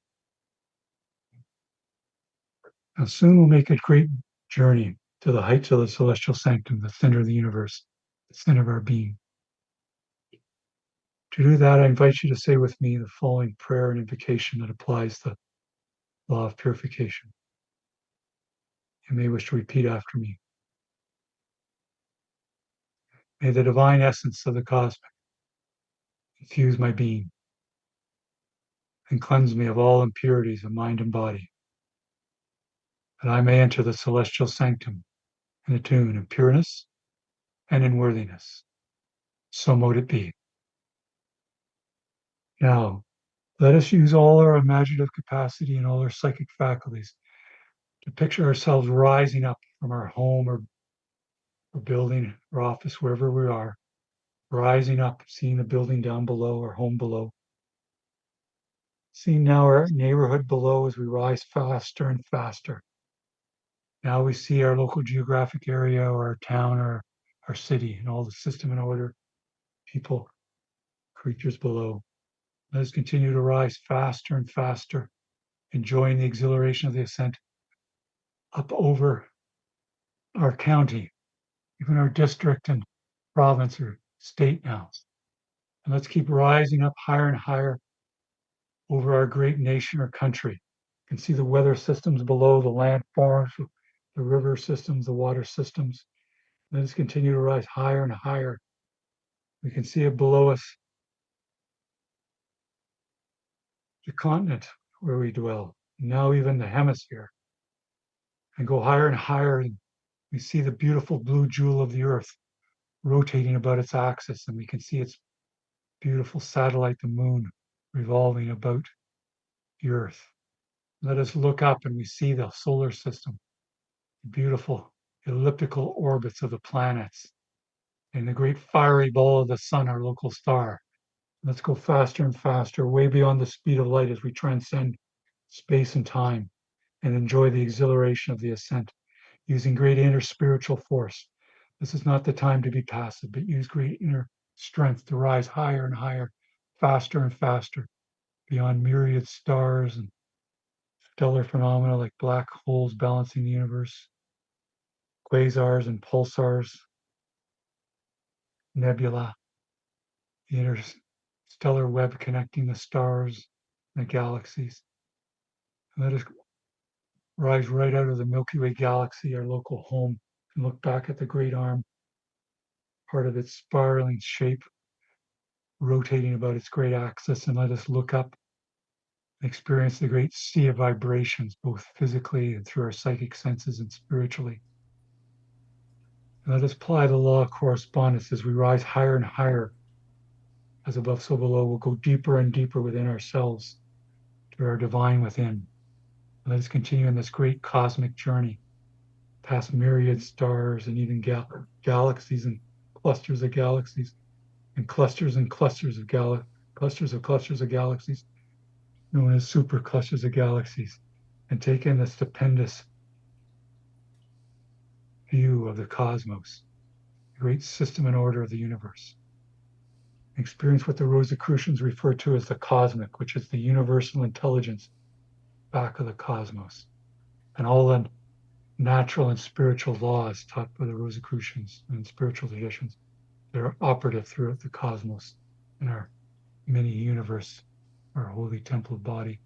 Now, soon we'll make a great journey to the heights of the celestial sanctum, the center of the universe, the center of our being. To do that, I invite you to say with me the following prayer and invocation that applies the law of purification. You may wish to repeat after me. May the divine essence of the cosmic infuse my being and cleanse me of all impurities of mind and body, that I may enter the celestial sanctum and attune in pureness and in worthiness. So mote it be. Now, let us use all our imaginative capacity and all our psychic faculties to picture ourselves rising up from our home or building or office, wherever we are, rising up, seeing the building down below, our home below, seeing now our neighborhood below as we rise faster and faster. Now we see our local geographic area or our town or our city and all the system and order, people, creatures below. Let us continue to rise faster and faster, enjoying the exhilaration of the ascent up over our county, even our district and province or state now. And let's keep rising up higher and higher over our great nation or country. You can see the weather systems below, the landforms, the river systems, the water systems. Let us continue to rise higher and higher. We can see it below us, the continent where we dwell, now even the hemisphere, and go higher and higher. And we see the beautiful blue jewel of the earth rotating about its axis, and we can see its beautiful satellite, the moon, revolving about the earth. Let us look up and we see the solar system, the beautiful elliptical orbits of the planets, and the great fiery ball of the sun, our local star. Let's go faster and faster, way beyond the speed of light as we transcend space and time and enjoy the exhilaration of the ascent, using great inner spiritual force. This is not the time to be passive, but use great inner strength to rise higher and higher, faster and faster, beyond myriad stars and stellar phenomena like black holes balancing the universe, quasars and pulsars, nebula, the interstellar web connecting the stars and the galaxies. Let us rise right out of the Milky Way galaxy, our local home, and look back at the great arm, part of its spiraling shape, rotating about its great axis, and let us look up and experience the great sea of vibrations, both physically and through our psychic senses and spiritually. And let us apply the law of correspondence as we rise higher and higher. As above, so below, we'll go deeper and deeper within ourselves to our divine within. And let us continue on this great cosmic journey past myriad stars and even galaxies and clusters of galaxies and clusters and clusters of clusters of galaxies known as super clusters of galaxies, and take in the stupendous view of the cosmos, the great system and order of the universe. Experience what the Rosicrucians refer to as the cosmic, which is the universal intelligence back of the cosmos, and all the natural and spiritual laws taught by the Rosicrucians and spiritual traditions that are operative throughout the cosmos in our mini universe, our holy temple body,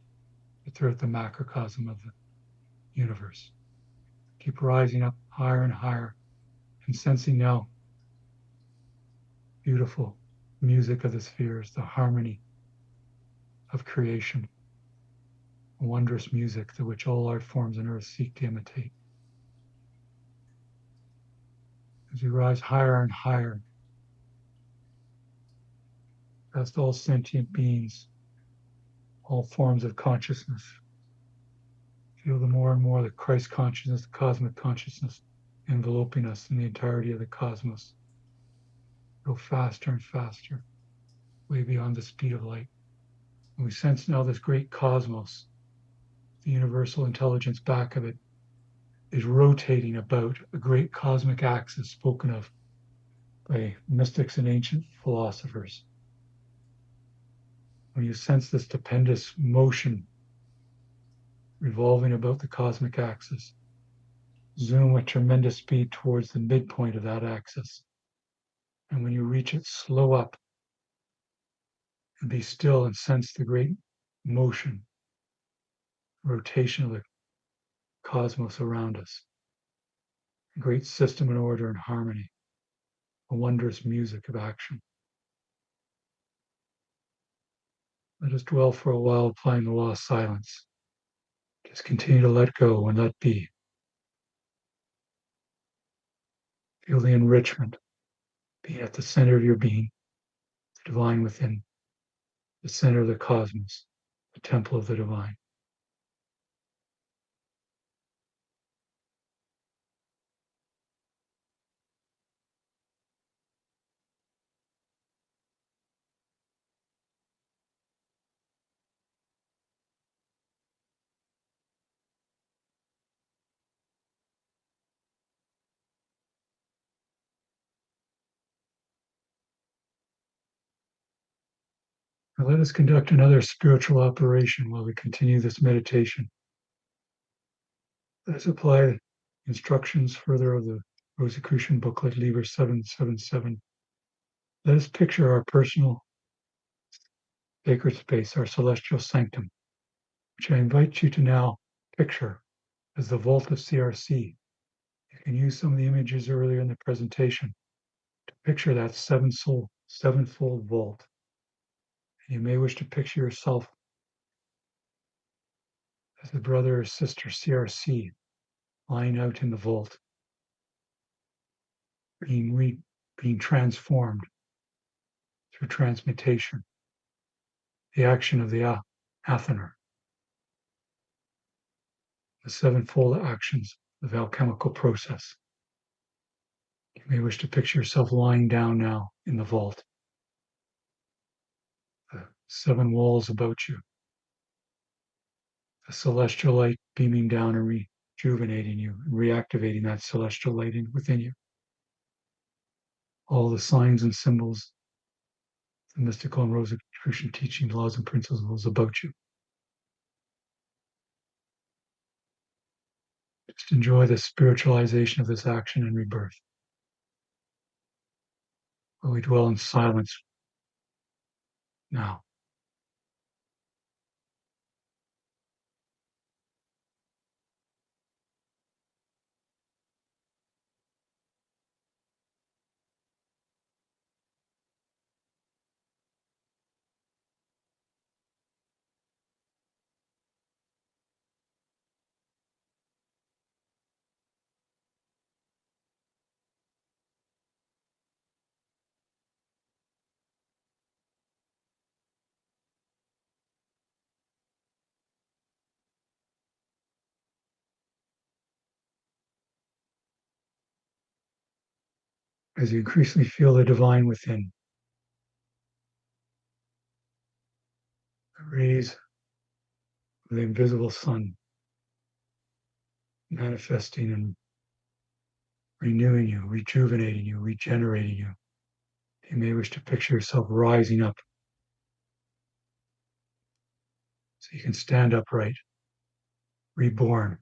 throughout the macrocosm of the universe. Keep rising up higher and higher and sensing now beautiful music of the spheres, the harmony of creation, a wondrous music to which all art forms on earth seek to imitate. As we rise higher and higher, past all sentient beings, all forms of consciousness, feel the more and more the Christ consciousness, the cosmic consciousness enveloping us in the entirety of the cosmos. Go faster and faster, way beyond the speed of light. And we sense now this great cosmos, the universal intelligence back of it, is rotating about a great cosmic axis spoken of by mystics and ancient philosophers. When you sense this stupendous motion revolving about the cosmic axis, zoom with tremendous speed towards the midpoint of that axis. And when you reach it, slow up and be still and sense the great motion, rotation of the cosmos around us. A great system and order and harmony, a wondrous music of action. Let us dwell for a while applying the law of silence. Just continue to let go and let be. Feel the enrichment, being at the center of your being, the divine within, the center of the cosmos, the temple of the divine. Now let us conduct another spiritual operation while we continue this meditation. Let us apply instructions further of the Rosicrucian booklet, Liber 777. Let us picture our personal sacred space, our celestial sanctum, which I invite you to now picture as the Vault of CRC. You can use some of the images earlier in the presentation to picture that sevenfold vault. And you may wish to picture yourself as the brother or sister C.R.C. lying out in the vault, being transformed through transmutation, the action of the Attunement, the sevenfold actions of the alchemical process. You may wish to picture yourself lying down now in the vault, the seven walls about you, the celestial light beaming down and rejuvenating you and reactivating that celestial light within you. All the signs and symbols, the mystical and Rosicrucian teaching, laws and principles about you. Just enjoy the spiritualization of this action and rebirth. While we dwell in silence now. as you increasingly feel the divine within. The rays of the invisible sun manifesting and renewing you, rejuvenating you, regenerating you. You may wish to picture yourself rising up so you can stand upright, reborn.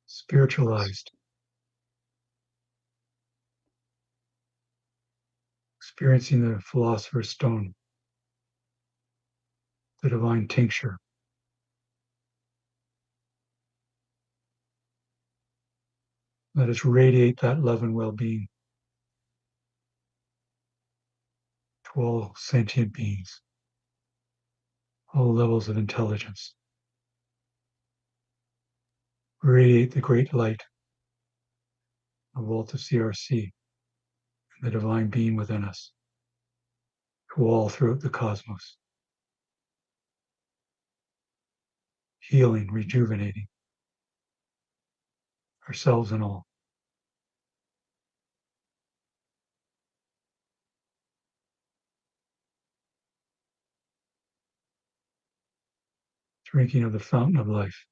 Spiritualized, experiencing the philosopher's stone, the divine tincture. Let us radiate that love and well-being to all sentient beings, all levels of intelligence. Radiate the great light, the Vault of CRC, and the divine being within us, to all throughout the cosmos. Healing, rejuvenating ourselves and all. Drinking of the fountain of life.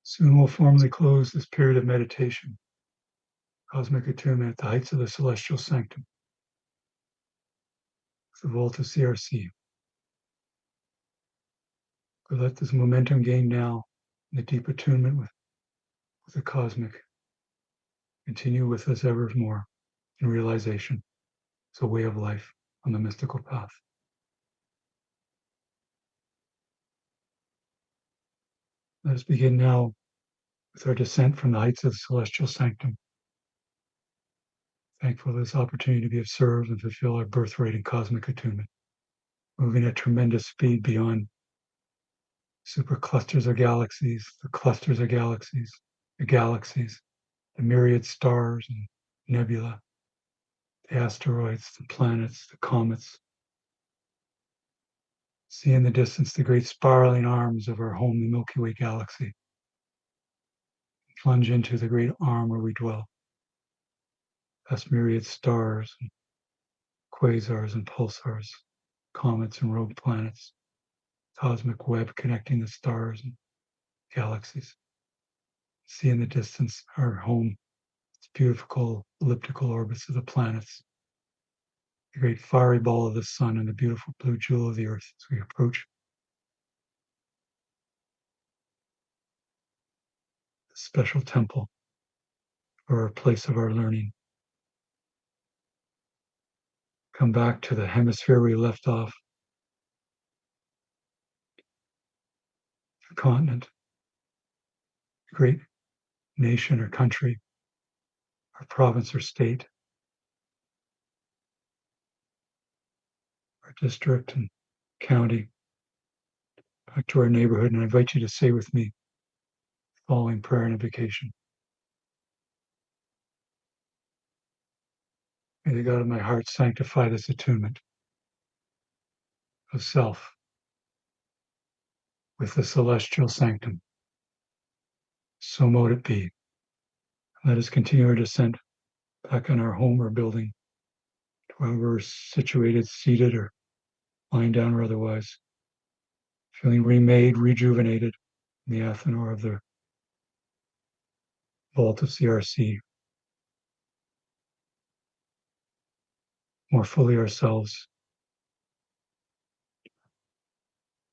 Soon we'll formally close this period of meditation, cosmic attunement at the heights of the celestial sanctum, the Vault of CRC. But let this momentum gain now in the deep attunement with the cosmic continue with us evermore in realization. It's a way of life on the mystical path. Let us begin now with our descent from the heights of the celestial sanctum. Thankful for this opportunity to be of service and fulfill our birthright in cosmic attunement, moving at tremendous speed beyond superclusters of galaxies, the clusters of galaxies, the myriad stars and nebula, the asteroids, the planets, the comets. See in the distance the great spiraling arms of our home, the Milky Way galaxy. Plunge into the great arm where we dwell, past myriad stars and quasars and pulsars, comets and rogue planets, cosmic web connecting the stars and galaxies. See in the distance our home, its beautiful elliptical orbits of the planets, the great fiery ball of the sun and the beautiful blue jewel of the earth as we approach the special temple or our place of our learning. Come back to the hemisphere we left off, the continent, the great nation or country, our province or state, our district and county, back to our neighborhood. And I invite you to say with me the following prayer and invocation. May the God of my heart sanctify this attunement of self with the celestial sanctum. So mote it be. Let us continue our descent back in our home or building, to wherever we're situated, seated, or lying down or otherwise, feeling remade, rejuvenated in the Athenor of the Vault of CRC, more fully ourselves,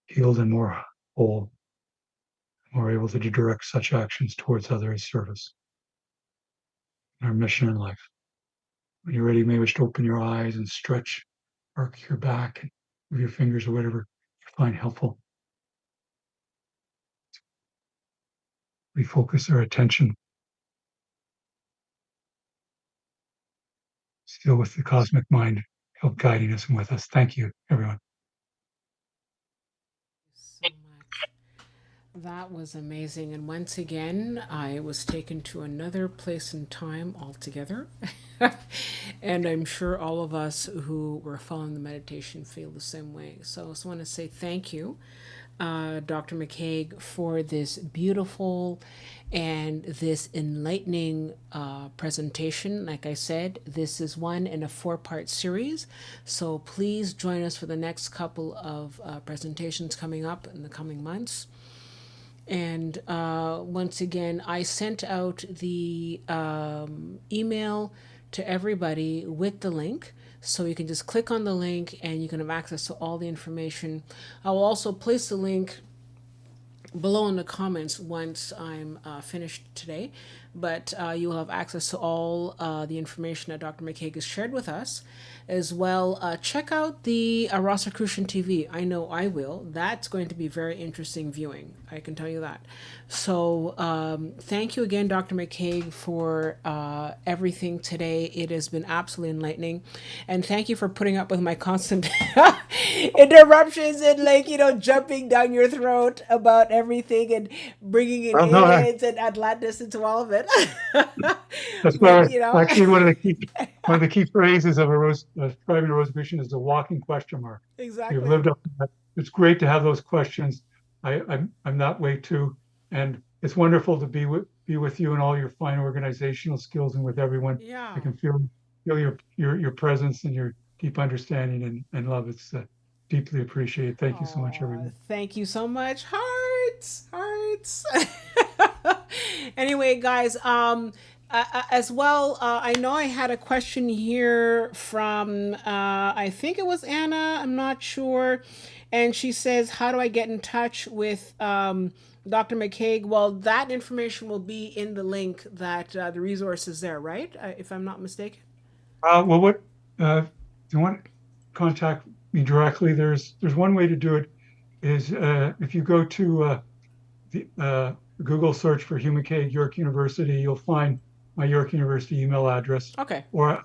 healed and more whole, more able to direct such actions towards others' service in our mission in life. When you're ready, you may wish to open your eyes and stretch, arc your back, move your fingers or whatever you find helpful. Refocus our attention still with the cosmic mind help guiding us and with us. Thank you, everyone. So much. That was amazing. And once again, I was taken to another place and time altogether. And I'm sure all of us who were following the meditation feel the same way. So I just want to say thank you, Dr. McCaig, for this beautiful and this enlightening presentation. Like I said, this is one in a 4-part series. So please join us for the next couple of presentations coming up in the coming months. And once again, I sent out the email to everybody with the link. So you can just click on the link and you can have access to all the information. I will also place the link below in the comments once I'm finished today. But you will have access to all the information that Dr. McCaig has shared with us. As well, check out the Rosicrucian TV. I know I will. That's going to be very interesting viewing. I can tell you that. So thank you again, Dr. McCaig, for everything today. It has been absolutely enlightening. And thank you for putting up with my constant interruptions and jumping down your throat about everything and bringing in aliens and Atlantis into all of it. That's why actually one of the key phrases of describing a Rosicrucian is a walking question mark. Exactly. You've lived up to that. It's great to have those questions. I'm that way too, and it's wonderful to be with you and all your fine organizational skills and with everyone. Yeah. I can feel your presence and your deep understanding and love. It's deeply appreciated. Thank you so much, everyone. Thank you so much. Hearts. Anyway, guys, as well, I know I had a question here from, I think it was Anna, I'm not sure. And she says, how do I get in touch with Dr. McCaig? Well, that information will be in the link that the resource is there, right? If I'm not mistaken. Well, what if you want to contact me directly? There's one way to do it is if you go to the Google search for Hugh McCaig, York University, you'll find my York University email address. Okay. Or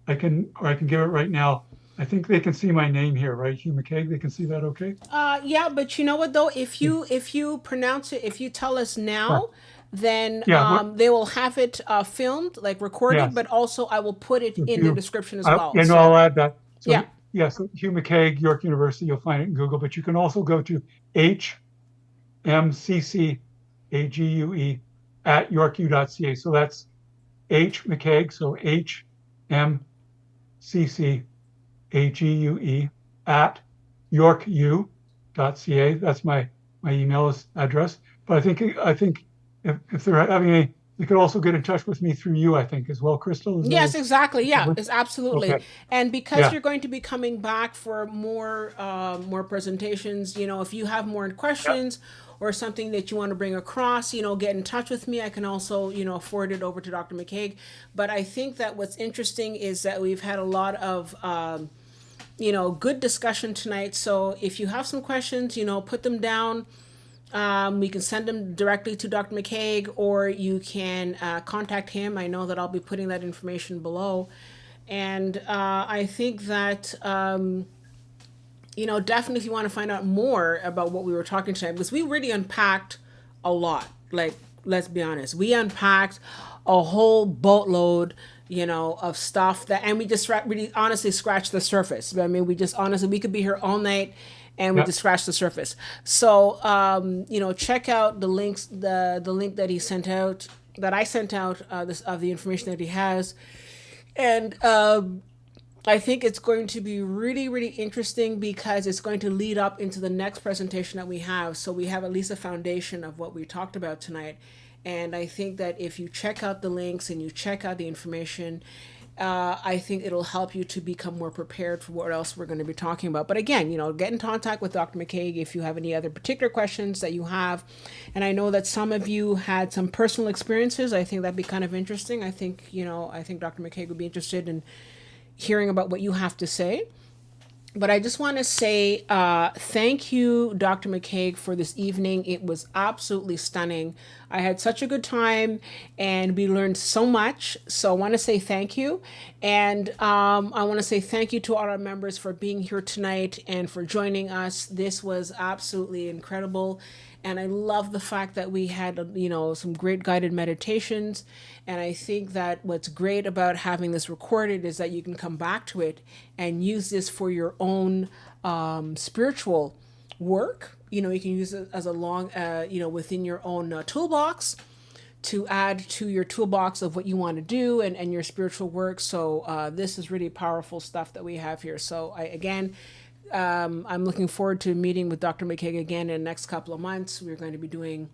I can give it right now. I think they can see my name here, right? Hugh McCaig. They can see that, okay? Yeah, but you know what though? If you pronounce it, if you tell us now, then they will have it filmed, like recorded. But also, I will put it in the description as well. And I'll add that. So, so Hugh McCaig, York University. You'll find it in Google, but you can also go to HMCCAGUE at yorku.ca. So that's H McCaig. So HMCCAGUE at yorku.ca. That's my email address. But I think if they're having any, they could also get in touch with me through you, I think, as well, Crystal. Yes, exactly. Yeah, it's absolutely. Okay. And because you're going to be coming back for more presentations, if you have more questions or something that you want to bring across, get in touch with me. I can also, forward it over to Dr. McCaig. But I think that what's interesting is that we've had a lot of, good discussion tonight. So if you have some questions, put them down. We can send them directly to Dr. McCaig, or you can contact him. I know that I'll be putting that information below. And I think that, definitely if you want to find out more about what we were talking tonight, because we really unpacked a lot. Like, let's be honest. We unpacked a whole boatload, of stuff and we just really honestly scratched the surface. I mean, we could be here all night and we just scratched the surface. So, check out the links, the link that he sent out, that I sent out, of the information that he has. And I think it's going to be really, really interesting because it's going to lead up into the next presentation that we have. So we have at least a foundation of what we talked about tonight. And I think that if you check out the links and you check out the information, I think it'll help you to become more prepared for what else we're going to be talking about. But again, get in contact with Dr. McCaig if you have any other particular questions that you have. And I know that some of you had some personal experiences. I think that'd be kind of interesting. I think Dr. McCaig would be interested in hearing about what you have to say. But I just want to say thank you, Dr. McCaig, for this evening. It was absolutely stunning. I had such a good time and we learned so much. So I want to say thank you. And I want to say thank you to all our members for being here tonight and for joining us. This was absolutely incredible. And I love the fact that we had, some great guided meditations. And I think that what's great about having this recorded is that you can come back to it and use this for your own spiritual work. You can use it as within your own toolbox to add to your toolbox of what you want to do and your spiritual work. So this is really powerful stuff that we have here. So I'm looking forward to meeting with Dr. McCaig again in the next couple of months. We're going to be doing,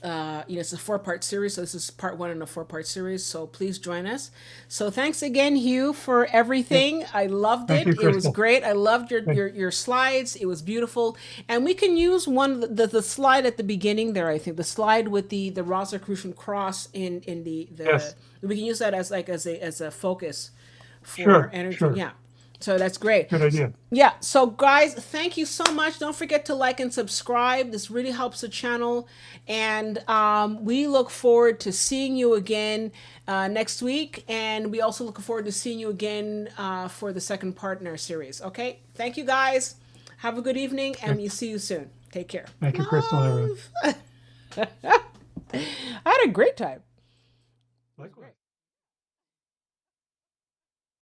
it's a 4-part series. So this is part 1 in a 4-part series. So please join us. So thanks again, Hugh, for everything. I loved it. Thank you, It was great. I loved your slides. It was beautiful. And we can use the slide at the beginning there, I think, the slide with the Rosicrucian cross in the Yes. we can use that as a focus for Sure, energy. sure. Yeah. So that's great. Good idea. Yeah. So guys, thank you so much. Don't forget to like and subscribe. This really helps the channel. And we look forward to seeing you again next week. And we also look forward to seeing you again for the second part in our series. Okay. Thank you guys. Have a good evening and we'll see you soon. Take care. Thank you, Crystal. I had a great time. Likewise.